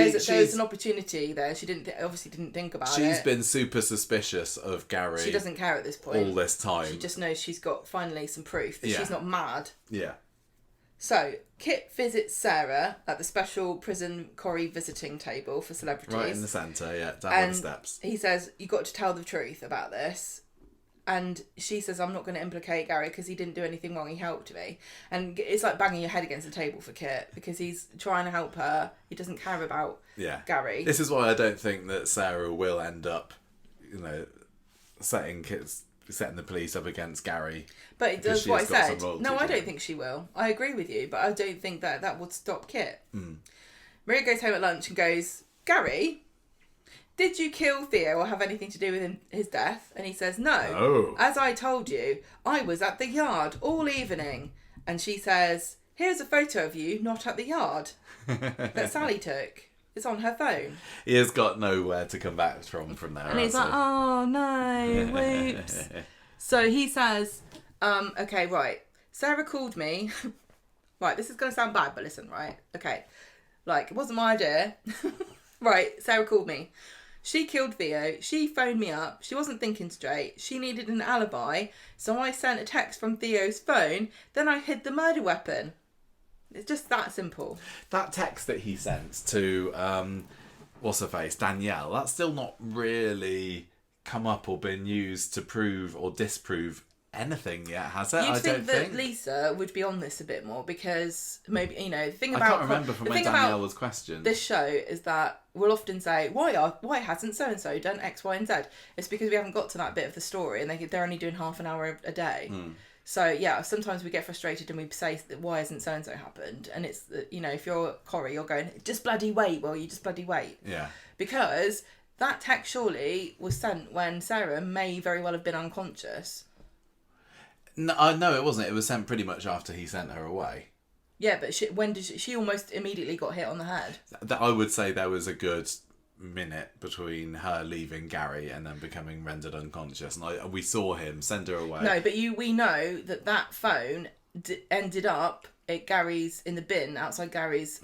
[SPEAKER 2] an opportunity there. She obviously didn't think about it.
[SPEAKER 1] She's been super suspicious of Gary.
[SPEAKER 2] She doesn't care at this point.
[SPEAKER 1] All this time.
[SPEAKER 2] She just knows she's got finally some proof that she's not mad.
[SPEAKER 1] Yeah.
[SPEAKER 2] So, Kit visits Sarah at the special prison Corrie visiting table for celebrities.
[SPEAKER 1] Right in the centre, down the steps.
[SPEAKER 2] He says, "You got to tell the truth about this." and she says, I'm not going to implicate Gary because he didn't do anything wrong, he helped me. And it's like banging your head against the table for Kit, because he's trying to help her. He doesn't care about Gary.
[SPEAKER 1] This is why I don't think that Sarah will end up, setting the police up against Gary.
[SPEAKER 2] But that's what I said. No, I don't think she will. I agree with you, but I don't think that would stop Kit. Maria goes home at lunch and goes, Gary, did you kill Theo or have anything to do with his death? And he says, no. As I told you, I was at the yard all evening. And she says, here's a photo of you not at the yard that Sally took. It's on her phone.
[SPEAKER 1] He has got nowhere to come back from there.
[SPEAKER 2] And he's like, oh no, whoops. So he says, okay, right. Sarah called me. Right, this is going to sound bad, but listen, right? Okay. Like, it wasn't my idea. Right, Sarah called me. She killed Theo. She phoned me up. She wasn't thinking straight. She needed an alibi. So I sent a text from Theo's phone. Then I hid the murder weapon. It's just that simple.
[SPEAKER 1] That text that he sent to, what's her face, Danielle, that's still not really come up or been used to prove or disprove anything yet, has it?
[SPEAKER 2] You'd think that Lisa would be on this a bit more, because maybe, the thing about...
[SPEAKER 1] I can't remember from when Danielle was questioned.
[SPEAKER 2] This show is that we'll often say, why hasn't so-and-so done X, Y and Z? It's because we haven't got to that bit of the story, and they're only doing half an hour a day. So, yeah, sometimes we get frustrated and we say, why hasn't so-and-so happened? And it's, if you're Corrie, you're going, just bloody wait, will you? Just bloody wait.
[SPEAKER 1] Yeah.
[SPEAKER 2] Because that text surely was sent when Sarah may very well have been unconscious.
[SPEAKER 1] No, it wasn't. It was sent pretty much after he sent her away.
[SPEAKER 2] Yeah, but she almost immediately got hit on the head.
[SPEAKER 1] I would say there was a good minute between her leaving Gary and then becoming rendered unconscious, and we saw him send her away.
[SPEAKER 2] No, but we know that phone ended up at in the bin outside Gary's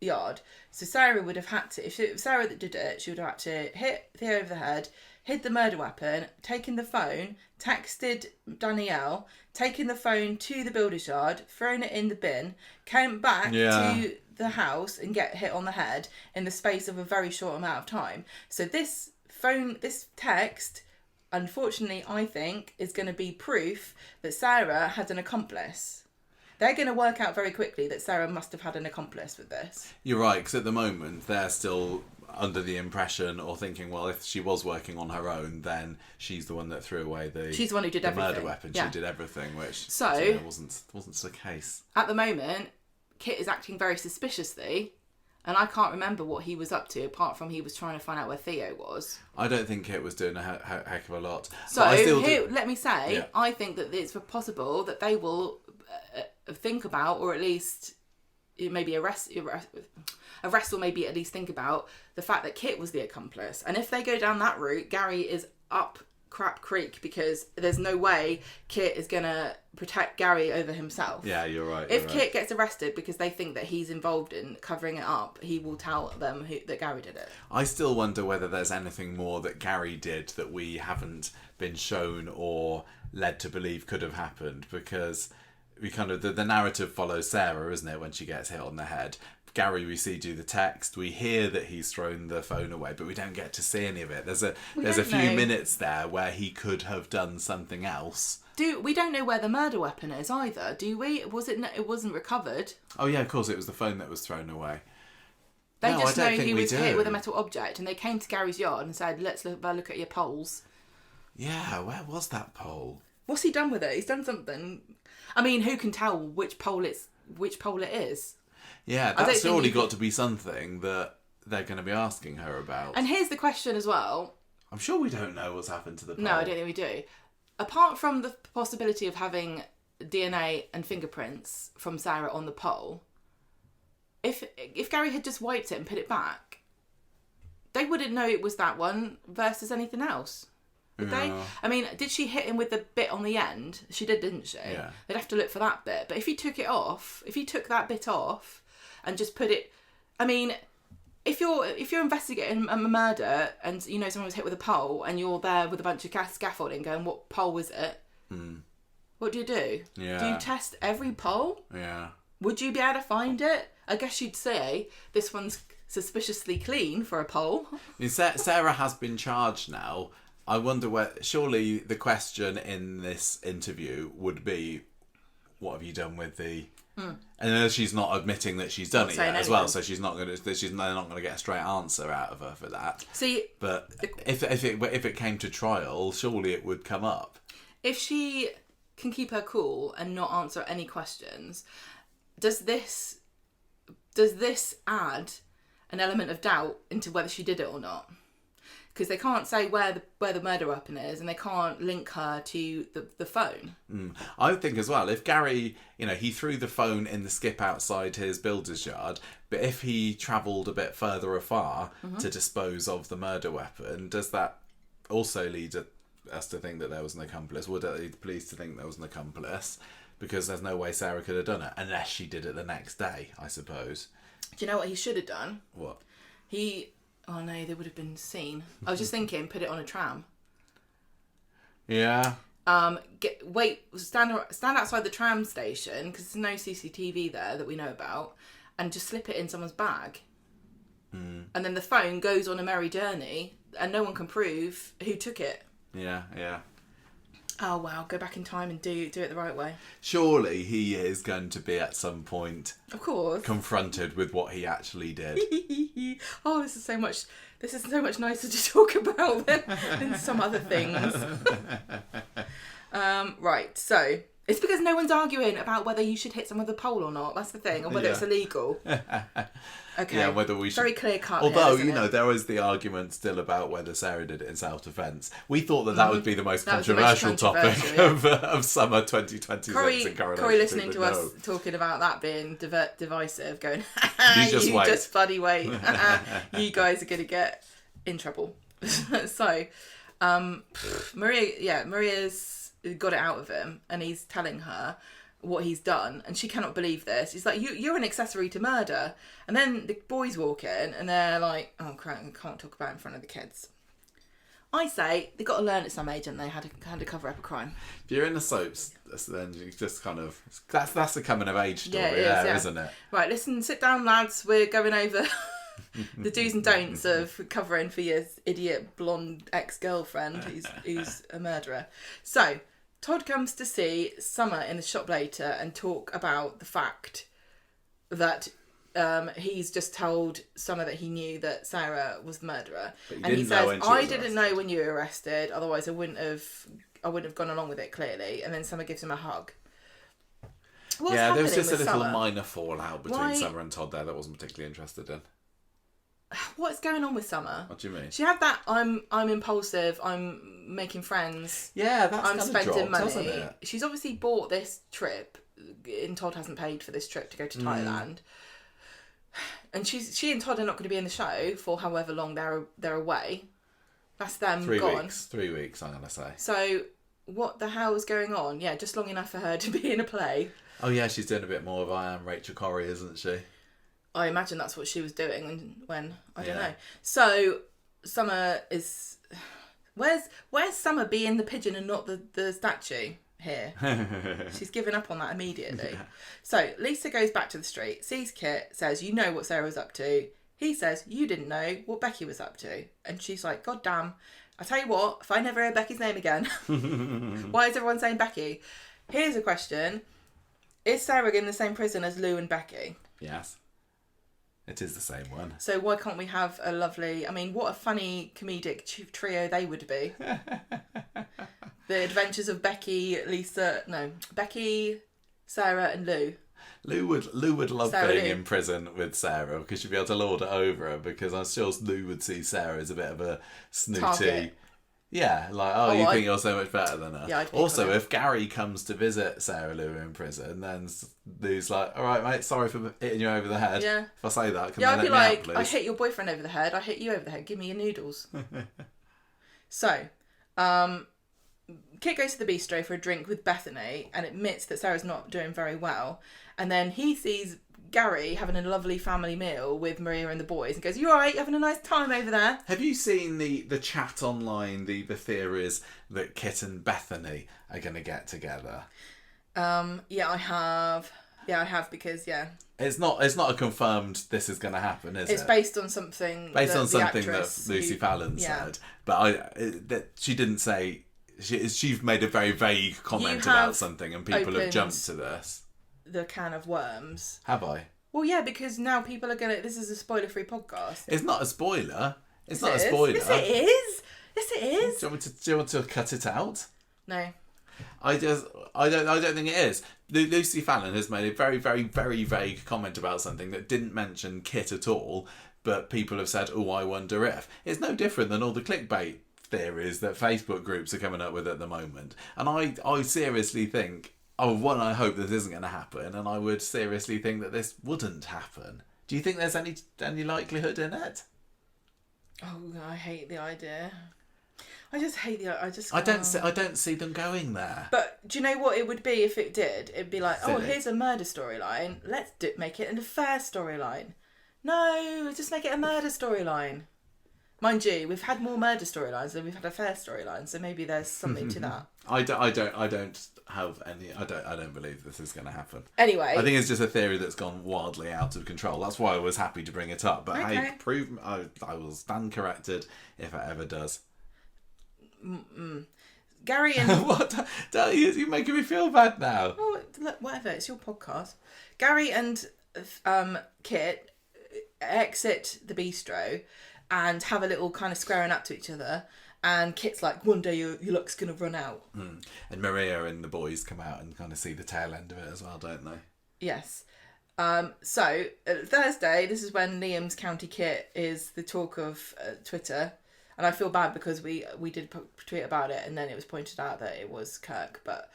[SPEAKER 2] yard. So Sarah would have had to, if it was Sarah that did it, she would have had to hit Theo over the head, hid the murder weapon, taken the phone, texted Danielle, taken the phone to the builder's yard, thrown it in the bin, came back to the house and get hit on the head in the space of a very short amount of time. So this text, unfortunately, I think, is going to be proof that Sarah had an accomplice. They're going to work out very quickly that Sarah must have had an accomplice with this.
[SPEAKER 1] You're right, because at the moment they're still under the impression or thinking, well, if she was working on her own, then she's the one that threw away
[SPEAKER 2] she's the one who did everything.
[SPEAKER 1] Murder weapon.
[SPEAKER 2] Yeah.
[SPEAKER 1] She did everything, which wasn't the case.
[SPEAKER 2] At the moment, Kit is acting very suspiciously, and I can't remember what he was up to apart from he was trying to find out where Theo was.
[SPEAKER 1] I don't think Kit was doing a heck of a lot.
[SPEAKER 2] So let me say, I think that it's possible that they will think about, or at least maybe arrest or maybe at least think about the fact that Kit was the accomplice. And if they go down that route, Gary is up crap creek, because there's no way Kit is going to protect Gary over himself.
[SPEAKER 1] Yeah, you're right.
[SPEAKER 2] If Kit gets arrested because they think that he's involved in covering it up, he will tell them that Gary did it.
[SPEAKER 1] I still wonder whether there's anything more that Gary did that we haven't been shown or led to believe could have happened, because we kind of the narrative follows Sarah, isn't it, when she gets hit on the head. Gary, we see do the text. We hear that he's thrown the phone away, but we don't get to see any of it. There's a few minutes there where he could have done something else.
[SPEAKER 2] We don't know where the murder weapon is either, do we? It wasn't recovered.
[SPEAKER 1] Oh yeah, of course it was the phone that was thrown away.
[SPEAKER 2] They just know he was hit with a metal object, and they came to Gary's yard and said, "Let's look at your poles."
[SPEAKER 1] Yeah, where was that pole?
[SPEAKER 2] What's he done with it? He's done something. I mean, who can tell which pole it is?
[SPEAKER 1] Yeah, that's surely got to be something that they're going to be asking her about.
[SPEAKER 2] And here's the question as well.
[SPEAKER 1] I'm sure we don't know what's happened to the pole.
[SPEAKER 2] No, I don't think we do. Apart from the possibility of having DNA and fingerprints from Sarah on the pole, if Gary had just wiped it and put it back, they wouldn't know it was that one versus anything else. Would they? I mean, did she hit him with the bit on the end? She did, didn't she?
[SPEAKER 1] Yeah.
[SPEAKER 2] They'd have to look for that bit. But if he took that bit off and just put it... I mean, if you're investigating a murder and someone was hit with a pole and you're there with a bunch of scaffolding going, what pole was it? What do you do?
[SPEAKER 1] Yeah.
[SPEAKER 2] Do you test every pole?
[SPEAKER 1] Yeah.
[SPEAKER 2] Would you be able to find it? I guess you'd say this one's suspiciously clean for a pole.
[SPEAKER 1] I mean, Sarah has been charged now I wonder where. Surely the question in this interview would be, "What have you done with the?" And she's not admitting that she's done it yet as well, so she's not going to. They're not going to get a straight answer out of her for that.
[SPEAKER 2] See,
[SPEAKER 1] but if it came to trial, surely it would come up.
[SPEAKER 2] If she can keep her cool and not answer any questions, does this add an element of doubt into whether she did it or not? Because they can't say where the murder weapon is, and they can't link her to the phone.
[SPEAKER 1] I think as well, if Gary, he threw the phone in the skip outside his builder's yard, but if he travelled a bit further afar to dispose of the murder weapon, does that also lead us to think that there was an accomplice? Would it lead the police to think there was an accomplice? Because there's no way Sarah could have done it, unless she did it the next day, I suppose. Do
[SPEAKER 2] you know what he should have done?
[SPEAKER 1] What?
[SPEAKER 2] Oh no, they would have been seen. I was just thinking, put it on a tram.
[SPEAKER 1] Yeah.
[SPEAKER 2] Stand outside the tram station, because there's no CCTV there that we know about, and just slip it in someone's bag. And then the phone goes on a merry journey, and no one can prove who took it.
[SPEAKER 1] Yeah.
[SPEAKER 2] Oh wow, go back in time and do it the right way.
[SPEAKER 1] Surely he is going to be at some point,
[SPEAKER 2] of course,
[SPEAKER 1] confronted with what he actually did.
[SPEAKER 2] Oh, this is so much nicer to talk about than some other things. Right, so it's because no one's arguing about whether you should hit someone with a pole or not. That's the thing, or whether it's illegal. Okay.
[SPEAKER 1] Yeah, whether we should.
[SPEAKER 2] Very clear cut.
[SPEAKER 1] Although there was the argument still about whether Sarah did it in self-defence. We thought that would be the most controversial topic of summer 2026 in Coronation.
[SPEAKER 2] Corrie listening to us talking about that being divisive, going,
[SPEAKER 1] you
[SPEAKER 2] just bloody wait. You guys are going to get in trouble. So, Maria's got it out of him, and he's telling her what he's done, and she cannot believe this. He's like, you're an accessory to murder. And then the boys walk in and they're like, oh crap, I can't talk about it in front of the kids. I say they've got to learn at some age, and they had to cover up a crime.
[SPEAKER 1] If you're in the soaps, then you just kind of that's the coming of age story, isn't it?
[SPEAKER 2] Right, listen, sit down, lads. We're going over the do's and don'ts of covering for your idiot blonde ex-girlfriend who's a murderer. So Todd comes to see Summer in the shop later and talk about the fact that he's just told Summer that he knew that Sarah was the murderer, and he says, "I didn't know when you were arrested. Otherwise, I wouldn't have gone along with it. Clearly." And then Summer gives him a hug.
[SPEAKER 1] There was just a little minor fallout between Summer and Todd there that I wasn't particularly interested in.
[SPEAKER 2] What's going on with Summer?
[SPEAKER 1] What do you mean?
[SPEAKER 2] She had that I'm impulsive, I'm making friends.
[SPEAKER 1] Yeah, that's
[SPEAKER 2] I'm spending money.
[SPEAKER 1] Isn't it?
[SPEAKER 2] She's obviously bought this trip, and Todd hasn't paid for this trip to go to Thailand. And she and Todd are not going to be in the show for however long they're away. That's them
[SPEAKER 1] 3
[SPEAKER 2] gone.
[SPEAKER 1] weeks. 3 weeks, I'm gonna say.
[SPEAKER 2] So what the hell is going on? Yeah, just long enough for her to be in a play.
[SPEAKER 1] Oh yeah, she's doing a bit more of I Am Rachel Corrie, isn't she?
[SPEAKER 2] I imagine that's what she was doing when I don't know. So Summer is where's Summer being the pigeon and not the statue here? She's given up on that immediately. Yeah. So Lisa goes back to the street, sees Kit, says, "You know what Sarah was up to." He says, "You didn't know what Becky was up to." And she's like, "God damn, I tell you what, if I never hear Becky's name again." Why is everyone saying Becky? Here's a question. Is Sarah in the same prison as Lou and Becky?
[SPEAKER 1] Yes. It is the same one.
[SPEAKER 2] So why can't we have a lovely... I mean, what a funny comedic trio they would be. The adventures of Becky, Sarah and Lou.
[SPEAKER 1] Lou would love being in prison with Sarah, because she'd be able to lord it over her, because I'm sure Lou would see Sarah as a bit of a snooty... Target. Yeah, like, you think you're so much better than her. Yeah, also, if Gary comes to visit Sarah Lou in prison, then Lou's like, "All right, mate, sorry for hitting you over the head." Yeah. If I say that, can
[SPEAKER 2] I'd be like,
[SPEAKER 1] out,
[SPEAKER 2] "I hit your boyfriend over the head. I hit you over the head. Give me your noodles." So, Kit goes to the bistro for a drink with Bethany and admits that Sarah's not doing very well. And then he sees Gary having a lovely family meal with Maria and the boys and goes, "You alright? You having a nice time over there?"
[SPEAKER 1] Have you seen the chat online, the theories that Kit and Bethany are going to get together?
[SPEAKER 2] Yeah, I have. Yeah, I have, because
[SPEAKER 1] It's not a confirmed this is going to happen, is it?
[SPEAKER 2] It's based on something.
[SPEAKER 1] That Lucy Fallon said, but she didn't say. She's made a very vague comment about something, and people have jumped to this.
[SPEAKER 2] The can of worms.
[SPEAKER 1] Have I?
[SPEAKER 2] Well, yeah, because now people are gonna. This is a spoiler-free podcast.
[SPEAKER 1] It's not a spoiler. It's not a spoiler.
[SPEAKER 2] Yes, it is. Yes, it is.
[SPEAKER 1] Do you want to cut it out?
[SPEAKER 2] No.
[SPEAKER 1] I don't think it is. Lucy Fallon has made a very, very, very vague comment about something that didn't mention Kit at all, but people have said, "Oh, I wonder if." It's no different than all the clickbait theories that Facebook groups are coming up with at the moment. And I seriously think, I hope this isn't going to happen, and I would seriously think that this wouldn't happen. Do you think there's any likelihood in it?
[SPEAKER 2] Oh, I hate the idea. I just hate the.
[SPEAKER 1] I don't see them going there.
[SPEAKER 2] But do you know what it would be if it did? It'd be like,
[SPEAKER 1] Silly.
[SPEAKER 2] oh, here's a murder storyline. Let's make it an affair storyline. No, just make it a murder storyline. Mind you, we've had more murder storylines than we've had affair storylines, so maybe there's something to that.
[SPEAKER 1] I don't have any. I don't believe this is going to happen.
[SPEAKER 2] Anyway,
[SPEAKER 1] I think it's just a theory that's gone wildly out of control. That's why I was happy to bring it up. But
[SPEAKER 2] okay.
[SPEAKER 1] Hey, I will stand corrected if it ever does.
[SPEAKER 2] Gary and
[SPEAKER 1] What? You're making me feel bad now.
[SPEAKER 2] Oh, look, whatever. It's your podcast. Gary and Kit exit the bistro and have a little kind of squaring up to each other. And Kit's like, one day your luck's going to run out.
[SPEAKER 1] And Maria and the boys come out and kind of see the tail end of it as well, don't they?
[SPEAKER 2] Yes. So, Thursday, this is when Liam's County Kit is the talk of Twitter. And I feel bad because we did tweet about it, and then it was pointed out that it was Kirk. But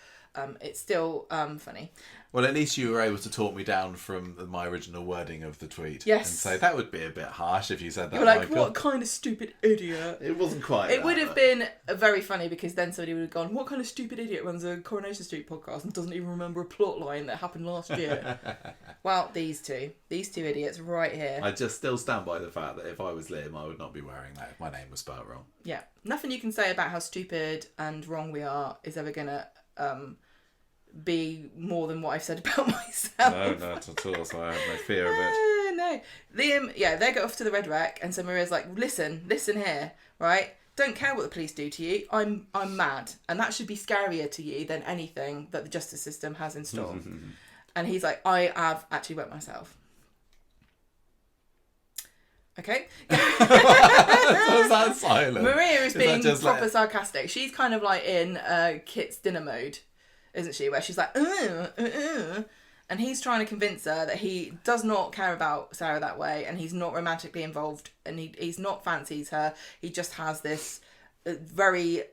[SPEAKER 2] it's still funny.
[SPEAKER 1] Well, at least you were able to talk me down from my original wording of the tweet.
[SPEAKER 2] Yes.
[SPEAKER 1] And say that would be a bit harsh if you said that.
[SPEAKER 2] You're like,
[SPEAKER 1] Michael.
[SPEAKER 2] What kind of stupid idiot?
[SPEAKER 1] It wasn't quite.
[SPEAKER 2] It would have been very funny, because then somebody would have gone, what kind of stupid idiot runs a Coronation Street podcast and doesn't even remember a plot line that happened last year? Well, these two idiots right here.
[SPEAKER 1] I just still stand by the fact that if I was Liam, I would not be wearing that if my name was spelled wrong.
[SPEAKER 2] Yeah. Nothing you can say about how stupid and wrong we are is ever going to be more than what I've said about myself.
[SPEAKER 1] No, not at all, so I have no fear of it.
[SPEAKER 2] No. Liam, they go off to the Red Wreck, and so Maria's like, listen here, right? Don't care what the police do to you. I'm mad, and that should be scarier to you than anything that the justice system has in store. And he's like, I have actually wet myself. Okay.
[SPEAKER 1] So is that silent?
[SPEAKER 2] Maria is being proper sarcastic. She's kind of like in Kit's dinner mode, isn't she? Where she's like, and he's trying to convince her that he does not care about Sarah that way, and he's not romantically involved, and he's not fancies her. He just has this very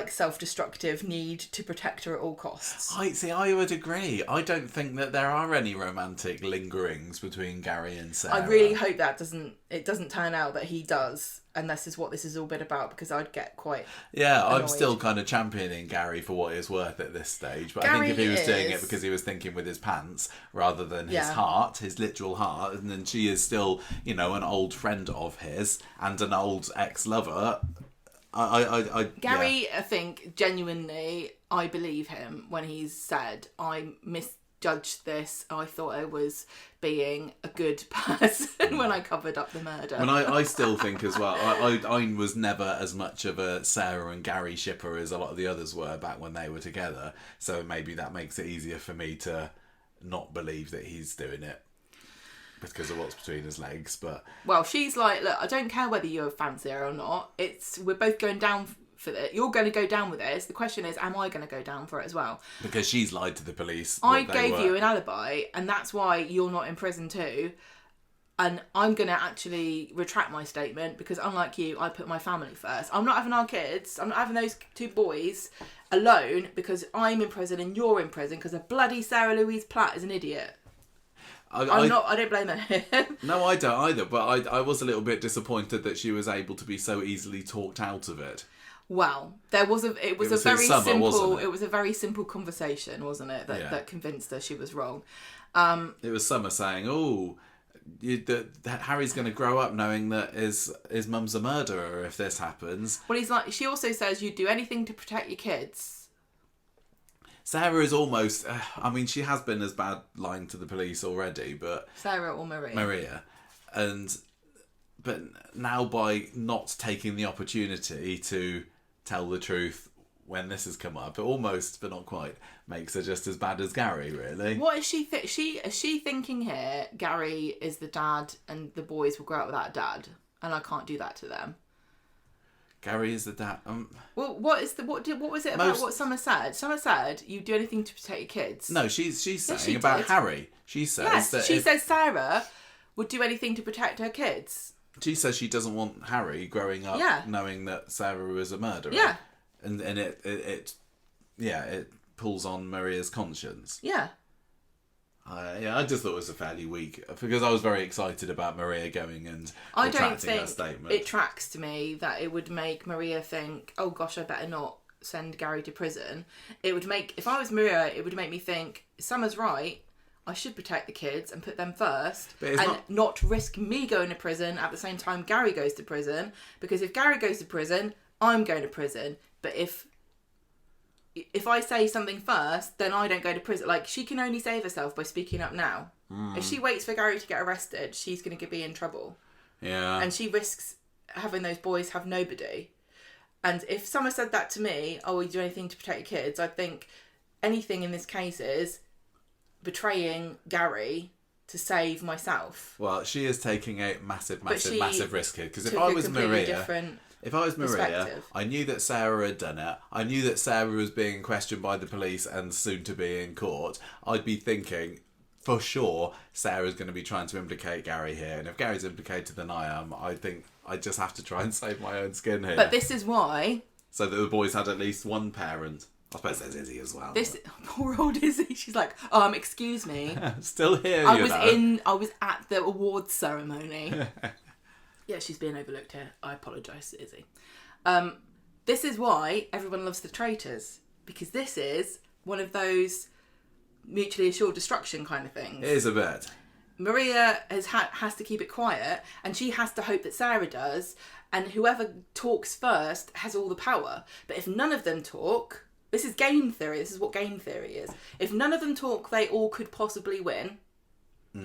[SPEAKER 2] self-destructive need to protect her at all costs.
[SPEAKER 1] I would agree. I don't think that there are any romantic lingerings between Gary and Sarah.
[SPEAKER 2] I really hope that it doesn't turn out that he does, and this is what this has all been about, because I'd get quite annoyed.
[SPEAKER 1] I'm still kind of championing Gary for what he's worth at this stage, but I think if he was doing it because he was thinking with his pants rather than his heart, his literal heart, and then she is still, an old friend of his and an old ex-lover.
[SPEAKER 2] Gary, I think, genuinely, I believe him when he's said, I misjudged this. I thought I was being a good person when I covered up the murder.
[SPEAKER 1] And I still think as well, I was never as much of a Sarah and Gary shipper as a lot of the others were back when they were together. So maybe that makes it easier for me to not believe that he's doing it because of what's between his legs. But
[SPEAKER 2] well, she's like, look, I don't care whether you're a fancy or not. We're both going down for it. You're going to go down with this. The question is, am I going to go down for it as well?
[SPEAKER 1] Because she's lied to the police.
[SPEAKER 2] I gave you an alibi, and that's why you're not in prison too. And I'm going to actually retract my statement, because unlike you, I put my family first. I'm not having our kids. I'm not having those two boys alone because I'm in prison and you're in prison because a bloody Sarah Louise Platt is an idiot. I don't blame her.
[SPEAKER 1] No, I don't either. But I was a little bit disappointed that she was able to be so easily talked out of it.
[SPEAKER 2] Well, it was a very simple conversation, wasn't it? That convinced her she was wrong.
[SPEAKER 1] It was Summer saying, "Oh, that Harry's going to grow up knowing that his mum's a murderer if this happens."
[SPEAKER 2] Well, he's like. She also says you'd do anything to protect your kids.
[SPEAKER 1] Sarah is almost... I mean, she has been as bad lying to the police already, but...
[SPEAKER 2] Sarah or Maria?
[SPEAKER 1] Maria. But now by not taking the opportunity to tell the truth when this has come up, it almost, but not quite, makes her just as bad as Gary, really.
[SPEAKER 2] What is she... Is she thinking here, Gary is the dad and the boys will grow up without a dad, and I can't do that to them?
[SPEAKER 1] Gary is the dad.
[SPEAKER 2] Well, what was it about what Summer said? Summer said, you do anything to protect your kids.
[SPEAKER 1] No, she's saying about Harry. She says that
[SPEAKER 2] she says Sarah would do anything to protect her kids.
[SPEAKER 1] She says she doesn't want Harry growing up knowing that Sarah was a murderer.
[SPEAKER 2] Yeah.
[SPEAKER 1] And it pulls on Maria's conscience.
[SPEAKER 2] Yeah.
[SPEAKER 1] I just thought it was a fairly weak, because I was very excited about Maria going and retracting her statement.
[SPEAKER 2] I don't think it tracks to me that it would make Maria think, oh gosh, I better not send Gary to prison. If I was Maria, it would make me think, Summer's right, I should protect the kids and put them first, and not risk me going to prison at the same time Gary goes to prison, because if Gary goes to prison, I'm going to prison. But if I say something first, then I don't go to prison. Like, she can only save herself by speaking up now. If she waits for Gary to get arrested, she's going to be in trouble.
[SPEAKER 1] Yeah.
[SPEAKER 2] And she risks having those boys have nobody. And if someone said that to me, oh, will you do anything to protect your kids? I'd think anything in this case is betraying Gary to save myself.
[SPEAKER 1] Well, she is taking a massive risk here. Because if I was Maria, I knew that Sarah had done it. I knew that Sarah was being questioned by the police and soon to be in court. I'd be thinking, for sure, Sarah's going to be trying to implicate Gary here. And if Gary's implicated, then I am. I think I just have to try and save my own skin here.
[SPEAKER 2] But this is why...
[SPEAKER 1] So that the boys had at least one parent. I suppose there's Izzy as well.
[SPEAKER 2] Poor old Izzy. She's like, excuse me.
[SPEAKER 1] Still here,
[SPEAKER 2] I was at the awards ceremony. Yeah, she's being overlooked here. I apologise to Izzy. This is why everyone loves the traitors. Because this is one of those mutually assured destruction kind of things.
[SPEAKER 1] It is a bit.
[SPEAKER 2] Maria has to keep it quiet, and she has to hope that Sarah does, and whoever talks first has all the power. But if none of them talk... This is game theory. This is what game theory is. If none of them talk, they all could possibly win.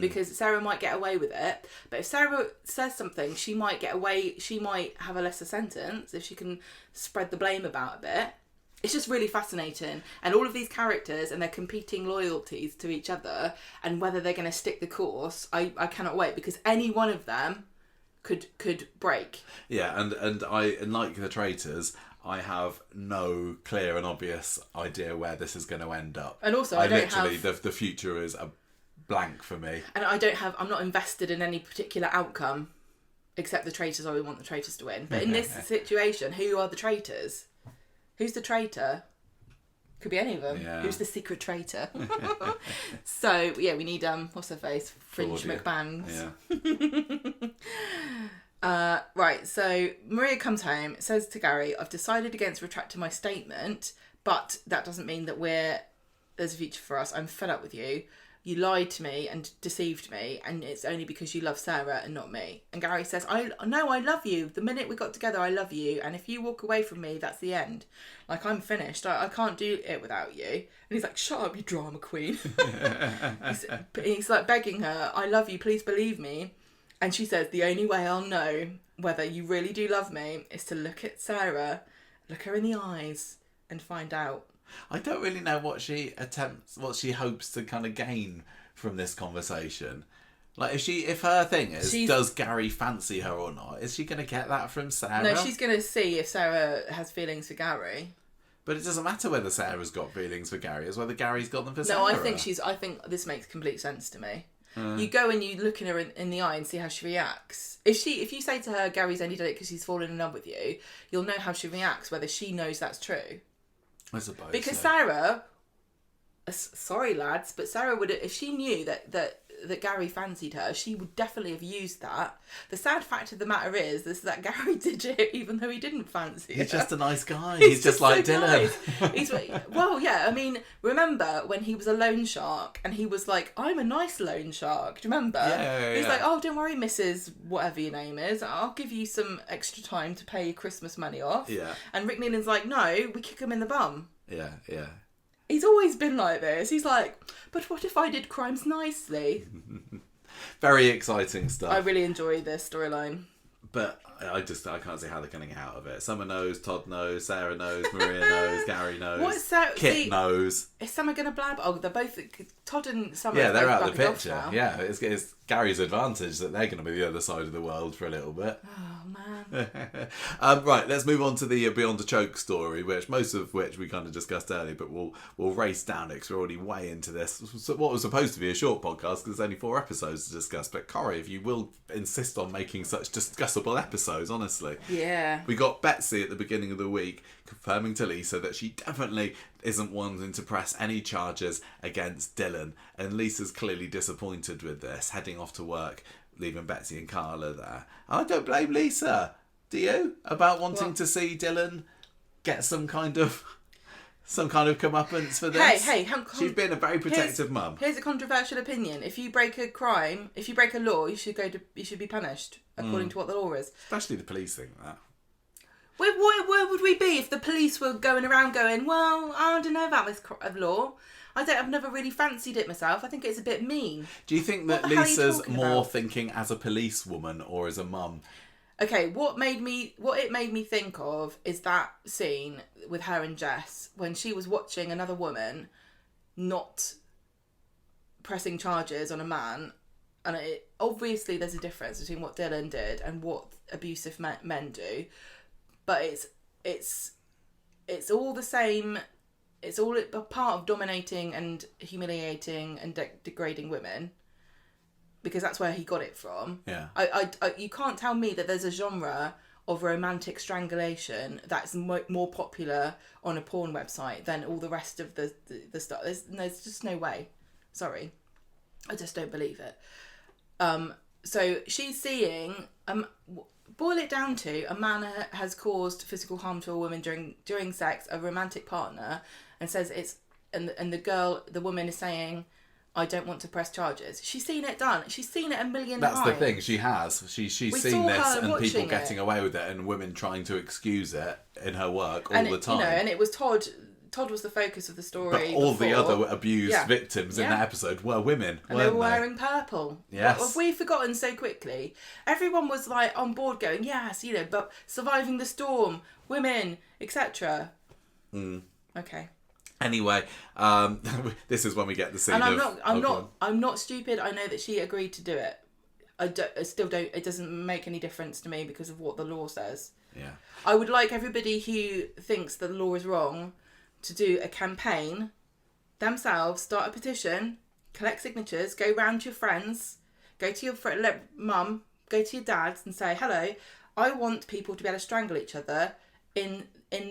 [SPEAKER 2] Because Sarah might get away with it. But if Sarah says something, she might get away. She might have a lesser sentence if she can spread the blame about a bit. It's just really fascinating. And all of these characters and their competing loyalties to each other and whether they're going to stick the course, I cannot wait, because any one of them could break. Yeah,
[SPEAKER 1] and like the traitors, I have no clear and obvious idea where this is going to end up.
[SPEAKER 2] And also,
[SPEAKER 1] the future is a blank for me.
[SPEAKER 2] And I'm not invested in any particular outcome except the traitors. We want the traitors to win. But in this situation, who are the traitors? Who's the traitor? Could be any of them. Yeah. Who's the secret traitor? So, yeah, we need, what's her face? Fringe McBangs. Yeah. Right, so Maria comes home, says to Gary, I've decided against retracting my statement, but that doesn't mean that there's a future for us. I'm fed up with you. You lied to me and deceived me, and it's only because you love Sarah and not me. And Gary says, I love you. The minute we got together, I love you. And if you walk away from me, that's the end. Like, I'm finished. I can't do it without you. And he's like, shut up, you drama queen. he's like begging her, I love you, please believe me. And she says, the only way I'll know whether you really do love me is to look at Sarah, look her in the eyes, and find out.
[SPEAKER 1] I don't really know what she hopes to kind of gain from this conversation. Like, if her thing is, does Gary fancy her or not? Is she going to get that from Sarah?
[SPEAKER 2] No, she's going to see if Sarah has feelings for Gary.
[SPEAKER 1] But it doesn't matter whether Sarah's got feelings for Gary, it's whether Gary's got them for Sarah.
[SPEAKER 2] No, I think this makes complete sense to me. You go and you look in her in the eye and see how she reacts. If you say to her, Gary's only done it because he's fallen in love with you, you'll know how she reacts, whether she knows that's true.
[SPEAKER 1] I suppose.
[SPEAKER 2] Because Sarah, sorry lads, but Sarah would, if she knew that Gary fancied her, she would definitely have used that. The sad fact of the matter is that Gary did it even though he didn't fancy her.
[SPEAKER 1] He's just a nice guy. He's just like
[SPEAKER 2] so
[SPEAKER 1] Dylan.
[SPEAKER 2] Nice. Well, yeah, I mean, remember when he was a loan shark and he was like, I'm a nice loan shark. Do you remember?
[SPEAKER 1] Yeah.
[SPEAKER 2] He's like, oh, don't worry, Mrs. whatever your name is. I'll give you some extra time to pay your Christmas money off.
[SPEAKER 1] Yeah.
[SPEAKER 2] And Rick Nealon's like, no, we kick him in the bum.
[SPEAKER 1] Yeah.
[SPEAKER 2] He's always been like this. He's like, but what if I did crimes nicely?
[SPEAKER 1] Very exciting stuff.
[SPEAKER 2] I really enjoy this storyline.
[SPEAKER 1] But I can't see how they're going to get out of it. Summer knows, Todd knows, Sarah knows, Maria knows, Gary knows, Kit knows.
[SPEAKER 2] Is Summer going to blab? Oh, they're both... Todd and Summer
[SPEAKER 1] yeah, they're out
[SPEAKER 2] of
[SPEAKER 1] of the picture. Yeah, it's Gary's advantage that they're going to be the other side of the world for a little bit.
[SPEAKER 2] Oh, man.
[SPEAKER 1] Right, let's move on to the Beyond the Choke story, most of which we kind of discussed earlier, but we'll race down it because we're already way into this. So what was supposed to be a short podcast because there's only 4 episodes to discuss. But Corrie, if you will insist on making such discussable episodes, honestly.
[SPEAKER 2] Yeah.
[SPEAKER 1] We got Betsy at the beginning of the week confirming to Lisa that she definitely isn't wanting to press any charges against Dylan, and Lisa's clearly disappointed with this, heading off to work, leaving Betsy and Carla there. I don't blame Lisa, do you? About wanting to see Dylan get some kind of comeuppance for this.
[SPEAKER 2] Hey,
[SPEAKER 1] she's been a very protective mum.
[SPEAKER 2] Here's a controversial opinion: if you break a law, you should be punished according to what the law is.
[SPEAKER 1] Especially the police think that.
[SPEAKER 2] Where would we be if the police were going around going, well, I don't know about this law. I've never really fancied it myself. I think it's a bit mean.
[SPEAKER 1] Do you think that Lisa's more thinking as a policewoman or as a mum?
[SPEAKER 2] Okay, what it made me think of is that scene with her and Jess when she was watching another woman not pressing charges on a man, and obviously there's a difference between what Dylan did and what abusive men do, but it's all the same. It's all a part of dominating and humiliating and degrading women, because that's where he got it from.
[SPEAKER 1] Yeah.
[SPEAKER 2] You can't tell me that there's a genre of romantic strangulation that's more popular on a porn website than all the rest of the stuff. There's just no way. Sorry. I just don't believe it. So she's seeing... boil it down to a man has caused physical harm to a woman during sex, a romantic partner, and says it's... And the woman is saying... I don't want to press charges. She's seen it done. She's seen it a million times.
[SPEAKER 1] That's the thing. She has. She's seen this and people getting away with it and women trying to excuse it in her work all the time.
[SPEAKER 2] And it was Todd. Todd was the focus of the story.
[SPEAKER 1] But all the other abused victims in that episode were women,
[SPEAKER 2] and they were wearing purple.
[SPEAKER 1] Yes.
[SPEAKER 2] What have we forgotten so quickly? Everyone was like on board going, yes, but surviving the storm, women, etc. Okay.
[SPEAKER 1] Anyway, this is when we get the scene.
[SPEAKER 2] And I'm not stupid. I know that she agreed to do it. I still don't. It doesn't make any difference to me because of what the law says.
[SPEAKER 1] Yeah.
[SPEAKER 2] I would like everybody who thinks that the law is wrong to do a campaign themselves, start a petition, collect signatures, go round to your friends, go to your mum, go to your dads, and say, "Hello, I want people to be able to strangle each other in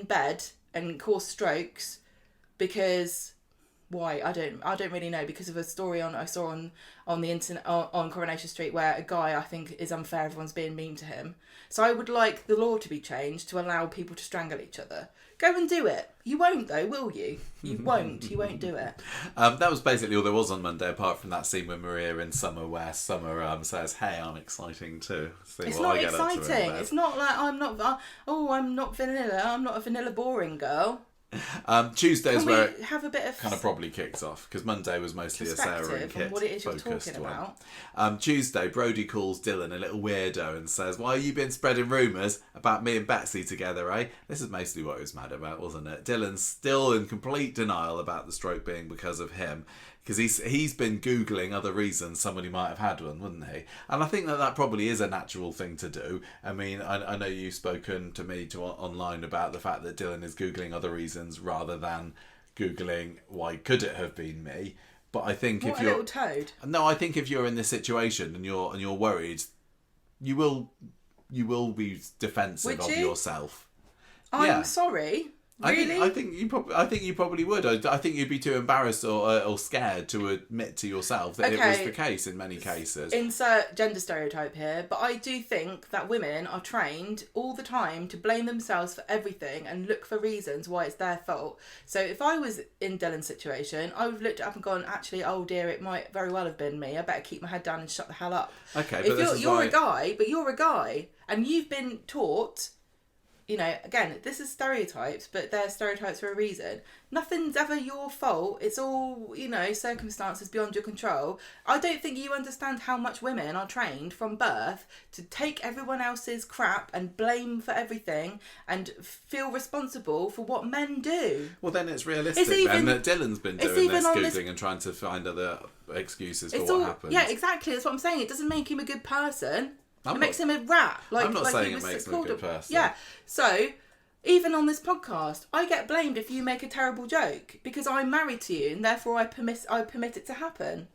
[SPEAKER 2] bed and cause strokes." Because why? I don't really know. Because of a story I saw on the internet on Coronation Street where a guy I think is unfair. Everyone's being mean to him. So I would like the law to be changed to allow people to strangle each other. Go and do it. You won't though, will you? You won't. You won't do it.
[SPEAKER 1] That was basically all there was on Monday, apart from that scene with Maria and Summer, where Summer says, "Hey, I'm exciting too."
[SPEAKER 2] It's not exciting. It's not like I'm not vanilla. I'm not a vanilla boring girl.
[SPEAKER 1] Tuesday's where it
[SPEAKER 2] have a bit of
[SPEAKER 1] kind of probably kicks off, because Monday was mostly a Sarah and Kit
[SPEAKER 2] what it is you're
[SPEAKER 1] focused
[SPEAKER 2] talking
[SPEAKER 1] one.
[SPEAKER 2] about.
[SPEAKER 1] Tuesday, Brody calls Dylan a little weirdo and says, "Why have you been spreading rumours about me and Betsy together, eh?" This is mostly what he was mad about, wasn't it? Dylan's still in complete denial about the stroke being because of him, because he's been Googling other reasons somebody might have had one, wouldn't he? And I think that probably is a natural thing to do. I mean, I know you've spoken to me online about the fact that Dylan is Googling other reasons rather than Googling why could it have been me. But I think
[SPEAKER 2] if you're a little toad.
[SPEAKER 1] No, I think if you're in this situation and you're worried, you will be defensive of yourself.
[SPEAKER 2] I'm sorry. Really?
[SPEAKER 1] I think you probably would. I think you'd be too embarrassed or scared to admit to yourself that it was the case in many cases.
[SPEAKER 2] Insert gender stereotype here, but I do think that women are trained all the time to blame themselves for everything and look for reasons why it's their fault. So if I was in Dylan's situation, I would have looked it up and gone, actually, oh dear, it might very well have been me. I better keep my head down and shut the hell up.
[SPEAKER 1] Okay,
[SPEAKER 2] but you're a guy, and you've been taught you know, again, this is stereotypes, but they're stereotypes for a reason. Nothing's ever your fault. It's all, you know, circumstances beyond your control. I don't think you understand how much women are trained from birth to take everyone else's crap and blame for everything and feel responsible for what men do.
[SPEAKER 1] Well, then it's realistic then that Dylan's been doing this Googling and trying to find other excuses for what happened.
[SPEAKER 2] Yeah, exactly. That's what I'm saying. It doesn't make him a good person. It makes him a rat.
[SPEAKER 1] I'm not saying it makes him a good person.
[SPEAKER 2] Yeah. So, even on this podcast, I get blamed if you make a terrible joke because I'm married to you and therefore I permit it to happen.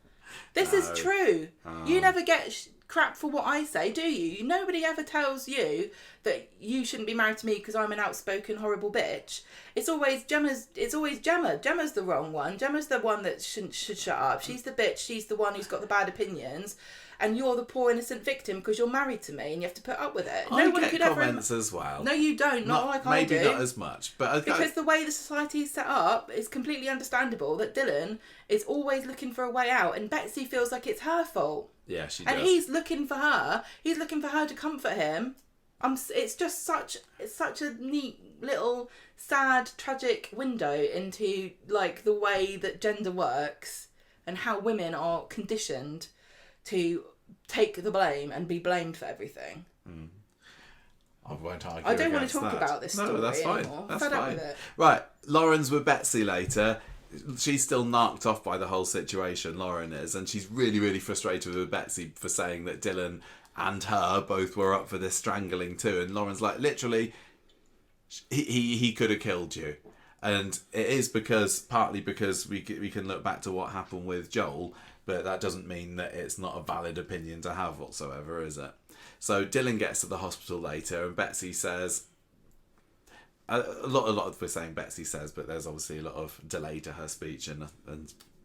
[SPEAKER 2] This is true. You never get crap for what I say, do you? Nobody ever tells you that you shouldn't be married to me because I'm an outspoken, horrible bitch. It's always Gemma. Gemma's the wrong one. Gemma's the one that should shut up. She's the bitch. She's the one who's got the bad opinions. And you're the poor innocent victim because you're married to me and you have to put up with it.
[SPEAKER 1] I get comments as well.
[SPEAKER 2] No, you don't. Not like I do.
[SPEAKER 1] Maybe not as much, but
[SPEAKER 2] because the way the society is set up, it's completely understandable that Dylan is always looking for a way out, and Betsy feels like it's her fault.
[SPEAKER 1] Yeah, she does.
[SPEAKER 2] And he's looking for her. He's looking for her to comfort him. It's just such a neat little sad tragic window into like the way that gender works and how women are conditioned to take the blame and be blamed for everything.
[SPEAKER 1] I won't argue.
[SPEAKER 2] I don't want to talk about this story
[SPEAKER 1] that's fine.
[SPEAKER 2] anymore.
[SPEAKER 1] That's
[SPEAKER 2] fed
[SPEAKER 1] fine.
[SPEAKER 2] up with it.
[SPEAKER 1] Right, Lauren's with Betsy later. She's still knocked off by the whole situation, Lauren is, and she's really, really frustrated with Betsy for saying that Dylan and her both were up for this strangling too. And Lauren's like, literally, he could have killed you. And it is partly because we can look back to what happened with Joel, but that doesn't mean that it's not a valid opinion to have whatsoever, is it? So Dylan gets to the hospital later, and Betsy says, a lot of we're saying Betsy says, but there's obviously a lot of delay to her speech,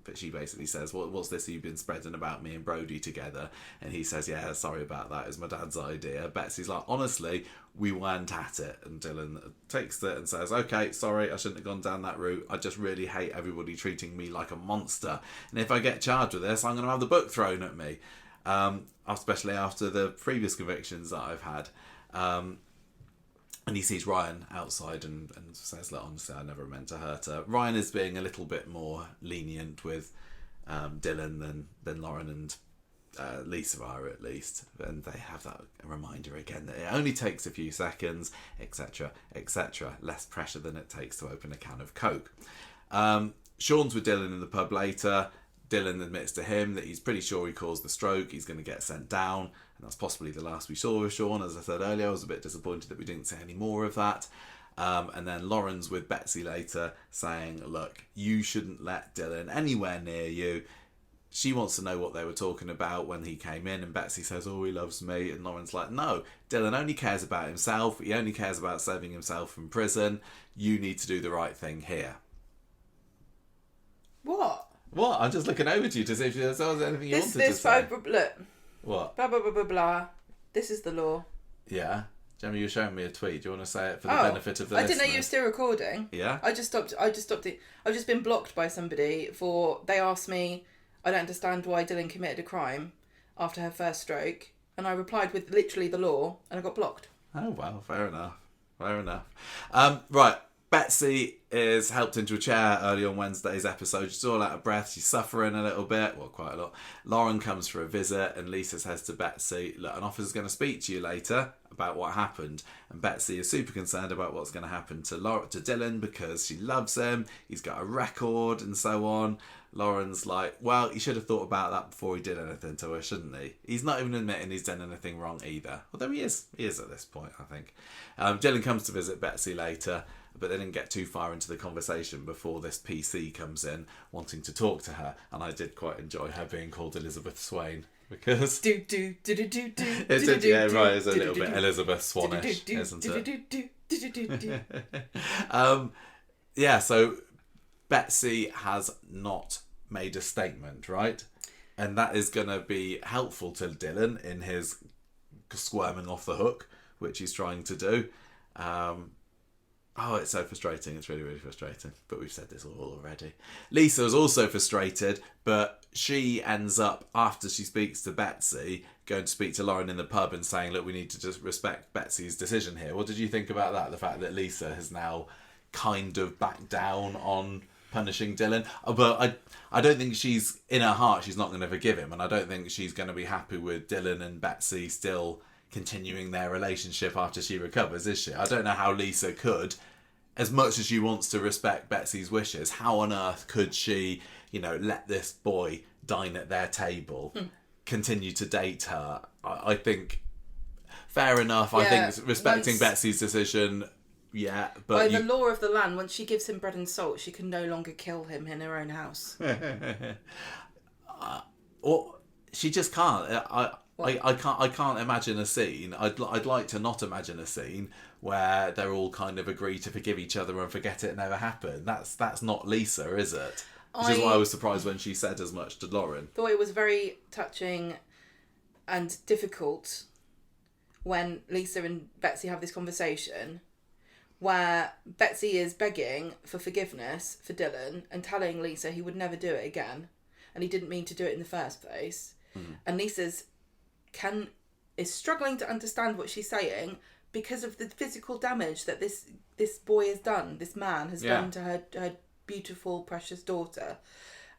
[SPEAKER 1] but she basically says, what's this you've been spreading about me and Brody together? And he says, yeah, sorry about that, it was my dad's idea. Betsy's like, honestly, we weren't at it. And Dylan takes it and says, okay, sorry, I shouldn't have gone down that route. I just really hate everybody treating me like a monster. And if I get charged with this, I'm going to have the book thrown at me. Especially after the previous convictions that I've had. And he sees Ryan outside and says, look, honestly, I never meant to hurt her. Ryan is being a little bit more lenient with Dylan than Lauren and Lisa are, at least. And they have that reminder again that it only takes a few seconds, etc., etc. Less pressure than it takes to open a can of Coke. Sean's with Dylan in the pub later. Dylan admits to him that he's pretty sure he caused the stroke. He's going to get sent down, and that's possibly the last we saw of Sean. As I said earlier, I was a bit disappointed that we didn't see any more of that. And then Lauren's with Betsy later saying, look, you shouldn't let Dylan anywhere near you. She wants to know what they were talking about when he came in, and Betsy says, oh, he loves me. And Lauren's like, no, Dylan only cares about himself. He only cares about saving himself from prison. You need to do the right thing here.
[SPEAKER 2] What?
[SPEAKER 1] What? I'm just looking over to you to see if there's anything you wanted to say.
[SPEAKER 2] Look.
[SPEAKER 1] What?
[SPEAKER 2] Blah, blah, blah, blah, blah. This is the law.
[SPEAKER 1] Yeah. Gemma, you were showing me a tweet. Do you want to say it for the benefit of the listeners?
[SPEAKER 2] I didn't know you were still recording.
[SPEAKER 1] Yeah?
[SPEAKER 2] I just stopped it. I've just been blocked by somebody they asked me, I don't understand why Dylan committed a crime after her first stroke. And I replied with literally the law, and I got blocked.
[SPEAKER 1] Oh, well, fair enough. Right. Betsy is helped into a chair early on Wednesday's episode. She's all out of breath. She's suffering a little bit. Well, quite a lot. Lauren comes for a visit and Lisa says to Betsy, look, an officer's going to speak to you later about what happened. And Betsy is super concerned about what's going to happen to Dylan because she loves him. He's got a record and so on. Lauren's like, well, he should have thought about that before he did anything to her, shouldn't he? He's not even admitting he's done anything wrong either. Although he is at this point, I think. Dylan comes to visit Betsy later, but they didn't get too far into the conversation before this PC comes in wanting to talk to her, and I did quite enjoy her being called Elizabeth Swain because it's a little bit Elizabeth Swanish, isn't it? Yeah, so Betsy has not made a statement, right? And that is going to be helpful to Dylan in his squirming off the hook, which he's trying to do. Oh, it's so frustrating. It's really, really frustrating. But we've said this all already. Lisa was also frustrated, but she ends up, after she speaks to Betsy, going to speak to Lauren in the pub and saying, look, we need to just respect Betsy's decision here. What did you think about that? The fact that Lisa has now kind of backed down on punishing Dylan. But I don't think she's, in her heart, she's not going to forgive him. And I don't think she's going to be happy with Dylan and Betsy still continuing their relationship after she recovers, is she? I don't know how Lisa could, as much as she wants to respect Betsy's wishes, how on earth could she, let this boy dine at their table, continue to date her? I think, fair enough. Yeah, I think respecting Betsy's decision, yeah. But
[SPEAKER 2] by the law of the land, once she gives him bread and salt, she can no longer kill him in her own house.
[SPEAKER 1] Or she just can't. I can't imagine a scene. I'd like to not imagine a scene where they're all kind of agree to forgive each other and forget it never happened. That's not Lisa, is it? Which is why I was surprised when she said as much to Lauren.
[SPEAKER 2] Thought it was very touching and difficult when Lisa and Betsy have this conversation where Betsy is begging for forgiveness for Dylan and telling Lisa he would never do it again and he didn't mean to do it in the first place. And Lisa's is struggling to understand what she's saying because of the physical damage that this boy has done, this man has done to her beautiful, precious daughter.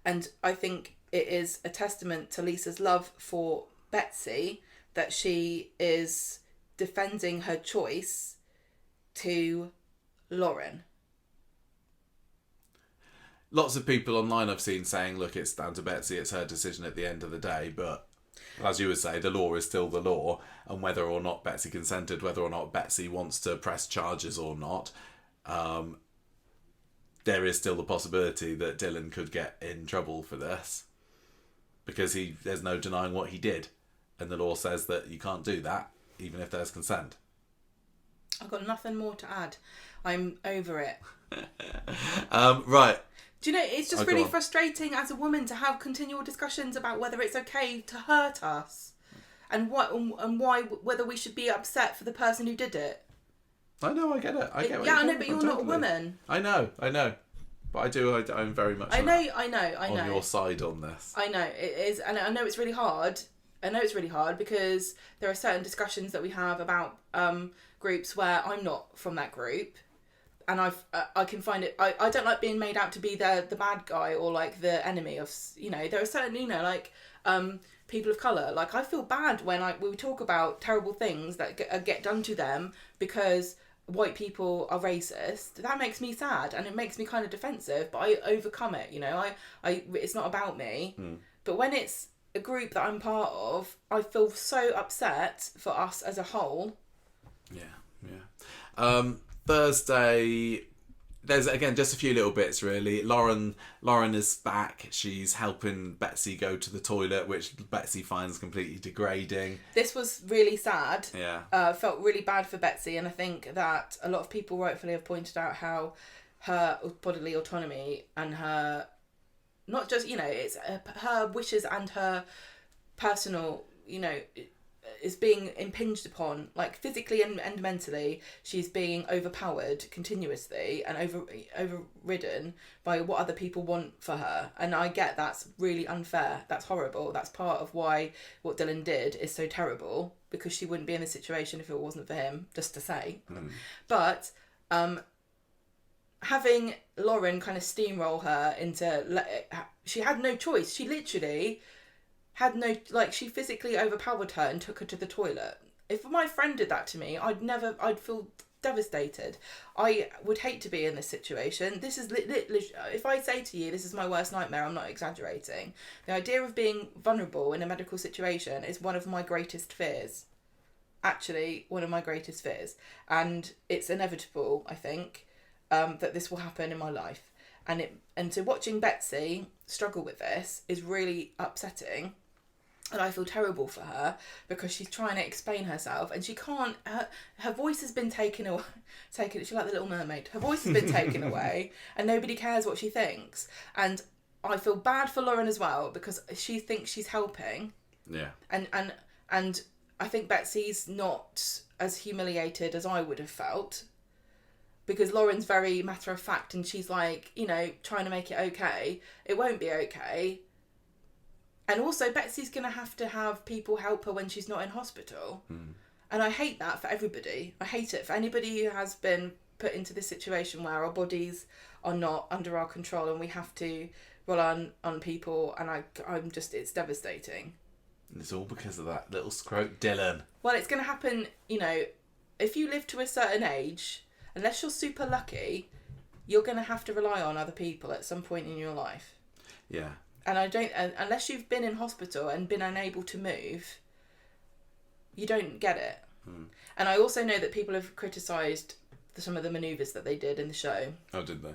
[SPEAKER 2] And I think it is a testament to Lisa's love for Betsy that she is defending her choice to Lauren.
[SPEAKER 1] Lots of people online I've seen saying, look, it's down to Betsy, it's her decision at the end of the day, but as you would say, the law is still the law, and whether or not Betsy consented, whether or not Betsy wants to press charges or not, there is still the possibility that Dylan could get in trouble for this, because there's no denying what he did, and the law says that you can't do that, even if there's consent.
[SPEAKER 2] I've got nothing more to add. I'm over it.
[SPEAKER 1] Right.
[SPEAKER 2] Do you know, it's just really frustrating as a woman to have continual discussions about whether it's okay to hurt us and why, whether we should be upset for the person who did it.
[SPEAKER 1] I know, I get it. I get what
[SPEAKER 2] I know, but you're not a woman.
[SPEAKER 1] I know. But I'm very much
[SPEAKER 2] I know.
[SPEAKER 1] on your side on this.
[SPEAKER 2] I know, it is, and I know it's really hard. Because there are certain discussions that we have about groups where I'm not from that group. And I can find it. I don't like being made out to be the bad guy or like the enemy of. There are certain people of colour. Like I feel bad when we talk about terrible things that get done to them because white people are racist. That makes me sad and it makes me kind of defensive. But I overcome it. It's not about me. But when it's a group that I'm part of, I feel so upset for us as a whole.
[SPEAKER 1] Yeah. Thursday, there's again just a few little bits really. Lauren is back. She's helping Betsy go to the toilet, which Betsy finds completely degrading.
[SPEAKER 2] This was really sad.
[SPEAKER 1] Yeah.
[SPEAKER 2] Felt really bad for Betsy, and I think that a lot of people rightfully have pointed out how her bodily autonomy and her, not just it's her wishes and her personal is being impinged upon, like physically and mentally. She's being overpowered continuously and overridden by what other people want for her. And I get that's really unfair. That's horrible. That's part of why what Dylan did is so terrible, because she wouldn't be in this situation if it wasn't for him, just to say. But having Lauren kind of steamroll her into... She had no choice. She literally... she physically overpowered her and took her to the toilet. If my friend did that to me, I'd feel devastated. I would hate to be in this situation. This is if I say to you, this is my worst nightmare, I'm not exaggerating. The idea of being vulnerable in a medical situation is one of my greatest fears. Actually, one of my greatest fears. And it's inevitable, I think, that this will happen in my life. And so watching Betsy struggle with this is really upsetting. And I feel terrible for her because she's trying to explain herself and she can't. Her voice has been taken away. She's like the Little Mermaid. Her voice has been taken away, and nobody cares what she thinks. And I feel bad for Lauren as well because she thinks she's helping.
[SPEAKER 1] Yeah.
[SPEAKER 2] And I think Betsy's not as humiliated as I would have felt, because Lauren's very matter of fact and she's like, you know, trying to make it okay. It won't be okay. And also Betsy's going to have people help her when she's not in hospital. And I hate that for everybody. I hate it for anybody who has been put into this situation where our bodies are not under our control and we have to rely on people. And I'm just, it's devastating.
[SPEAKER 1] And it's all because of that little scrote Dylan.
[SPEAKER 2] Well, it's going to happen, you know, if you live to a certain age, unless you're super lucky, you're going to have to rely on other people at some point in your life.
[SPEAKER 1] Yeah.
[SPEAKER 2] And unless you've been in hospital and been unable to move, you don't get it. And I also know that people have criticised some of the manoeuvres that they did in the show.
[SPEAKER 1] Oh, did they?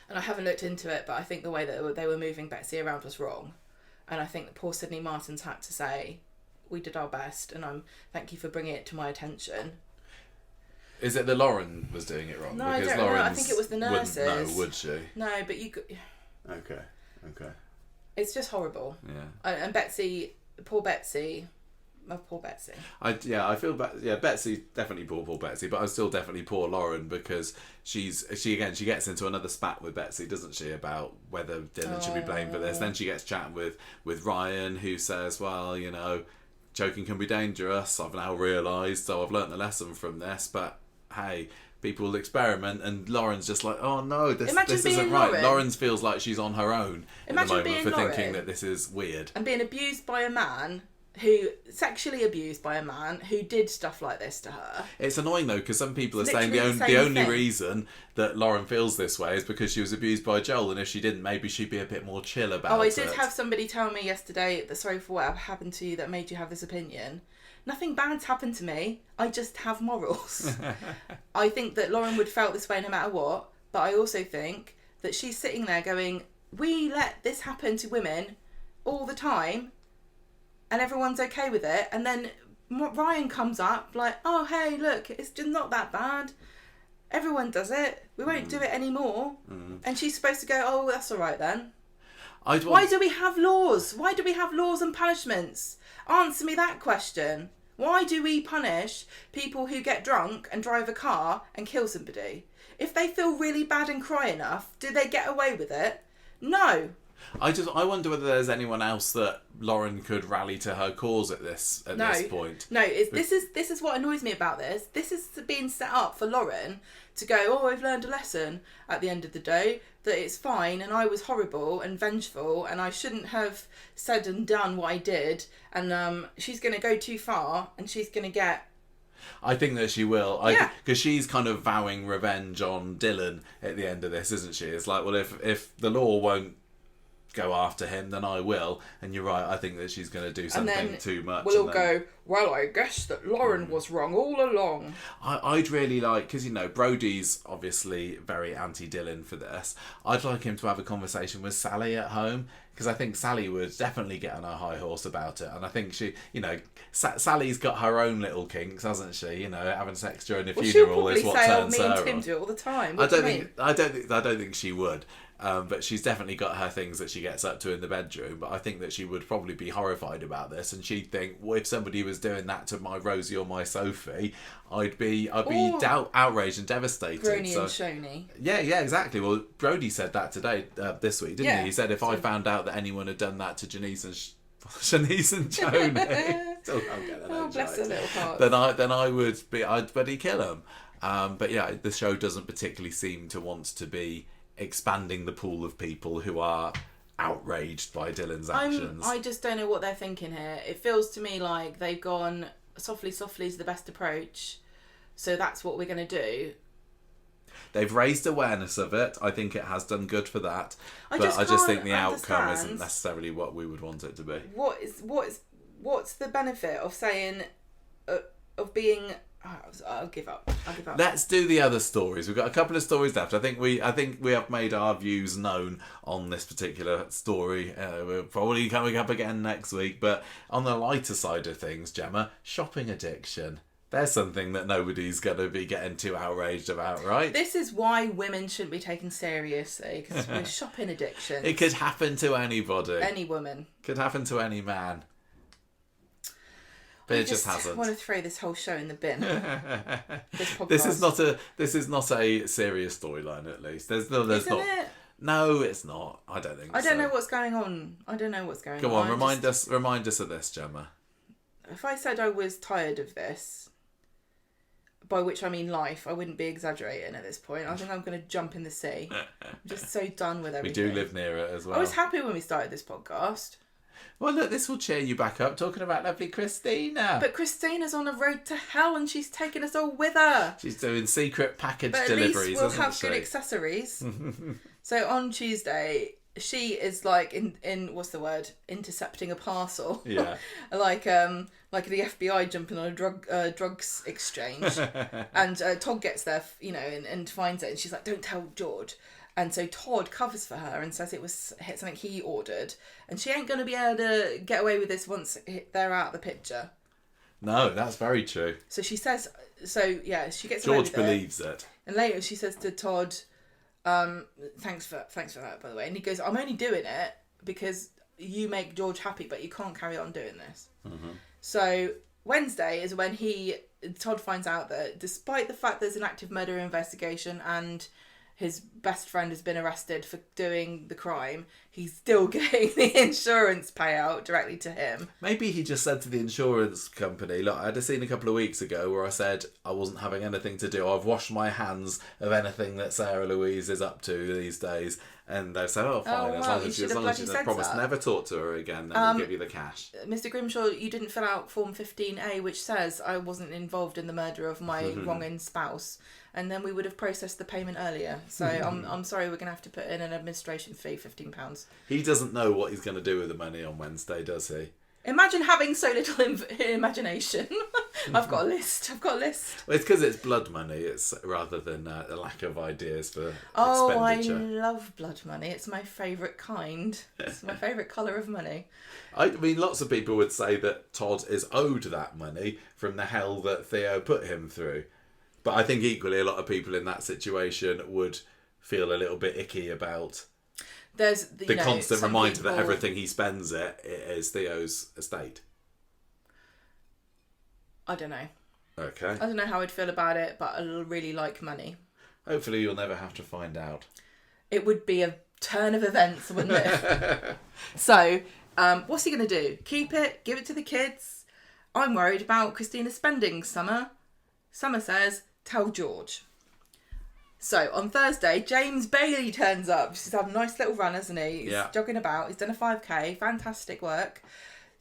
[SPEAKER 2] And I haven't looked into it, but I think the way that they were moving Betsy around was wrong. And I think that poor Sydney Martin's had to say, we did our best, and thank you for bringing it to my attention.
[SPEAKER 1] Is it that Lauren was doing it wrong?
[SPEAKER 2] No, I don't know. I think it was the nurses.
[SPEAKER 1] Wouldn't know, would she?
[SPEAKER 2] No, but you could...
[SPEAKER 1] Okay.
[SPEAKER 2] It's just horrible.
[SPEAKER 1] Yeah.
[SPEAKER 2] And Betsy, poor Betsy... Oh, poor Betsy.
[SPEAKER 1] I feel Betsy, definitely poor Betsy, but I'm still definitely poor Lauren because she gets into another spat with Betsy, doesn't she, about whether Dylan should be blamed for this. Then she gets chatting with Ryan, who says, well, you know, choking can be dangerous. I've now realised, so I've learnt the lesson from this, but hey, people will experiment, and Lauren's just like, oh no, this isn't right. Lauren feels like she's on her own at the moment for thinking that this is weird.
[SPEAKER 2] And being abused by a man sexually abused by a man who did stuff like this to her.
[SPEAKER 1] It's annoying though, because some people are saying the only reason that Lauren feels this way is because she was abused by Joel, and if she didn't, maybe she'd be a bit more chill about it.
[SPEAKER 2] Oh, I did have somebody tell me yesterday that sorry for what happened to you that made you have this opinion. Nothing bad's happened to me. I just have morals. I think that Lauren would felt this way no matter what, but I also think that she's sitting there going, we let this happen to women all the time, and everyone's okay with it, and then Ryan comes up like, oh hey, look, it's just not that bad, everyone does it, we won't do it anymore. And she's supposed to go, oh, that's all right then. Why do we have laws? Why do we have laws and punishments? Answer me that question. Why do we punish people who get drunk and drive a car and kill somebody? If they feel really bad and cry enough, do they get away with it? No.
[SPEAKER 1] I wonder whether there's anyone else that Lauren could rally to her cause at this point.
[SPEAKER 2] No, this is what annoys me about this. This is being set up for Lauren to go, oh, I've learned a lesson at the end of the day, that it's fine and I was horrible and vengeful and I shouldn't have said and done what I did, and she's going to go too far and she's going to get...
[SPEAKER 1] I think that she will. Because she's kind of vowing revenge on Dylan at the end of this, isn't she? It's like, well, if the law won't go after him, then I will. And you're right, I think that she's going to do something too much.
[SPEAKER 2] We'll go, well, I guess that Lauren was wrong all along.
[SPEAKER 1] I'd really like, because, you know, Brody's obviously very anti-Dylan for this. I'd like him to have a conversation with Sally at home, because I think Sally would definitely get on her high horse about it. And I think she, you know, Sally's got her own little kinks, hasn't she? You know, having sex during a funeral is what turns her on.
[SPEAKER 2] Me and Tim do it all the time.
[SPEAKER 1] I don't think she would. But she's definitely got her things that she gets up to in the bedroom. But I think that she would probably be horrified about this, and she'd think, well, if somebody was doing that to my Rosie or my Sophie, I'd be outraged and devastated.
[SPEAKER 2] Brony and Shoney.
[SPEAKER 1] Yeah, exactly. Well, Brody said that today, this week, didn't he? He said if I found out that anyone had done that to Janice and Shanice and Joni, still can't get that out
[SPEAKER 2] bless her little heart.
[SPEAKER 1] Then I would be, I'd bloody kill him. But yeah, the show doesn't particularly seem to want to be expanding the pool of people who are outraged by Dylan's actions.
[SPEAKER 2] I just don't know what they're thinking here. It feels to me like they've gone softly is the best approach, so that's what we're going to do.
[SPEAKER 1] They've raised awareness of it. I think it has done good for that. I just think the outcome isn't necessarily what we would want it to be.
[SPEAKER 2] What's the benefit of saying of being... I'll give up.
[SPEAKER 1] Let's do the other stories. We've got a couple of stories left. I think we have made our views known on this particular story. We're probably coming up again next week. But on the lighter side of things, Gemma, shopping addiction. There's something that nobody's going to be getting too outraged about, right?
[SPEAKER 2] This is why women shouldn't be taken seriously, because we're shopping addiction.
[SPEAKER 1] It could happen to anybody.
[SPEAKER 2] Any woman.
[SPEAKER 1] Could happen to any man. But it just hasn't.
[SPEAKER 2] I want to throw this whole show in the bin. This podcast.
[SPEAKER 1] This is not a serious storyline. At least there's not.
[SPEAKER 2] It?
[SPEAKER 1] No, it's not. I don't think.
[SPEAKER 2] I don't know what's going on.
[SPEAKER 1] Go on, remind us of this, Gemma.
[SPEAKER 2] If I said I was tired of this, by which I mean life, I wouldn't be exaggerating at this point. I think I'm going to jump in the sea. I'm just so done with everything.
[SPEAKER 1] We do live near it as well.
[SPEAKER 2] I was happy when we started this podcast.
[SPEAKER 1] Well, look, this will cheer you back up, talking about lovely Christina.
[SPEAKER 2] But Christina's on the road to hell and she's taking us all with her.
[SPEAKER 1] She's doing secret package
[SPEAKER 2] but
[SPEAKER 1] deliveries,
[SPEAKER 2] at least we'll have good accessories. So on Tuesday, she is like in what's the word? Intercepting a parcel.
[SPEAKER 1] Yeah.
[SPEAKER 2] like the FBI jumping on a drugs exchange. And Todd gets there, and finds it, and she's like, "Don't tell George." And so Todd covers for her and says it was something he ordered. And she ain't going to be able to get away with this once they're out of the picture.
[SPEAKER 1] No, that's very true.
[SPEAKER 2] So she says, she gets
[SPEAKER 1] away
[SPEAKER 2] with
[SPEAKER 1] it. George believes it.
[SPEAKER 2] And later she says to Todd, thanks for that, by the way. And he goes, I'm only doing it because you make George happy, but you can't carry on doing this. Mm-hmm. So Wednesday is when Todd finds out that despite the fact there's an active murder investigation and his best friend has been arrested for doing the crime, he's still getting the insurance payout directly to him.
[SPEAKER 1] Maybe he just said to the insurance company, look, I had a scene a couple of weeks ago where I said I wasn't having anything to do. I've washed my hands of anything that Sarah Louise is up to these days. And they said, fine, as long as you promise never talk to her again, then we'll give you the cash.
[SPEAKER 2] Mr. Grimshaw, you didn't fill out Form 15A, which says I wasn't involved in the murder of my wronging spouse. And then we would have processed the payment earlier. So I'm sorry, we're going to have to put in an administration fee, £15.
[SPEAKER 1] He doesn't know what he's going to do with the money on Wednesday, does he?
[SPEAKER 2] Imagine having so little imagination. I've got a list.
[SPEAKER 1] Well, it's because it's blood money. It's rather than a lack of ideas for expenditure.
[SPEAKER 2] I love blood money. It's my favourite kind. It's my favourite colour of money.
[SPEAKER 1] I mean, lots of people would say that Todd is owed that money from the hell that Theo put him through. But I think equally a lot of people in that situation would feel a little bit icky about the constant reminder that everything he spends is Theo's estate.
[SPEAKER 2] I don't know.
[SPEAKER 1] Okay.
[SPEAKER 2] I don't know how I'd feel about it, but I really like money.
[SPEAKER 1] Hopefully you'll never have to find out.
[SPEAKER 2] It would be a turn of events, wouldn't it? So, what's he going to do? Keep it? Give it to the kids? I'm worried about Christina's spending, Summer. Summer says, tell George. So, on Thursday, James Bailey turns up. He's had a nice little run, hasn't he? He's jogging about. He's done a 5k. Fantastic work.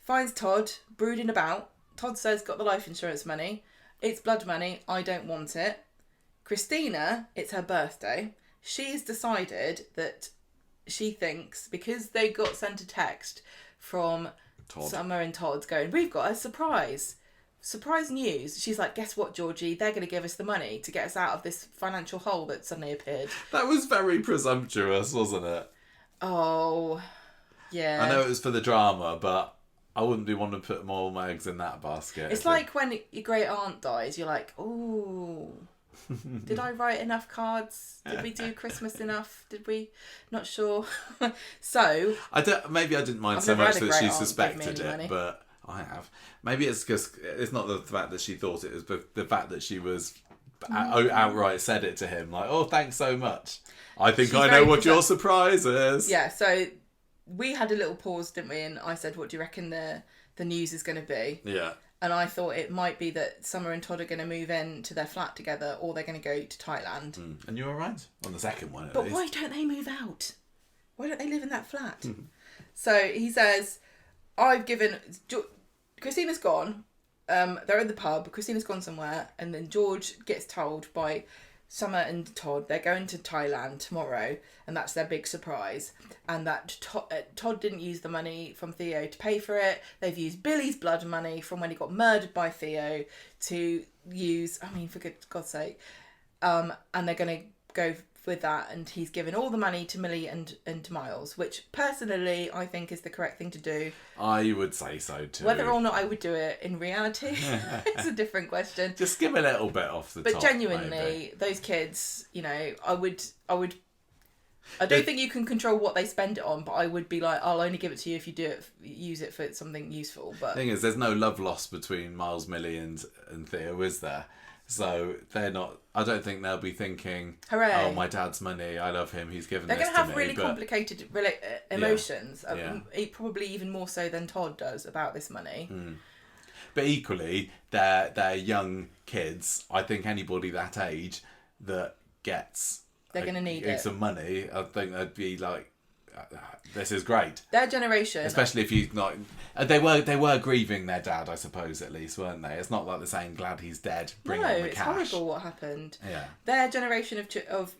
[SPEAKER 2] Finds Todd brooding about. Todd says, got the life insurance money. It's blood money. I don't want it. Christina, it's her birthday. She's decided that she thinks, because they got sent a text from Todd. Summer and Todd going, we've got a surprise news. She's like, guess what, Georgie? They're going to give us the money to get us out of this financial hole that suddenly appeared.
[SPEAKER 1] That was very presumptuous, wasn't it?
[SPEAKER 2] Oh, yeah.
[SPEAKER 1] I know it was for the drama, but I wouldn't be wanting to put more of my eggs in that basket.
[SPEAKER 2] It's like when your great aunt dies, you're like, ooh, did I write enough cards? Did we do Christmas enough? Did we? Not sure. So
[SPEAKER 1] maybe I didn't mind so much that she suspected it, but I have. Maybe it's because it's not the fact that she thought it was, but the fact that she was outright said it to him, like, "Oh, thanks so much. I think I know what your surprise is."
[SPEAKER 2] Yeah. So we had a little pause, didn't we? And I said, "What do you reckon the news is going to be?"
[SPEAKER 1] Yeah.
[SPEAKER 2] And I thought it might be that Summer and Todd are going to move in to their flat together, or they're going to go to Thailand.
[SPEAKER 1] And you were right on the second one.
[SPEAKER 2] But why don't they move out? Why don't they live in that flat? So he says, I've given... Christina's gone. They're in the pub. Christina's gone somewhere. And then George gets told by Summer and Todd they're going to Thailand tomorrow. And that's their big surprise. And that Todd didn't use the money from Theo to pay for it. They've used Billy's blood money from when he got murdered by Theo to use... I mean, for God's sake. And they're going to go with that, and he's given all the money to Millie and to Miles, which personally I think is the correct thing to do.
[SPEAKER 1] I would say so too.
[SPEAKER 2] Whether or not I would do it in reality is a different question.
[SPEAKER 1] Just give a little bit off the top.
[SPEAKER 2] But genuinely,
[SPEAKER 1] maybe.
[SPEAKER 2] Those kids, I would I don't think you can control what they spend it on, but I would be like, I'll only give it to you if you use it for something useful. But
[SPEAKER 1] the thing is, there's no love lost between Miles, Millie and Theo, is there? So they're not. I don't think they'll be thinking,
[SPEAKER 2] hooray!
[SPEAKER 1] Oh, my dad's money. I love him. He's given this to me.
[SPEAKER 2] They're going to have really complicated emotions.
[SPEAKER 1] Yeah.
[SPEAKER 2] Probably even more so than Todd does about this money.
[SPEAKER 1] But equally, they're young kids. I think anybody that age that gets
[SPEAKER 2] they're going to need
[SPEAKER 1] some money, I think they'd be like, this is great.
[SPEAKER 2] Their generation,
[SPEAKER 1] especially if you not, they were grieving their dad, I suppose, at least, weren't they? It's not like they're saying glad he's dead. Bring on the
[SPEAKER 2] it's
[SPEAKER 1] cash.
[SPEAKER 2] horrible what happened.
[SPEAKER 1] Yeah,
[SPEAKER 2] their generation of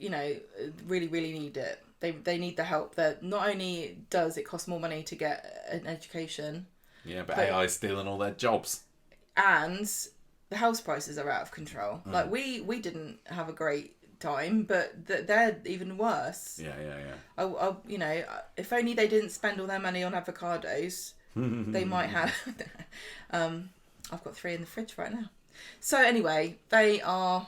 [SPEAKER 2] really need it. They need the help. That not only does it cost more money to get an education.
[SPEAKER 1] Yeah, but AI's stealing all their jobs.
[SPEAKER 2] And the house prices are out of control. Like, we didn't have a great time, but they're even worse.
[SPEAKER 1] Yeah.
[SPEAKER 2] If only they didn't spend all their money on avocados, they might have... I've got 3 in the fridge right now. So anyway, they're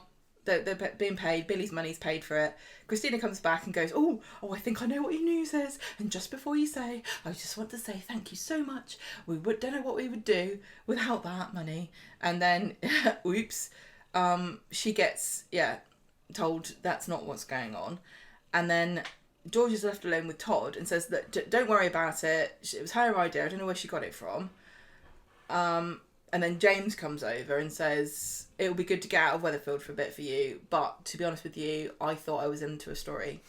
[SPEAKER 2] being paid. Billy's money's paid for it. Christina comes back and goes, oh, I think I know what your news is. And just before you say, I just want to say thank you so much. We don't know what we would do without that money. And then, oops, she gets, told that's not what's going on. And then George is left alone with Todd and says that don't worry about it. It was her idea. I don't know where she got it from. And then James comes over and says, it'll be good to get out of Weatherfield for a bit for you. But to be honest with you, I thought I was into a story.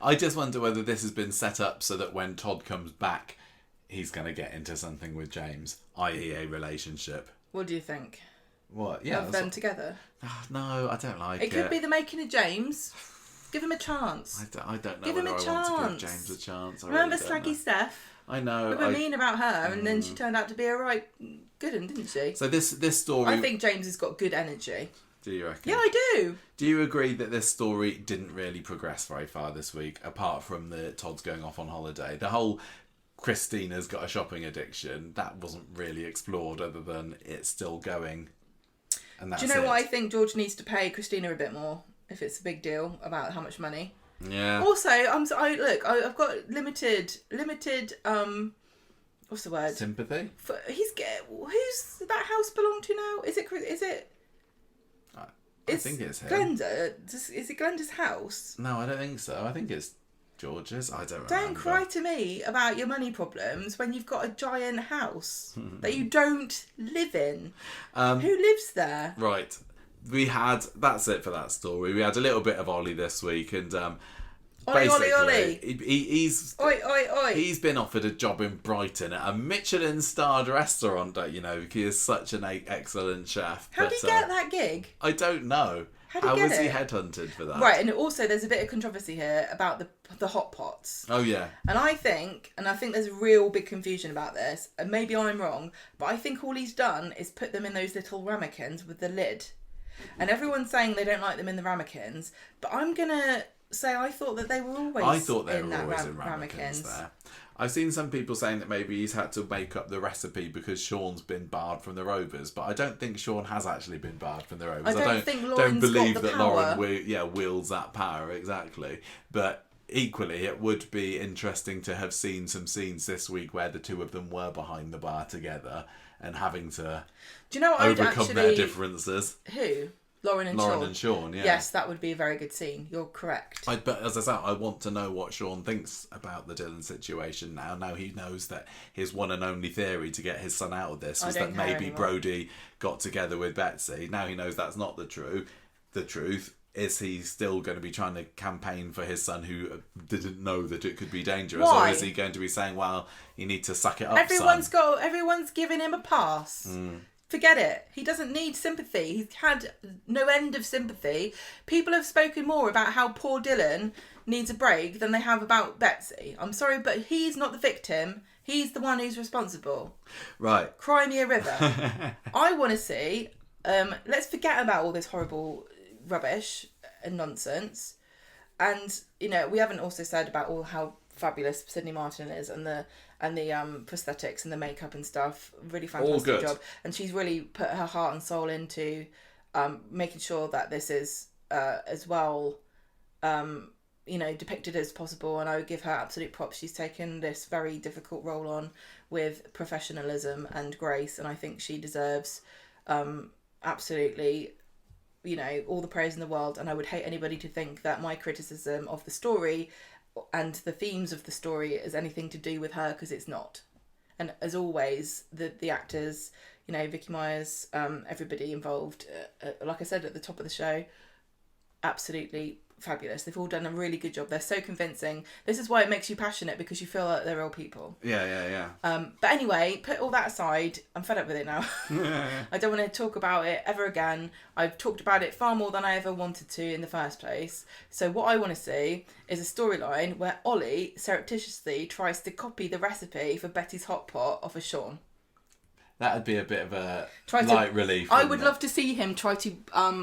[SPEAKER 1] I just wonder whether this has been set up so that when Todd comes back, he's going to get into something with James, i.e. a relationship.
[SPEAKER 2] What do you think?
[SPEAKER 1] What? Yeah.
[SPEAKER 2] Love them together?
[SPEAKER 1] No, I don't like it.
[SPEAKER 2] It could be the making of James. Give him a chance.
[SPEAKER 1] I don't know
[SPEAKER 2] give
[SPEAKER 1] whether
[SPEAKER 2] him a
[SPEAKER 1] I
[SPEAKER 2] chance.
[SPEAKER 1] want to give James a chance.
[SPEAKER 2] Remember Slaggy Steph?
[SPEAKER 1] I know.
[SPEAKER 2] We were mean about her, and then she turned out to be a right good one, didn't she?
[SPEAKER 1] So this story...
[SPEAKER 2] I think James has got good energy.
[SPEAKER 1] Do you reckon?
[SPEAKER 2] Yeah, I do.
[SPEAKER 1] Do you agree that this story didn't really progress very far this week, apart from the Todd's going off on holiday? The whole Christina's got a shopping addiction, that wasn't really explored other than it's still going. And that's
[SPEAKER 2] Do you know what I think? George needs to pay Christina a bit more, if it's a big deal, about how much money.
[SPEAKER 1] Yeah.
[SPEAKER 2] Also, I've got limited. What's the word?
[SPEAKER 1] Sympathy.
[SPEAKER 2] Who's that house belong to now? Is it?
[SPEAKER 1] I think it's him.
[SPEAKER 2] Glenda. Is it Glenda's house?
[SPEAKER 1] No, I don't think so. I think it's George's. I don't remember.
[SPEAKER 2] Don't cry to me about your money problems when you've got a giant house that you don't live in. Who lives there?
[SPEAKER 1] Right. That's it for that story. We had a little bit of Ollie this week, and basically,
[SPEAKER 2] Ollie.
[SPEAKER 1] He's been offered a job in Brighton at a Michelin-starred restaurant. Don't you know? He is such an excellent chef.
[SPEAKER 2] How did he get that gig?
[SPEAKER 1] I don't know. How was he headhunted for that?
[SPEAKER 2] Right, and also there's a bit of controversy here about the hot pots.
[SPEAKER 1] Oh yeah.
[SPEAKER 2] And I think there's real big confusion about this. And maybe I'm wrong, but I think all he's done is put them in those little ramekins with the lid. And everyone's saying they don't like them in the ramekins, but I'm gonna say I thought that they were always in ramekins
[SPEAKER 1] there. I've seen some people saying that maybe he's had to make up the recipe because Sean's been barred from the Rovers, but I don't think Sean has actually been barred from the Rovers.
[SPEAKER 2] I don't
[SPEAKER 1] believe
[SPEAKER 2] got the
[SPEAKER 1] that
[SPEAKER 2] power.
[SPEAKER 1] Lauren wields that power exactly. But equally, it would be interesting to have seen some scenes this week where the two of them were behind the bar together and having to overcome their differences.
[SPEAKER 2] Who? Lauren and
[SPEAKER 1] Sean, yeah.
[SPEAKER 2] Yes, that would be a very good scene. You're correct.
[SPEAKER 1] But as I said, I want to know what Sean thinks about the Dylan situation now. Now he knows that his one and only theory to get his son out of this was that maybe Brodie got together with Betsy. Now he knows that's not the truth. The truth is he still going to be trying to campaign for his son who didn't know that it could be dangerous?
[SPEAKER 2] Why?
[SPEAKER 1] Or is he going to be saying, well, you need to suck it up,
[SPEAKER 2] Everyone's giving him a pass. Forget it. He doesn't need sympathy. He's had no end of sympathy. People have spoken more about how poor Dylan needs a break than they have about Betsy. I'm sorry, but he's not the victim. He's the one who's responsible.
[SPEAKER 1] Right.
[SPEAKER 2] Cry me a river. I want to see... let's forget about all this horrible rubbish and nonsense. And, we haven't also said about how fabulous Sydney Martin is and the prosthetics and the makeup and stuff. Really fantastic job. And she's really put her heart and soul into making sure that this is as well depicted as possible, and I would give her absolute props. She's taken this very difficult role on with professionalism and grace, and I think she deserves absolutely all the praise in the world. And I would hate anybody to think that my criticism of the story and the themes of the story is anything to do with her, because it's not. And as always, the actors, Vicky Myers, everybody involved, like I said at the top of the show, absolutely fabulous. They've all done a really good job. They're so convincing. This is why it makes you passionate, because you feel like they're real people.
[SPEAKER 1] Yeah.
[SPEAKER 2] But anyway, put all that aside. I'm fed up with it now. I don't want to talk about it ever again. I've talked about it far more than I ever wanted to in the first place. So what I want to see is a storyline where Ollie surreptitiously tries to copy the recipe for Betty's hot pot off of Sean.
[SPEAKER 1] That'd be a bit of a light relief.
[SPEAKER 2] I would love to see him try to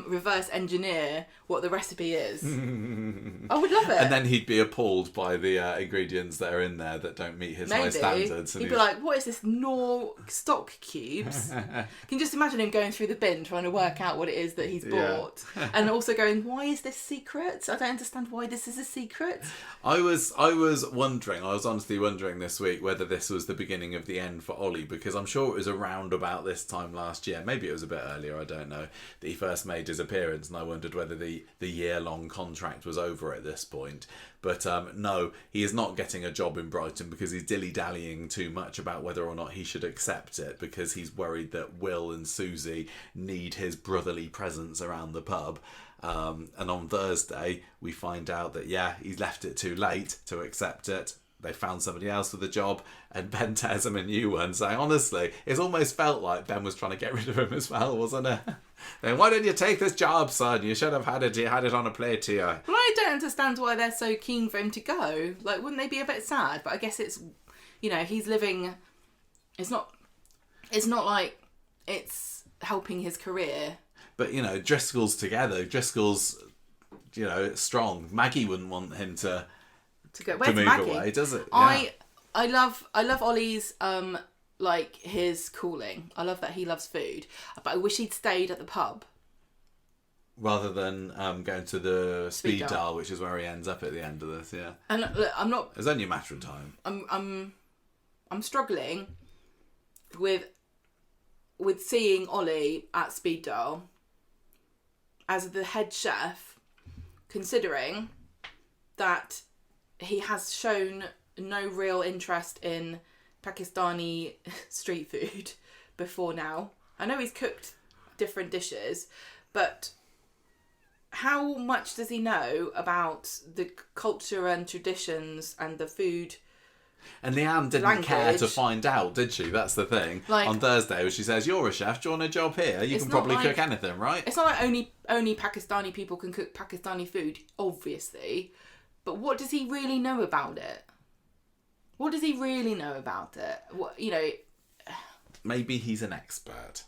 [SPEAKER 2] reverse engineer what the recipe is. I would love it.
[SPEAKER 1] And then he'd be appalled by the ingredients that are in there that don't meet his high standards. And
[SPEAKER 2] he'd be like, what is this Knorr stock cubes? Can you just imagine him going through the bin trying to work out what it is that he's bought? And also going, why is this secret? I don't understand why this is a secret.
[SPEAKER 1] I was honestly wondering this week whether this was the beginning of the end for Ollie, because I'm sure it was around about this time last year, maybe it was a bit earlier, I don't know, that he first made his appearance, and I wondered whether the year-long contract was over at this point. But no, he is not getting a job in Brighton because he's dilly-dallying too much about whether or not he should accept it, because he's worried that Will and Susie need his brotherly presence around the pub. And on Thursday, we find out that, he's left it too late to accept it. They found somebody else with a job, and Ben tears him a new one. So honestly, it's almost felt like Ben was trying to get rid of him as well, wasn't it? Then why didn't you take this job, son? You should have had it on a plate here.
[SPEAKER 2] Well, I don't understand why they're so keen for him to go. Like, wouldn't they be a bit sad? But I guess it's, he's living. It's not like it's helping his career.
[SPEAKER 1] But Driscoll's together. Driscoll's, strong. Maggie wouldn't want him to
[SPEAKER 2] go. Where's
[SPEAKER 1] move
[SPEAKER 2] Maggie?
[SPEAKER 1] Away, does it? Yeah.
[SPEAKER 2] I love Ollie's his calling. I love that he loves food, but I wish he'd stayed at the pub
[SPEAKER 1] rather than going to the Speed Daal, which is where he ends up at the end of this. Yeah.
[SPEAKER 2] And look, I'm not.
[SPEAKER 1] It's only a matter of time.
[SPEAKER 2] I'm struggling with seeing Ollie at Speed Daal as the head chef, considering that he has shown no real interest in Pakistani street food before now. I know he's cooked different dishes, but how much does he know about the culture and traditions and the food?
[SPEAKER 1] And Leanne didn't care to find out, did she? That's the thing. On Thursday, she says, "You're a chef. Do you want a job here? You can probably cook anything, right?"
[SPEAKER 2] It's not like only Pakistani people can cook Pakistani food, obviously. But what does he really know about it? What does he really know about it?
[SPEAKER 1] Maybe he's an expert.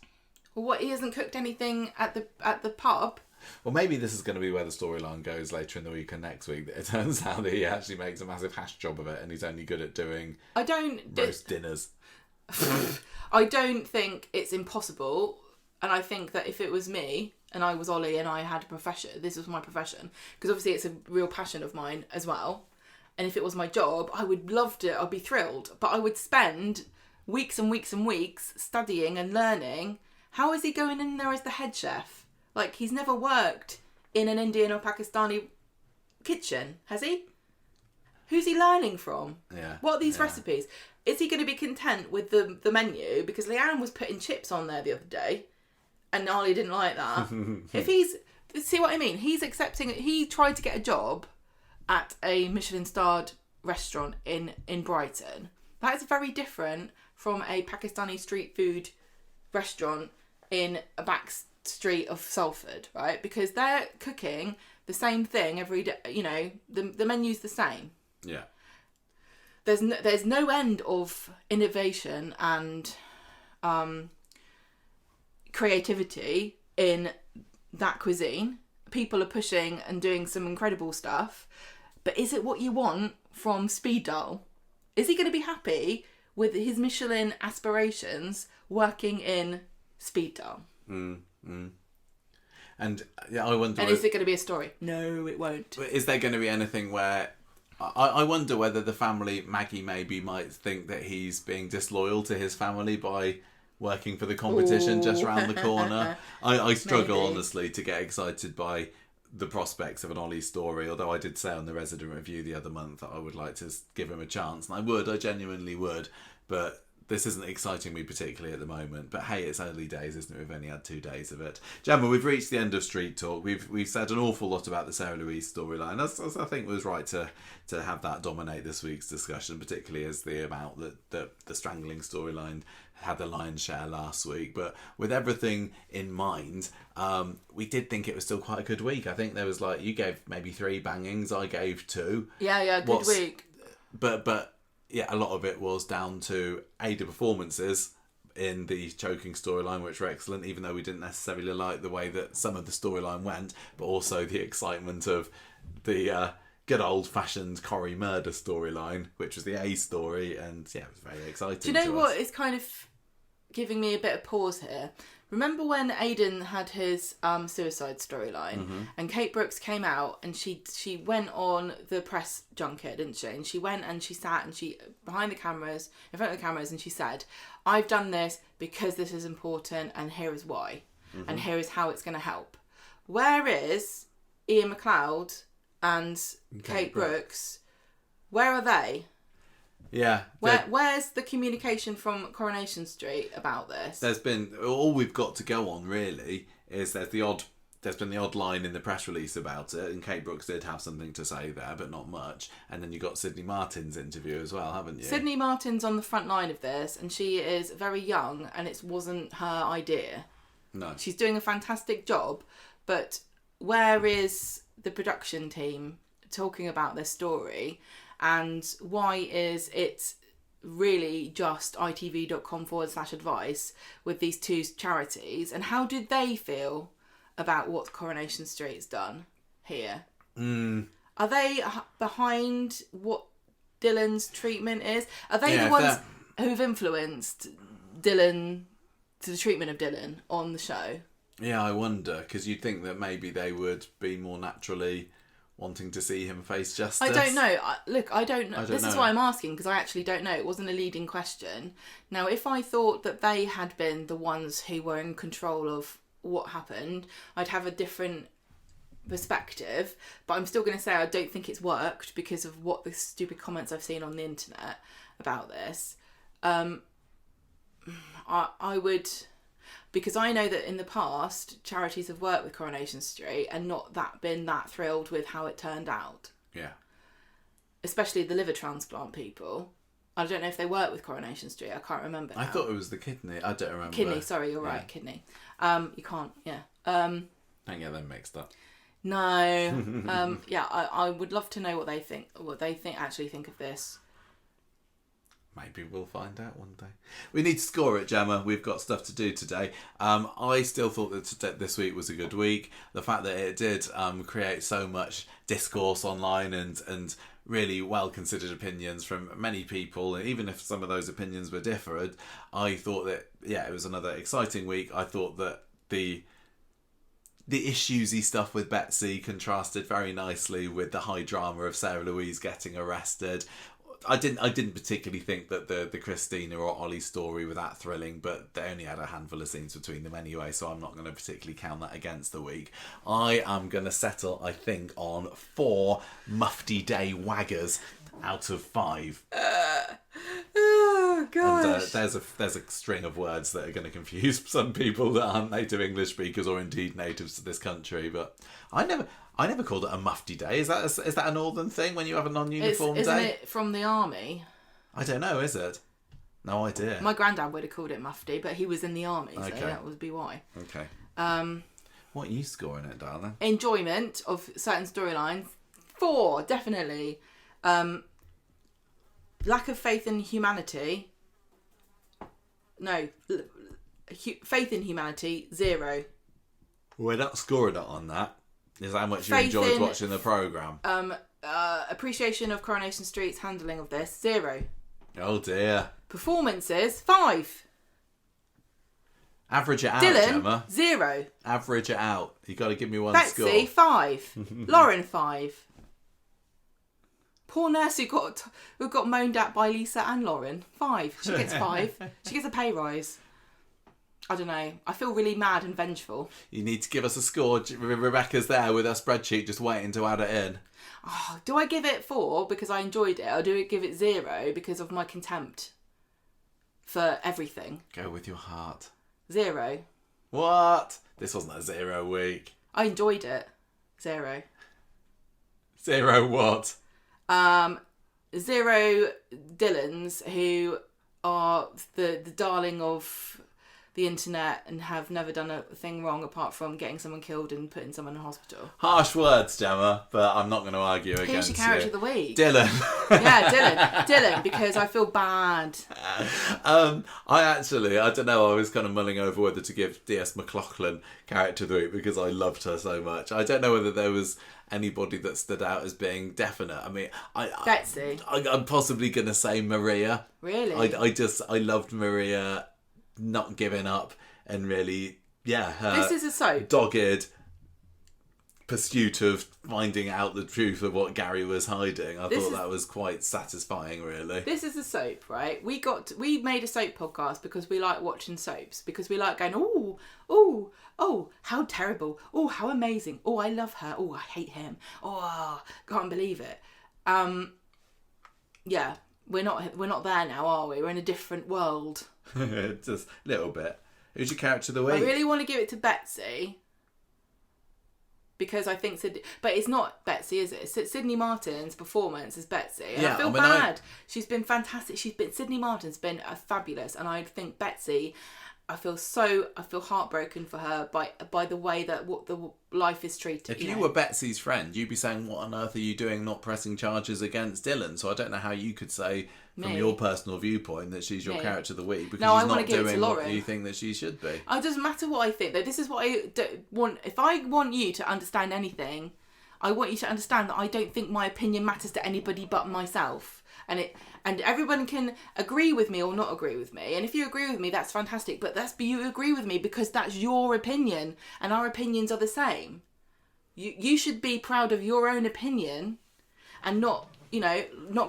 [SPEAKER 2] Well, he hasn't cooked anything at the pub.
[SPEAKER 1] Well, maybe this is going to be where the storyline goes later in the week and next week. It turns out that he actually makes a massive hash job of it, and he's only good at doing roast dinners.
[SPEAKER 2] I don't think it's impossible, and I think that if it was me and I was Ollie and I had a profession, this was my profession, because obviously it's a real passion of mine as well. And if it was my job, I would love to. I'd be thrilled, but I would spend weeks and weeks and weeks studying and learning. How is he going in there as the head chef? Like, he's never worked in an Indian or Pakistani kitchen, has he? Who's he learning from?
[SPEAKER 1] Yeah.
[SPEAKER 2] What are these recipes? Is he going to be content with the menu? Because Leanne was putting chips on there the other day, and Ollie didn't like that. See what I mean? He's accepting. He tried to get a job at a Michelin-starred restaurant in Brighton. That is very different from a Pakistani street food restaurant in a back street of Salford, right? Because they're cooking the same thing every day. The menu's the same.
[SPEAKER 1] Yeah.
[SPEAKER 2] There's no end of innovation and creativity in that cuisine. People are pushing and doing some incredible stuff, but is it what you want from Speed Daal? Is he going to be happy with his Michelin aspirations working in Speed Daal?
[SPEAKER 1] And yeah, I wonder.
[SPEAKER 2] And is it going to be a story? No, it won't.
[SPEAKER 1] Is there going to be anything where? I wonder whether the family, Maggie maybe might think that he's being disloyal to his family by working for the competition just round the corner. I struggle, maybe, honestly, to get excited by the prospects of an Ollie story, although I did say on the Resident Review the other month that I would like to give him a chance, and I genuinely would, but this isn't exciting me particularly at the moment. But hey, it's early days, isn't it? We've only had 2 days of it. Gemma, we've reached the end of Street Talk. We've said an awful lot about the Sarah Louise storyline. As I think was right to have that dominate this week's discussion, particularly as the amount that the strangling storyline had the lion's share last week. But with everything in mind, we did think it was still quite a good week. I think there was you gave maybe 3 bangings, I gave 2.
[SPEAKER 2] Yeah, good week.
[SPEAKER 1] But yeah, a lot of it was down to the performances in the choking storyline, which were excellent, even though we didn't necessarily like the way that some of the storyline went, but also the excitement of the good old-fashioned Corrie murder storyline, which was the A story, and yeah, it was very exciting.
[SPEAKER 2] Do you know what is kind of giving me a bit of pause here? Remember when Aidan had his suicide storyline, and Kate Brooks came out and she went on the press junket, didn't she? And she went and she sat and she behind the cameras, in front of the cameras, and she said, "I've done this because this is important, and here is why, and here is how it's going to help." Where is Ian McLeod and Kate Brooks? Where are they?
[SPEAKER 1] Yeah.
[SPEAKER 2] Where's the communication from Coronation Street about this?
[SPEAKER 1] There's been all we've got to go on really is there's been the odd line in the press release about it, and Kate Brooks did have something to say there, but not much. And then you got Sydney Martin's interview as well, haven't you?
[SPEAKER 2] Sydney Martin's on the front line of this, and she is very young, and it wasn't her idea.
[SPEAKER 1] No.
[SPEAKER 2] She's doing a fantastic job, but where is the production team talking about this story? And why is it really just itv.com/advice with these 2 charities? And how did they feel about what Coronation Street's done here? Are they behind what Dylan's treatment is? Are they the ones who've influenced Dylan to the treatment of Dylan on the show?
[SPEAKER 1] Yeah, I wonder, because you'd think that maybe they would be more naturally wanting to see him face justice.
[SPEAKER 2] I don't know. I don't know. This is why I'm asking, because I actually don't know. It wasn't a leading question. Now, if I thought that they had been the ones who were in control of what happened, I'd have a different perspective. But I'm still going to say I don't think it's worked because of what the stupid comments I've seen on the internet about this. I would... Because I know that in the past, charities have worked with Coronation Street and not been that thrilled with how it turned out.
[SPEAKER 1] Yeah.
[SPEAKER 2] Especially the liver transplant people. I don't know if they work with Coronation Street. I can't remember now.
[SPEAKER 1] I thought it was the kidney. I don't remember.
[SPEAKER 2] Kidney, sorry, you're right, kidney. You can't, yeah. Don't
[SPEAKER 1] get them mixed up.
[SPEAKER 2] No. Yeah, I would love to know what they actually think of this.
[SPEAKER 1] Maybe we'll find out one day. We need to score it, Gemma. We've got stuff to do today. I still thought that this week was a good week. The fact that it did create so much discourse online and really well-considered opinions from many people, even if some of those opinions were different, I thought that, it was another exciting week. I thought that the issuesy stuff with Betsy contrasted very nicely with the high drama of Sarah Louise getting arrested. I didn't particularly think that the Christina or Ollie story were that thrilling, but they only had a handful of scenes between them anyway, so I'm not going to particularly count that against the week. I am going to settle, I think, on 4 Mufti Day waggers out of 5.
[SPEAKER 2] Oh gosh!
[SPEAKER 1] And there's a string of words that are going to confuse some people that aren't native English speakers or indeed natives to this country, but I never called it a Mufti Day. Is that a northern thing when you have a non-uniform day?
[SPEAKER 2] Isn't it from the army?
[SPEAKER 1] I don't know, is it? No idea.
[SPEAKER 2] My granddad would have called it Mufti, but he was in the army, so that would be why.
[SPEAKER 1] Okay. What are you scoring it, darling?
[SPEAKER 2] Enjoyment of certain storylines. 4, definitely. Lack of faith in humanity. No. Faith in humanity, 0.
[SPEAKER 1] We're not scoring it on that. Is how much you enjoyed watching the programme?
[SPEAKER 2] Appreciation of Coronation Street's handling of this, 0.
[SPEAKER 1] Oh dear.
[SPEAKER 2] Performances, 5.
[SPEAKER 1] Average it out,
[SPEAKER 2] Dylan,
[SPEAKER 1] Gemma.
[SPEAKER 2] 0.
[SPEAKER 1] Average it out. You got to give me one
[SPEAKER 2] Betsy,
[SPEAKER 1] score.
[SPEAKER 2] 5. Lauren, 5. Poor nurse who got moaned at by Lisa and Lauren. 5. She gets 5. She gets a pay rise. I don't know. I feel really mad and vengeful.
[SPEAKER 1] You need to give us a score. Rebecca's there with her spreadsheet just waiting to add it in.
[SPEAKER 2] Oh, do I give it 4 because I enjoyed it, or do I give it 0 because of my contempt for everything?
[SPEAKER 1] Go with your heart.
[SPEAKER 2] 0.
[SPEAKER 1] What? This wasn't a 0 week.
[SPEAKER 2] I enjoyed it. 0.
[SPEAKER 1] 0 what?
[SPEAKER 2] 0 Dylans who are the darling of the internet and have never done a thing wrong apart from getting someone killed and putting someone in hospital.
[SPEAKER 1] Harsh words, Gemma, but I'm not going to argue against you.
[SPEAKER 2] Who's your character of the week?
[SPEAKER 1] Dylan.
[SPEAKER 2] Yeah, Dylan, because I feel bad.
[SPEAKER 1] I don't know, I was kind of mulling over whether to give DS McLaughlin character of the week because I loved her so much. I don't know whether there was anybody that stood out as being definite. I mean,
[SPEAKER 2] Betsy.
[SPEAKER 1] I'm possibly going to say Maria.
[SPEAKER 2] Really?
[SPEAKER 1] I loved Maria not giving up and really, her
[SPEAKER 2] this is a soap.
[SPEAKER 1] dogged pursuit of finding out the truth of what Gary was hiding. I thought that was quite satisfying, really.
[SPEAKER 2] This is a soap, right? We made a soap podcast because we like watching soaps, because we like going, oh, how terrible, oh, how amazing, oh, I love her, oh, I hate him, oh, can't believe it. Yeah, we're not there now, are we? We're in a different world.
[SPEAKER 1] Just a little bit. Who's your character of the week?
[SPEAKER 2] I really want to give it to Betsy because I think but it's not Betsy, is it? It's Sydney Martin's performance as Betsy, and I feel bad. She's been fantastic. Sydney Martin's been fabulous, and I think Betsy, I feel heartbroken for her by the way that what the life is treated.
[SPEAKER 1] If you were Betsy's friend, you'd be saying, "What on earth are you doing, not pressing charges against Dylan?" So I don't know how you could say, from your personal viewpoint, that she's your character of the week because she's not doing what you think that she should be. It doesn't
[SPEAKER 2] matter what I think, though. This is what I want. If I want you to understand anything, I want you to understand that I don't think my opinion matters to anybody but myself. And everyone can agree with me or not agree with me. And if you agree with me, that's fantastic. But you agree with me because that's your opinion, and our opinions are the same. You should be proud of your own opinion, and not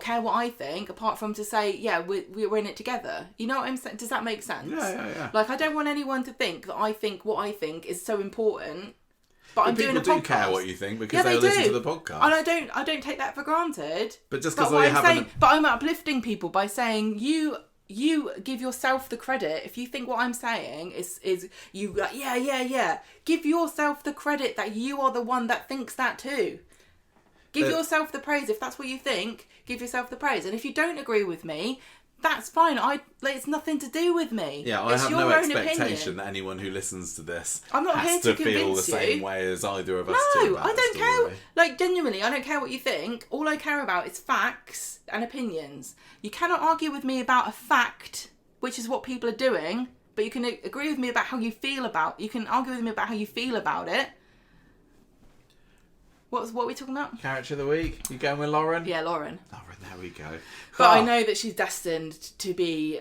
[SPEAKER 2] care what I think, apart from to say, we're in it together. You know what I'm saying? Does that make sense?
[SPEAKER 1] Yeah.
[SPEAKER 2] Like, I don't want anyone to think that I think what I think is so important. But I'm doing a podcast.
[SPEAKER 1] People do care what you think because they listen to the podcast.
[SPEAKER 2] And I don't take that for granted.
[SPEAKER 1] But just because I haven't...
[SPEAKER 2] But I'm uplifting people by saying you give yourself the credit. If you think what I'm saying is you like, yeah. Give yourself the credit that you are the one that thinks that too. Give yourself the praise. If that's what you think, give yourself the praise. And if you don't agree with me, that's fine. It's nothing to do with me.
[SPEAKER 1] Yeah, I have no expectation that anyone who listens to this has to feel the same way as either of us do.
[SPEAKER 2] No, I don't care. Like, genuinely, I don't care what you think. All I care about is facts and opinions. You cannot argue with me about a fact, which is what people are doing, but you can agree with me about how you feel about. You can argue with me about how you feel about it. What are we talking about?
[SPEAKER 1] Character of the week. You going with Lauren?
[SPEAKER 2] Yeah, Lauren.
[SPEAKER 1] Lauren, there we go.
[SPEAKER 2] But I know that she's destined to be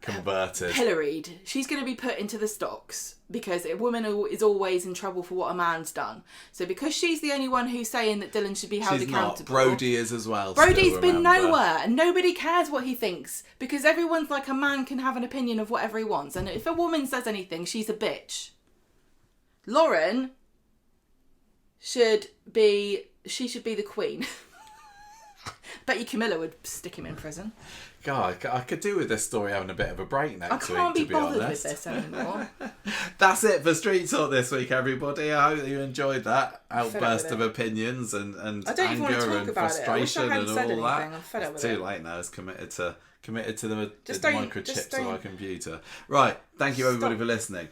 [SPEAKER 1] converted,
[SPEAKER 2] pilloried. She's going to be put into the stocks because a woman is always in trouble for what a man's done. So because she's the only one who's saying that Dylan should be held accountable.
[SPEAKER 1] Brody is as well.
[SPEAKER 2] Brody's been nowhere, and nobody cares what he thinks because everyone's like, a man can have an opinion of whatever he wants, and if a woman says anything, she's a bitch. Lauren should be the queen. Bet you Camilla would stick him in prison.
[SPEAKER 1] God, I could do with this story having a bit of a break next week, to be honest.
[SPEAKER 2] I can't be bothered with this anymore.
[SPEAKER 1] That's it for Street Talk this week, everybody. I hope you enjoyed that outburst of opinions and anger and frustration and all that. It's too late now. It's committed to the microchips of our computer. Right, thank you everybody for listening.